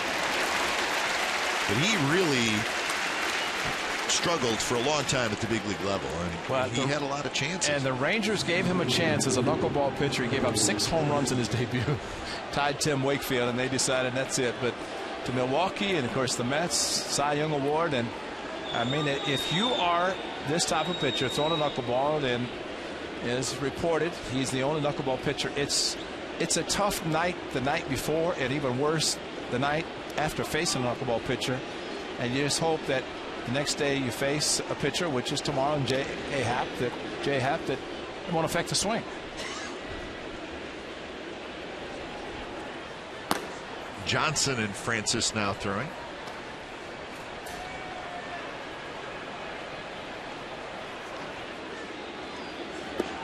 But he really struggled for a long time at the big league level, and he had a lot of chances. And the Rangers gave him a chance as a knuckleball pitcher. He gave up 6 home runs in his debut, tied Tim Wakefield, and they decided that's it. But to Milwaukee and, of course, the Mets, Cy Young Award. And, I mean, if you are this type of pitcher throwing a knuckleball, then as reported, he's the only knuckleball pitcher. It's a tough night the night before, and even worse the night after facing a knuckleball pitcher. And you just hope that the next day you face a pitcher, which is tomorrow, and J. Happ, that it won't affect the swing. Johnson and Francis now throwing.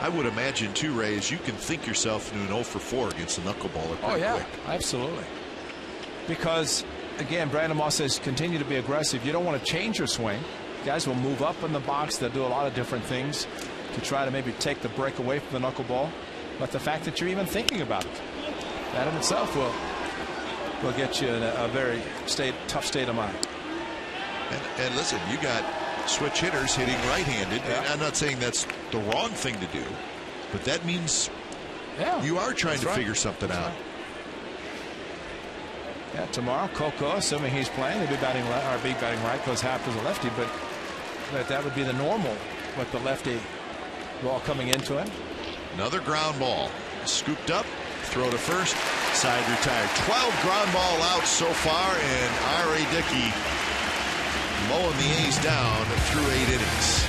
I would imagine too, Ray, as you can think yourself into an 0 for 4 against a knuckleballer. Oh yeah, quick. Absolutely. Because again, Brandon Moss says continue to be aggressive. You don't want to change your swing. Guys will move up in the box. They'll do a lot of different things to try to maybe take the break away from the knuckleball. But the fact that you're even thinking about it, that in itself will get you in a very tough state of mind. And listen, you got switch hitters hitting right-handed. Yeah. And I'm not saying that's the wrong thing to do, but that means you are trying to figure something out. Right. Yeah, tomorrow, Coco, assuming he's playing, he'll be batting right because Happ is a lefty, but that would be the normal with the lefty ball coming into him. Another ground ball. Scooped up, throw to first, side retired. 12 ground ball outs so far, and R.A. Dickey mowing the A's down through 8 innings.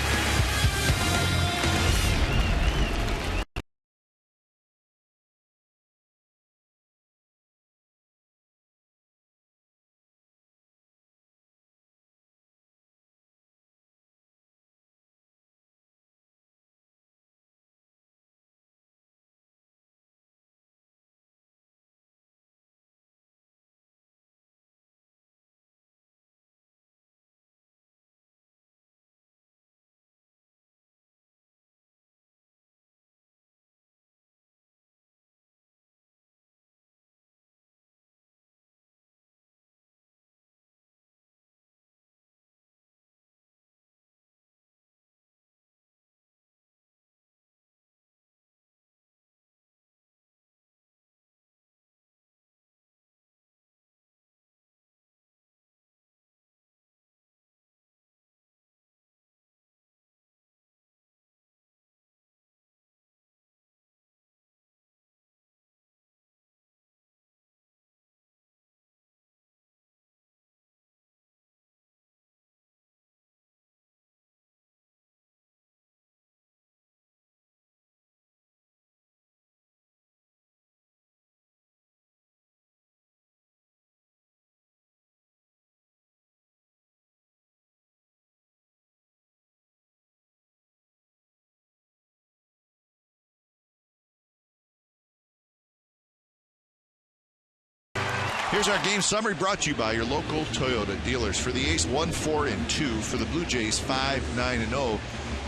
Here's our game summary brought to you by your local Toyota dealers. For the A's, 1-4-2. For the Blue Jays, 5-9-0.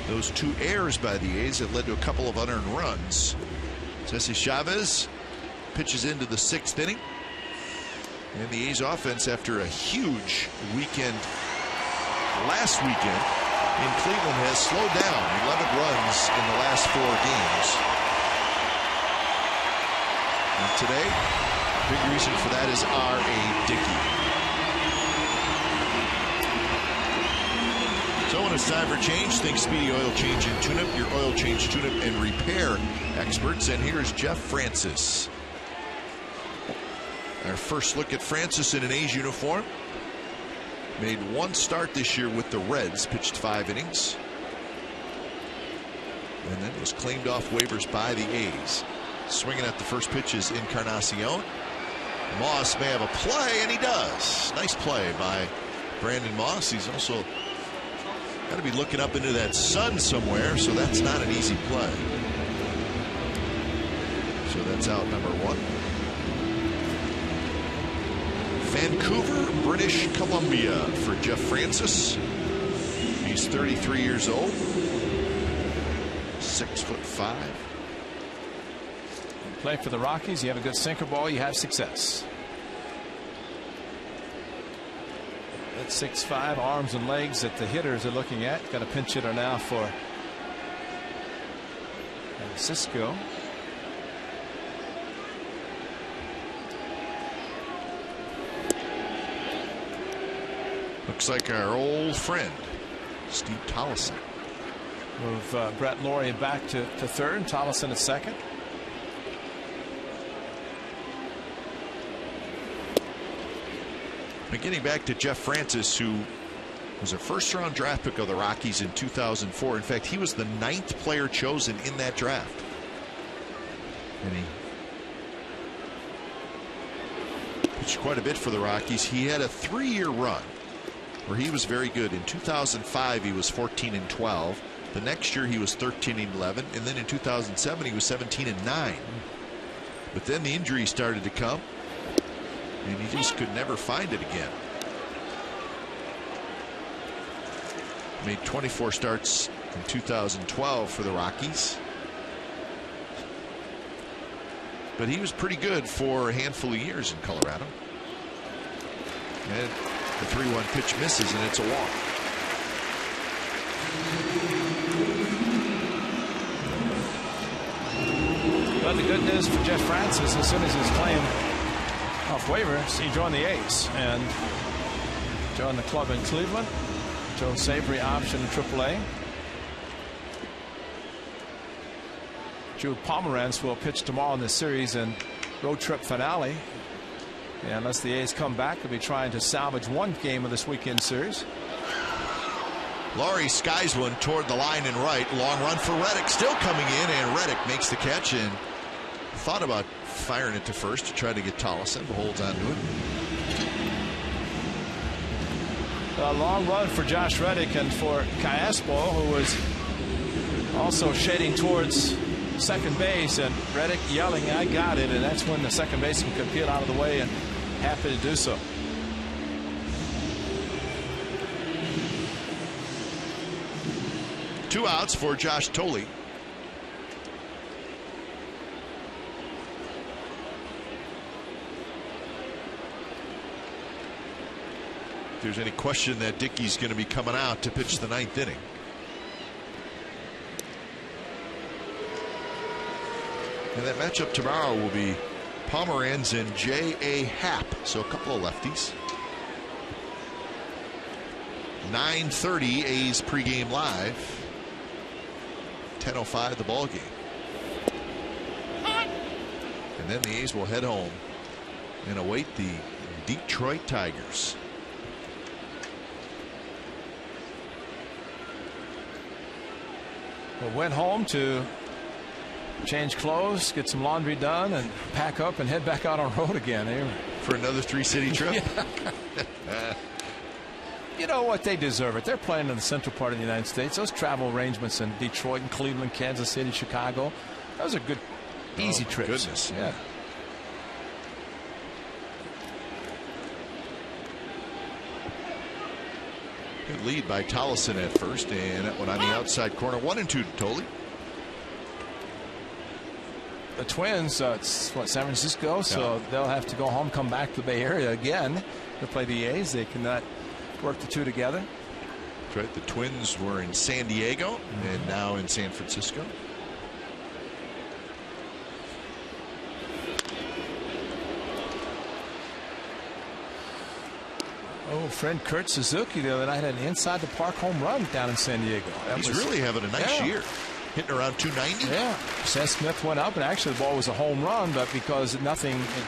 Those 2 errors by the A's have led to a couple of unearned runs. Jesse Chavez pitches into the 6th inning. And the A's offense, after a huge weekend last weekend in Cleveland, has slowed down. 11 runs in the last 4 games. And today, big reason for that is R.A. Dickey. So when it's time for change, think Speedy Oil Change and Tune-Up, your oil change, tune-up, and repair experts. And here's Jeff Francis. Our first look at Francis in an A's uniform. Made 1 start this year with the Reds, pitched 5 innings. And then was claimed off waivers by the A's. Swinging at the first pitch is Encarnacion. Moss may have a play, and he does. Nice play by Brandon Moss. He's also Got to be looking up into that sun somewhere, so that's not an easy play. So that's out number 1. Vancouver, British Columbia for Jeff Francis. He's 33 years old. 6'5". You play for the Rockies, you have a good sinker ball, you have success. At 6'5", arms and legs that the hitters are looking at. Got a pinch hitter now for Cisco. Looks like our old friend Steve Tollison. Move Brett Laurie back to third, Tollison at second. But getting back to Jeff Francis, who was a first-round draft pick of the Rockies in 2004. In fact, he was the 9th player chosen in that draft. And he pitched quite a bit for the Rockies. He had a 3-year run where he was very good. In 2005, he was 14-12. The next year, he was 13-11, and then in 2007, he was 17-9. But then the injury started to come, and he just could never find it again. Made 24 starts in 2012 for the Rockies. But he was pretty good for a handful of years in Colorado. And the 3-1 pitch misses, and it's a walk. But the good news for Jeff Francis, as soon as he's playing off waivers, he joined the A's and joined the club in Cleveland. Joe Savory option in AAA. Drew Pomeranz will pitch tomorrow in this series and road trip finale. And unless the A's come back, they'll be trying to salvage one game of this weekend series. Laurie skies one toward the line and right. Long run for Reddick, still coming in, and Reddick makes the catch and thought about firing it to first to try to get Tollison, but holds on to it. A long run for Josh Reddick and for Cayaspo, who was also shading towards second base, and Reddick yelling, "I got it," and that's when the second baseman could peel out of the way, and happy to do so. Two outs for Josh Thole. If there's any question that Dickey's going to be coming out to pitch the 9th inning. And that matchup tomorrow will be Pomeranz and J.A. Happ. So a couple of lefties. 9:30 A's pregame live. 10:05 the ball game. And then the A's will head home and await the Detroit Tigers. We went home to change clothes, get some laundry done, and pack up and head back out on road again. For another 3-city trip? Yeah. You know what? They deserve it. They're playing in the central part of the United States. Those travel arrangements in Detroit and Cleveland, Kansas City, Chicago, those are good, easy trips. Goodness. Yeah. Good lead by Tollison at first, and that one on the outside corner. 1-2 to Thole. The Twins, it's what, San Francisco, so they'll have to go home, come back to the Bay Area again to play the A's. They cannot work the two together. That's right. The Twins were in San Diego and now in San Francisco. Oh, friend Kurt Suzuki the other night had an inside the park home run down in San Diego. He's really having a nice year. Hitting around 290. Yeah. Seth Smith went up, and actually the ball was a home run, but because the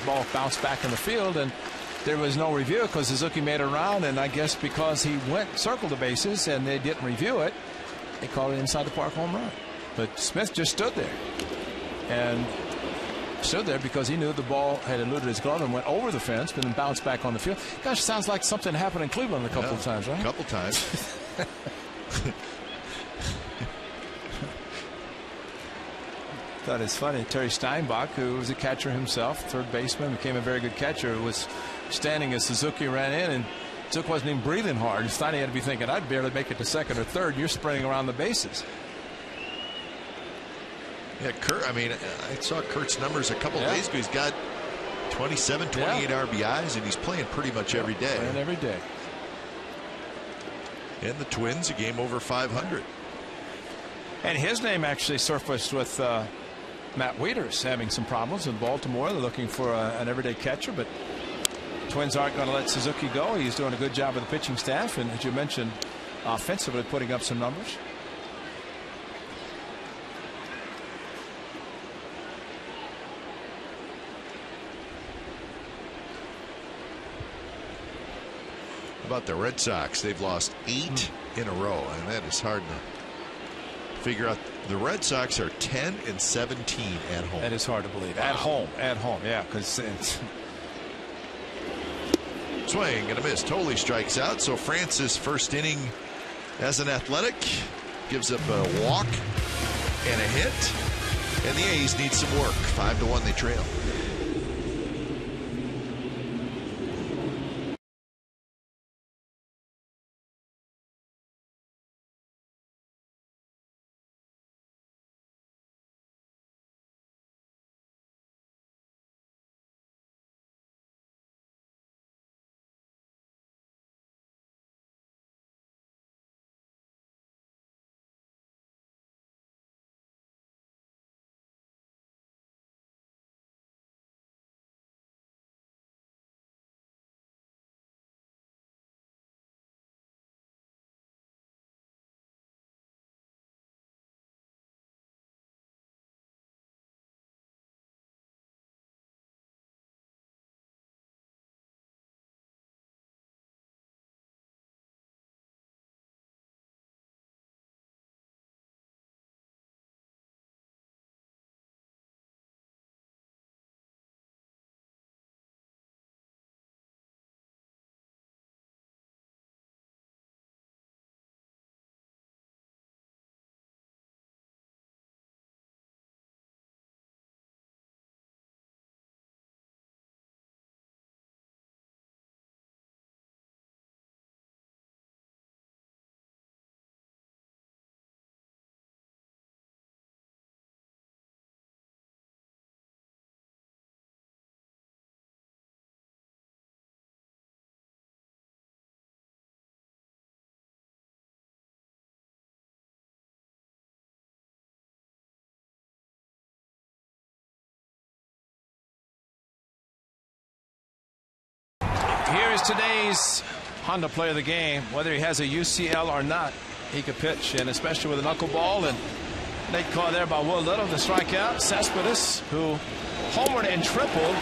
ball bounced back in the field, and there was no review because Suzuki made a round, and I guess because he circled the bases and they didn't review it, they called it inside the park home run. But Smith just stood there. And stood there because he knew the ball had eluded his glove and went over the fence, but then bounced back on the field. Gosh, sounds like something happened in Cleveland a couple of times, right? A couple times. Thought it's funny. Terry Steinbach, who was a catcher himself, third baseman, became a very good catcher, was standing as Suzuki ran in, and Suzuki wasn't even breathing hard. Steiny had to be thinking, I'd barely make it to second or third. You're sprinting around the bases. Yeah, Kurt, I mean, I saw Kurt's numbers a couple days ago. He's got 27, 28 RBIs, and he's playing pretty much every day. Playing every day. And the Twins, a game over 500. And his name actually surfaced with Matt Wieters having some problems in Baltimore. They're looking for an everyday catcher, but Twins aren't going to let Suzuki go. He's doing a good job with the pitching staff, and as you mentioned, offensively putting up some numbers. How about the Red Sox? They've lost 8 in a row, and that is hard to figure out. The Red Sox are 10-17 at home. That is hard to believe. Wow. At home, yeah, because it's swing and a miss. Totally strikes out. So Francis, first inning as an Athletic, gives up a walk and a hit, and the A's need some work. 5-1 they trail. Here is today's Honda Player of the Game. Whether he has a UCL or not, he could pitch, and especially with a knuckleball. And they caught there by Will Little to strike out. Cespedes, who homered and tripled.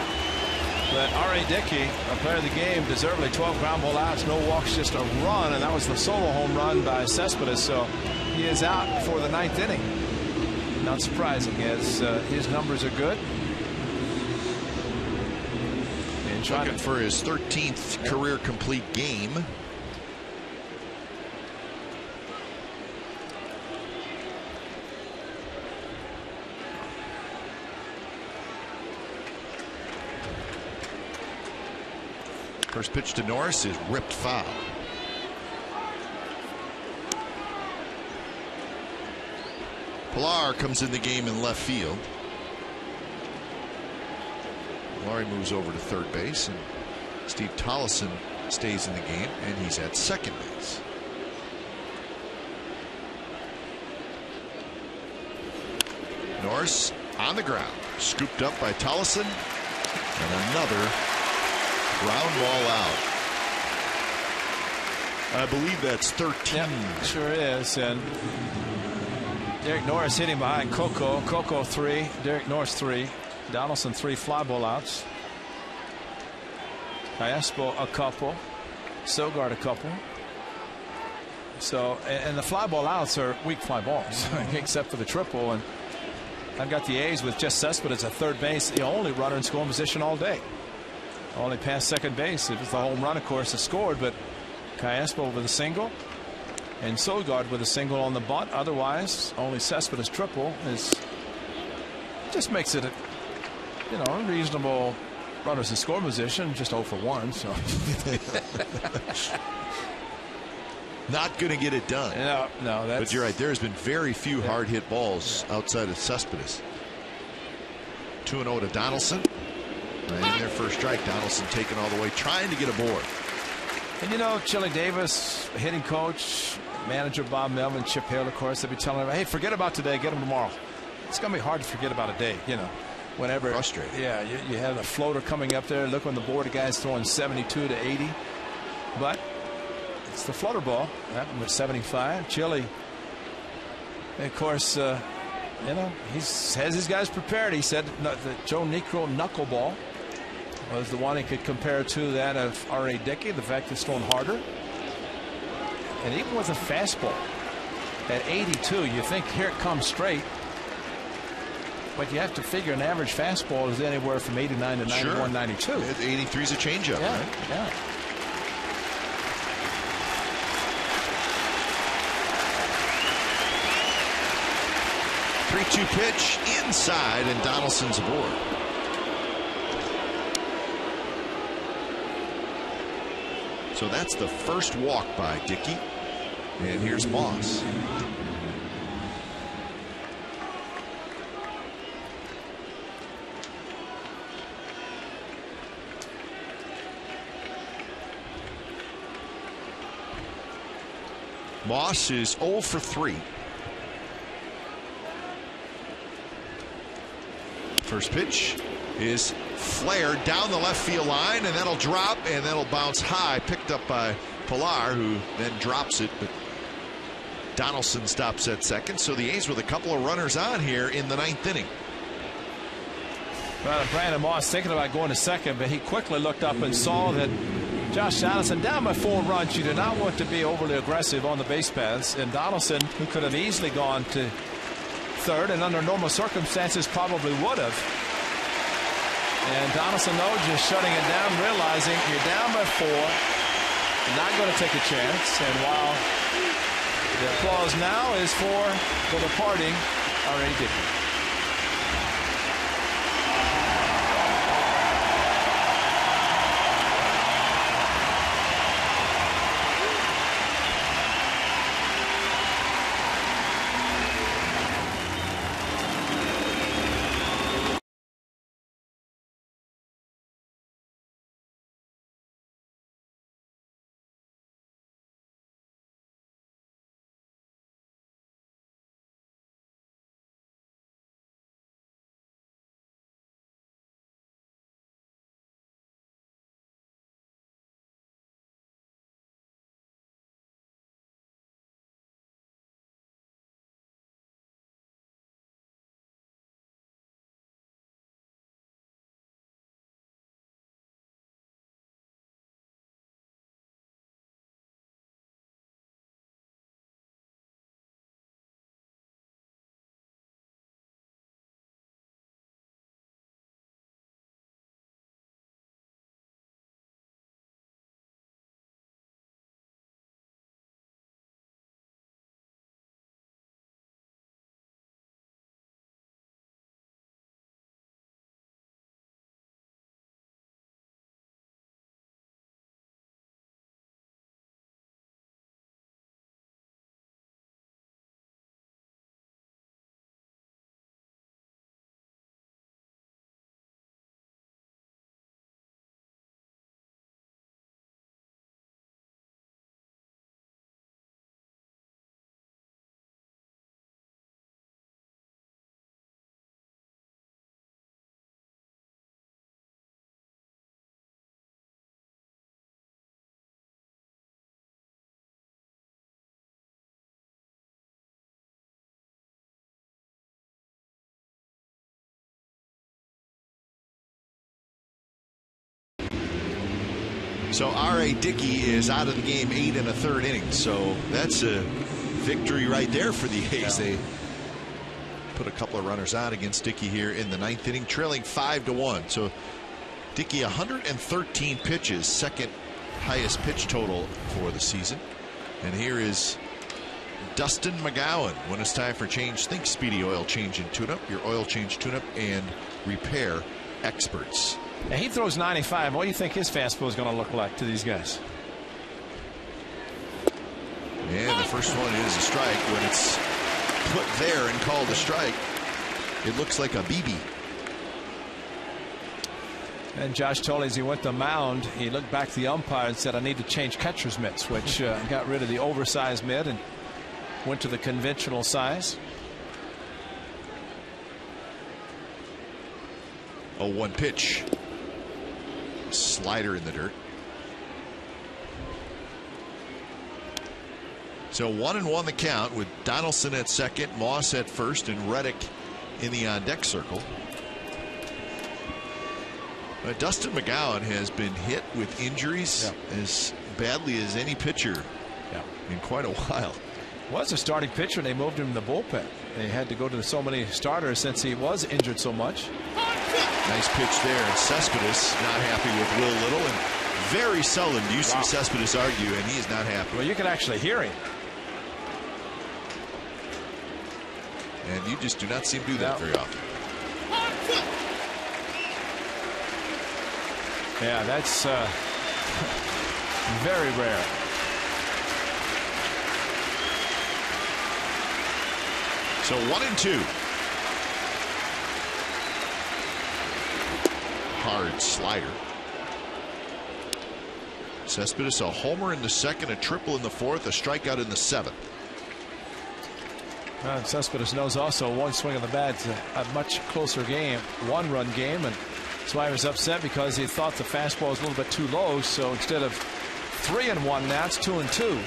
But R.A. Dickey, a Player of the Game, deservedly 12 ground ball outs, no walks, just a run, and that was the solo home run by Cespedes. So he is out for the 9th inning. Not surprising, as his numbers are good. Looking for his 13th career complete game. First pitch to Norris is ripped foul. Pilar comes in the game in left field. Laurie moves over to third base, and Steve Tollison stays in the game, and he's at second base. Norris on the ground, scooped up by Tollison, and another ground ball out. I believe that's 13. Yep, sure is. And Derek Norris hitting behind Coco. Coco 3, Derek Norris 3. Donaldson 3 fly ball outs. Callaspo a couple. Sogard a couple. So, and the fly ball outs are weak fly balls, except for the triple. And I've got the A's with just Cespedes at third base, the only runner in scoring position all day. Only past second base. It was the home run, of course, that scored, but Callaspo with a single. and Sogard with a single on the bunt. Otherwise, only Cespedes triple just makes it a reasonable runners in score position. Just 0 for 1. So not going to get it done. No. But you're right. There's been very few hard hit balls outside of Cespedes. 2-0 to Donaldson. Right in their first strike. Donaldson taken all the way, trying to get aboard. And Chili Davis, hitting coach, manager Bob Melvin, Chip Hale, of course, they'll be telling him, hey, forget about today, get him tomorrow. It's going to be hard to forget about a day, whenever. Frustrating. Yeah, you have the floater coming up there. Look on the board, the guy's throwing 72 to 80. But it's the floater ball. Happened with 75. Chili, of course, he has his guys prepared. He said that Joe Niekro knuckleball was the one he could compare to that of R.A. Dickey. The fact it's thrown harder. And even with a fastball at 82, you think here it comes straight. But you have to figure an average fastball is anywhere from 89 to 91, 92. 83 is a changeup, right? Yeah. Three-two pitch inside, and Donaldson's aboard. So that's the first walk by Dickey. And here's Moss. Moss is 0 for 3. First pitch is flared down the left field line, and that'll drop, and that'll bounce high, picked up by Pilar, who then drops it. But Donaldson stops at second, so the A's with a couple of runners on here in the 9th inning. Well, Brandon Moss thinking about going to second, but he quickly looked up and saw that Josh Donaldson down by 4 runs. You do not want to be overly aggressive on the base paths, and Donaldson, who could have easily gone to third and under normal circumstances probably would have. And Donaldson, though, just shutting it down, realizing you're down by 4, you're not going to take a chance. And while the applause now is for the departing R.A. Dickey. So R.A. Dickey is out of the game 8 1/3 innings. So that's a victory right there for the A's. They put a couple of runners on against Dickey here in the 9th inning, trailing 5-1. So Dickey 113 pitches, second highest pitch total for the season. And here is Dustin McGowan. When it's time for change, think Speedy Oil Change and Tune-Up, your oil change, tune-up, and repair experts. And he throws 95. What do you think his fastball is going to look like to these guys? And the first one is a strike. When it's put there and called a strike, it looks like a BB. And Josh told as he went to mound, he looked back to the umpire and said, I need to change catcher's mitts, which got rid of the oversized mitt and went to the conventional size. 0-1 pitch. Slider in the dirt. So 1-1 the count with Donaldson at second, Moss at first, and Reddick in the on-deck circle. Dustin McGowan has been hit with injuries as badly as any pitcher in quite a while. Was a starting pitcher. They moved him in the bullpen. They had to go to so many starters since he was injured so much. Nice pitch there. And Cespedes not happy with Will Little. And very seldom do you see Cespedes argue, and he is not happy. Well, you can actually hear him. And you just do not see him do that very often. Yeah, that's very rare. So 1-2. Hard slider. Cespedes a homer in the second, a triple in the fourth, a strikeout in the seventh. Cespedes knows also one swing of the bat's a much closer game, one-run game, and that's why he was upset, because he thought the fastball was a little bit too low. So instead of 3-1 now, it's 2-2.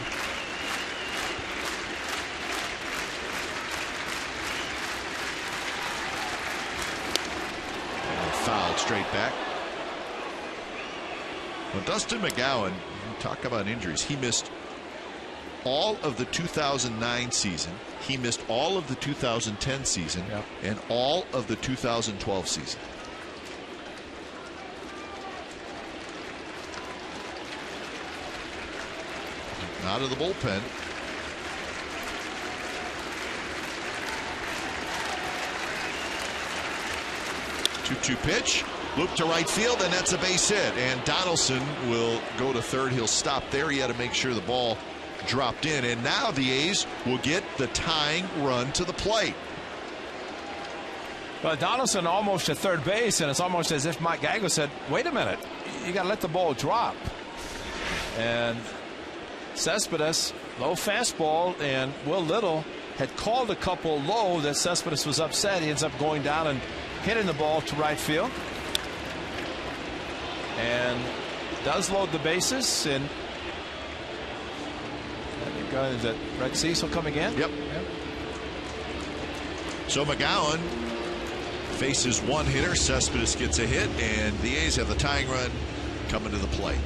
Fouled straight back. Well, Dustin McGowan, talk about injuries. He missed all of the 2009 season. He missed all of the 2010 season and all of the 2012 season. Out of the bullpen. 2-2 pitch. Loop to right field, and that's a base hit. And Donaldson will go to third. He'll stop there. He had to make sure the ball dropped in. And now the A's will get the tying run to the plate. But Donaldson almost at third base, and it's almost as if Mike Gago said, wait a minute, you got to let the ball drop. And Cespedes, low fastball, and Will Little had called a couple low that Cespedes was upset. He ends up going down and hitting the ball to right field. And does load the bases. And is that Red Cecil coming in? Yep. So McGowan faces one hitter. Cespedes gets a hit, and the A's have the tying run coming to the plate.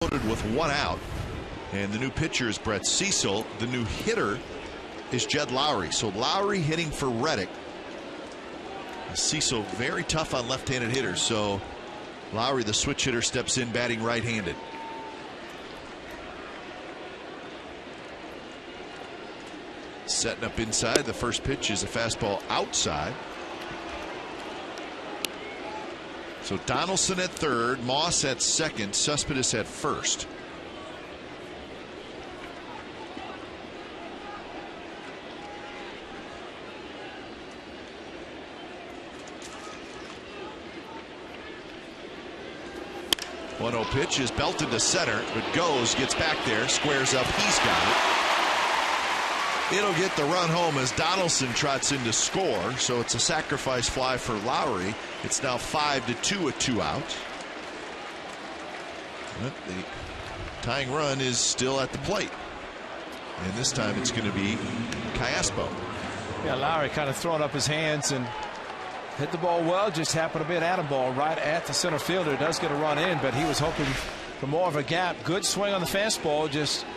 With one out, and the new pitcher is Brett Cecil. The new hitter is Jed Lowry. So Lowry hitting for Reddick. Cecil very tough on left-handed hitters, so Lowry, the switch hitter, steps in batting right-handed. Setting up inside. The first pitch is a fastball outside. So Donaldson at third, Moss at second, Cespedes at first. One-0 pitch is belted to center, but goes, gets back there, squares up, he's got it. It'll get the run home as Donaldson trots in to score, so it's a sacrifice fly for Lowry. It's now 5-2 with 2 outs. But the tying run is still at the plate, and this time it's going to be Callaspo. Yeah, Lowry kind of throwing up his hands and hit the ball well. Just happened to be an atom ball right at the center fielder. Does get a run in, but he was hoping for more of a gap. Good swing on the fastball. Just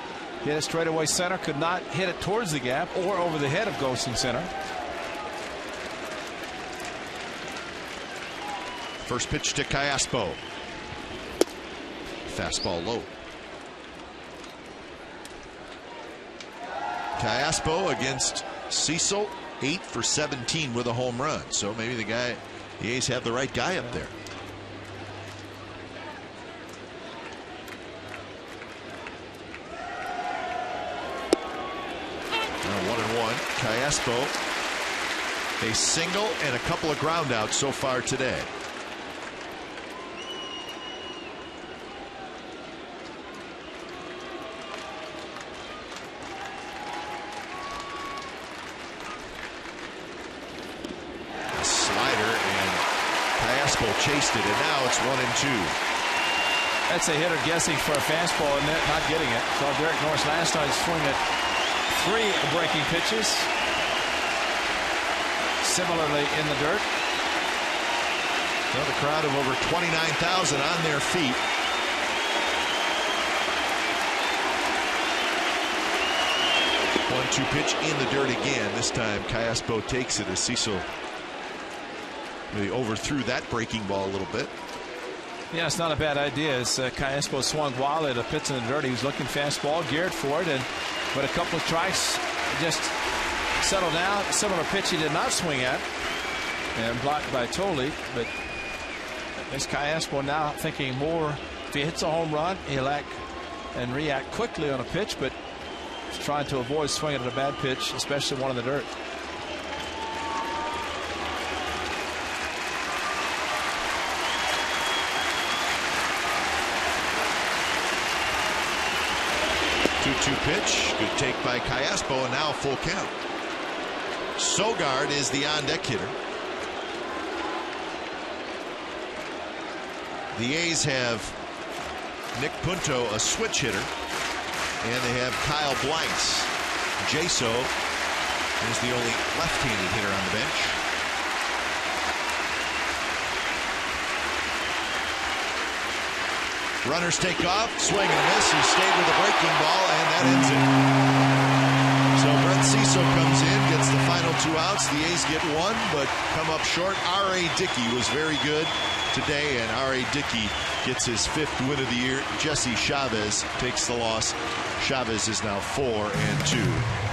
hit it straight away center. Could not hit it towards the gap or over the head of Ghosting center. First pitch to Callaspo. Fastball low. Callaspo against Cecil, 8 for 17 with a home run. So maybe the A's have the right guy up there. Now 1-1. Callaspo, a single and a couple of ground outs so far today. Chased it, and now it's 1-2. That's a hitter guessing for a fastball and not getting it. So Derek Norris last night swing at 3 breaking pitches. Similarly in the dirt. Another crowd of over 29,000 on their feet. One-two pitch in the dirt again. This time Callaspo takes it as Cecil really overthrew that breaking ball a little bit. Yeah, it's not a bad idea. As Callaspo swung wild at a pitch in the dirt, he was looking fastball, geared for it, but a couple of strikes just settled down. Similar pitch he did not swing at, and blocked by Tolley. But as Callaspo now thinking more, if he hits a home run, he'll act and react quickly on a pitch, but he's trying to avoid swinging at a bad pitch, especially one in the dirt. Two pitch, good take by Callaspo, and now a full count. Sogard is the on-deck hitter. The A's have Nick Punto, a switch hitter, and they have Kyle Blanks. Jaso is the only left-handed hitter on the bench. Runners take off, swing and a miss. He stayed with a breaking ball, and that ends it. So Brett Cecil comes in, gets the final 2 outs. The A's get 1, but come up short. R.A. Dickey was very good today, and R.A. Dickey gets his 5th win of the year. Jesse Chavez takes the loss. Chavez is now 4-2.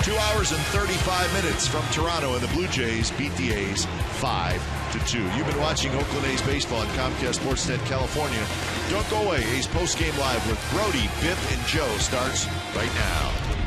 2 hours and 35 minutes from Toronto, and the Blue Jays beat the A's 5-2. You've been watching Oakland A's baseball on Comcast Sportsnet California. Don't go away. A's postgame live with Brody, Biff, and Joe starts right now.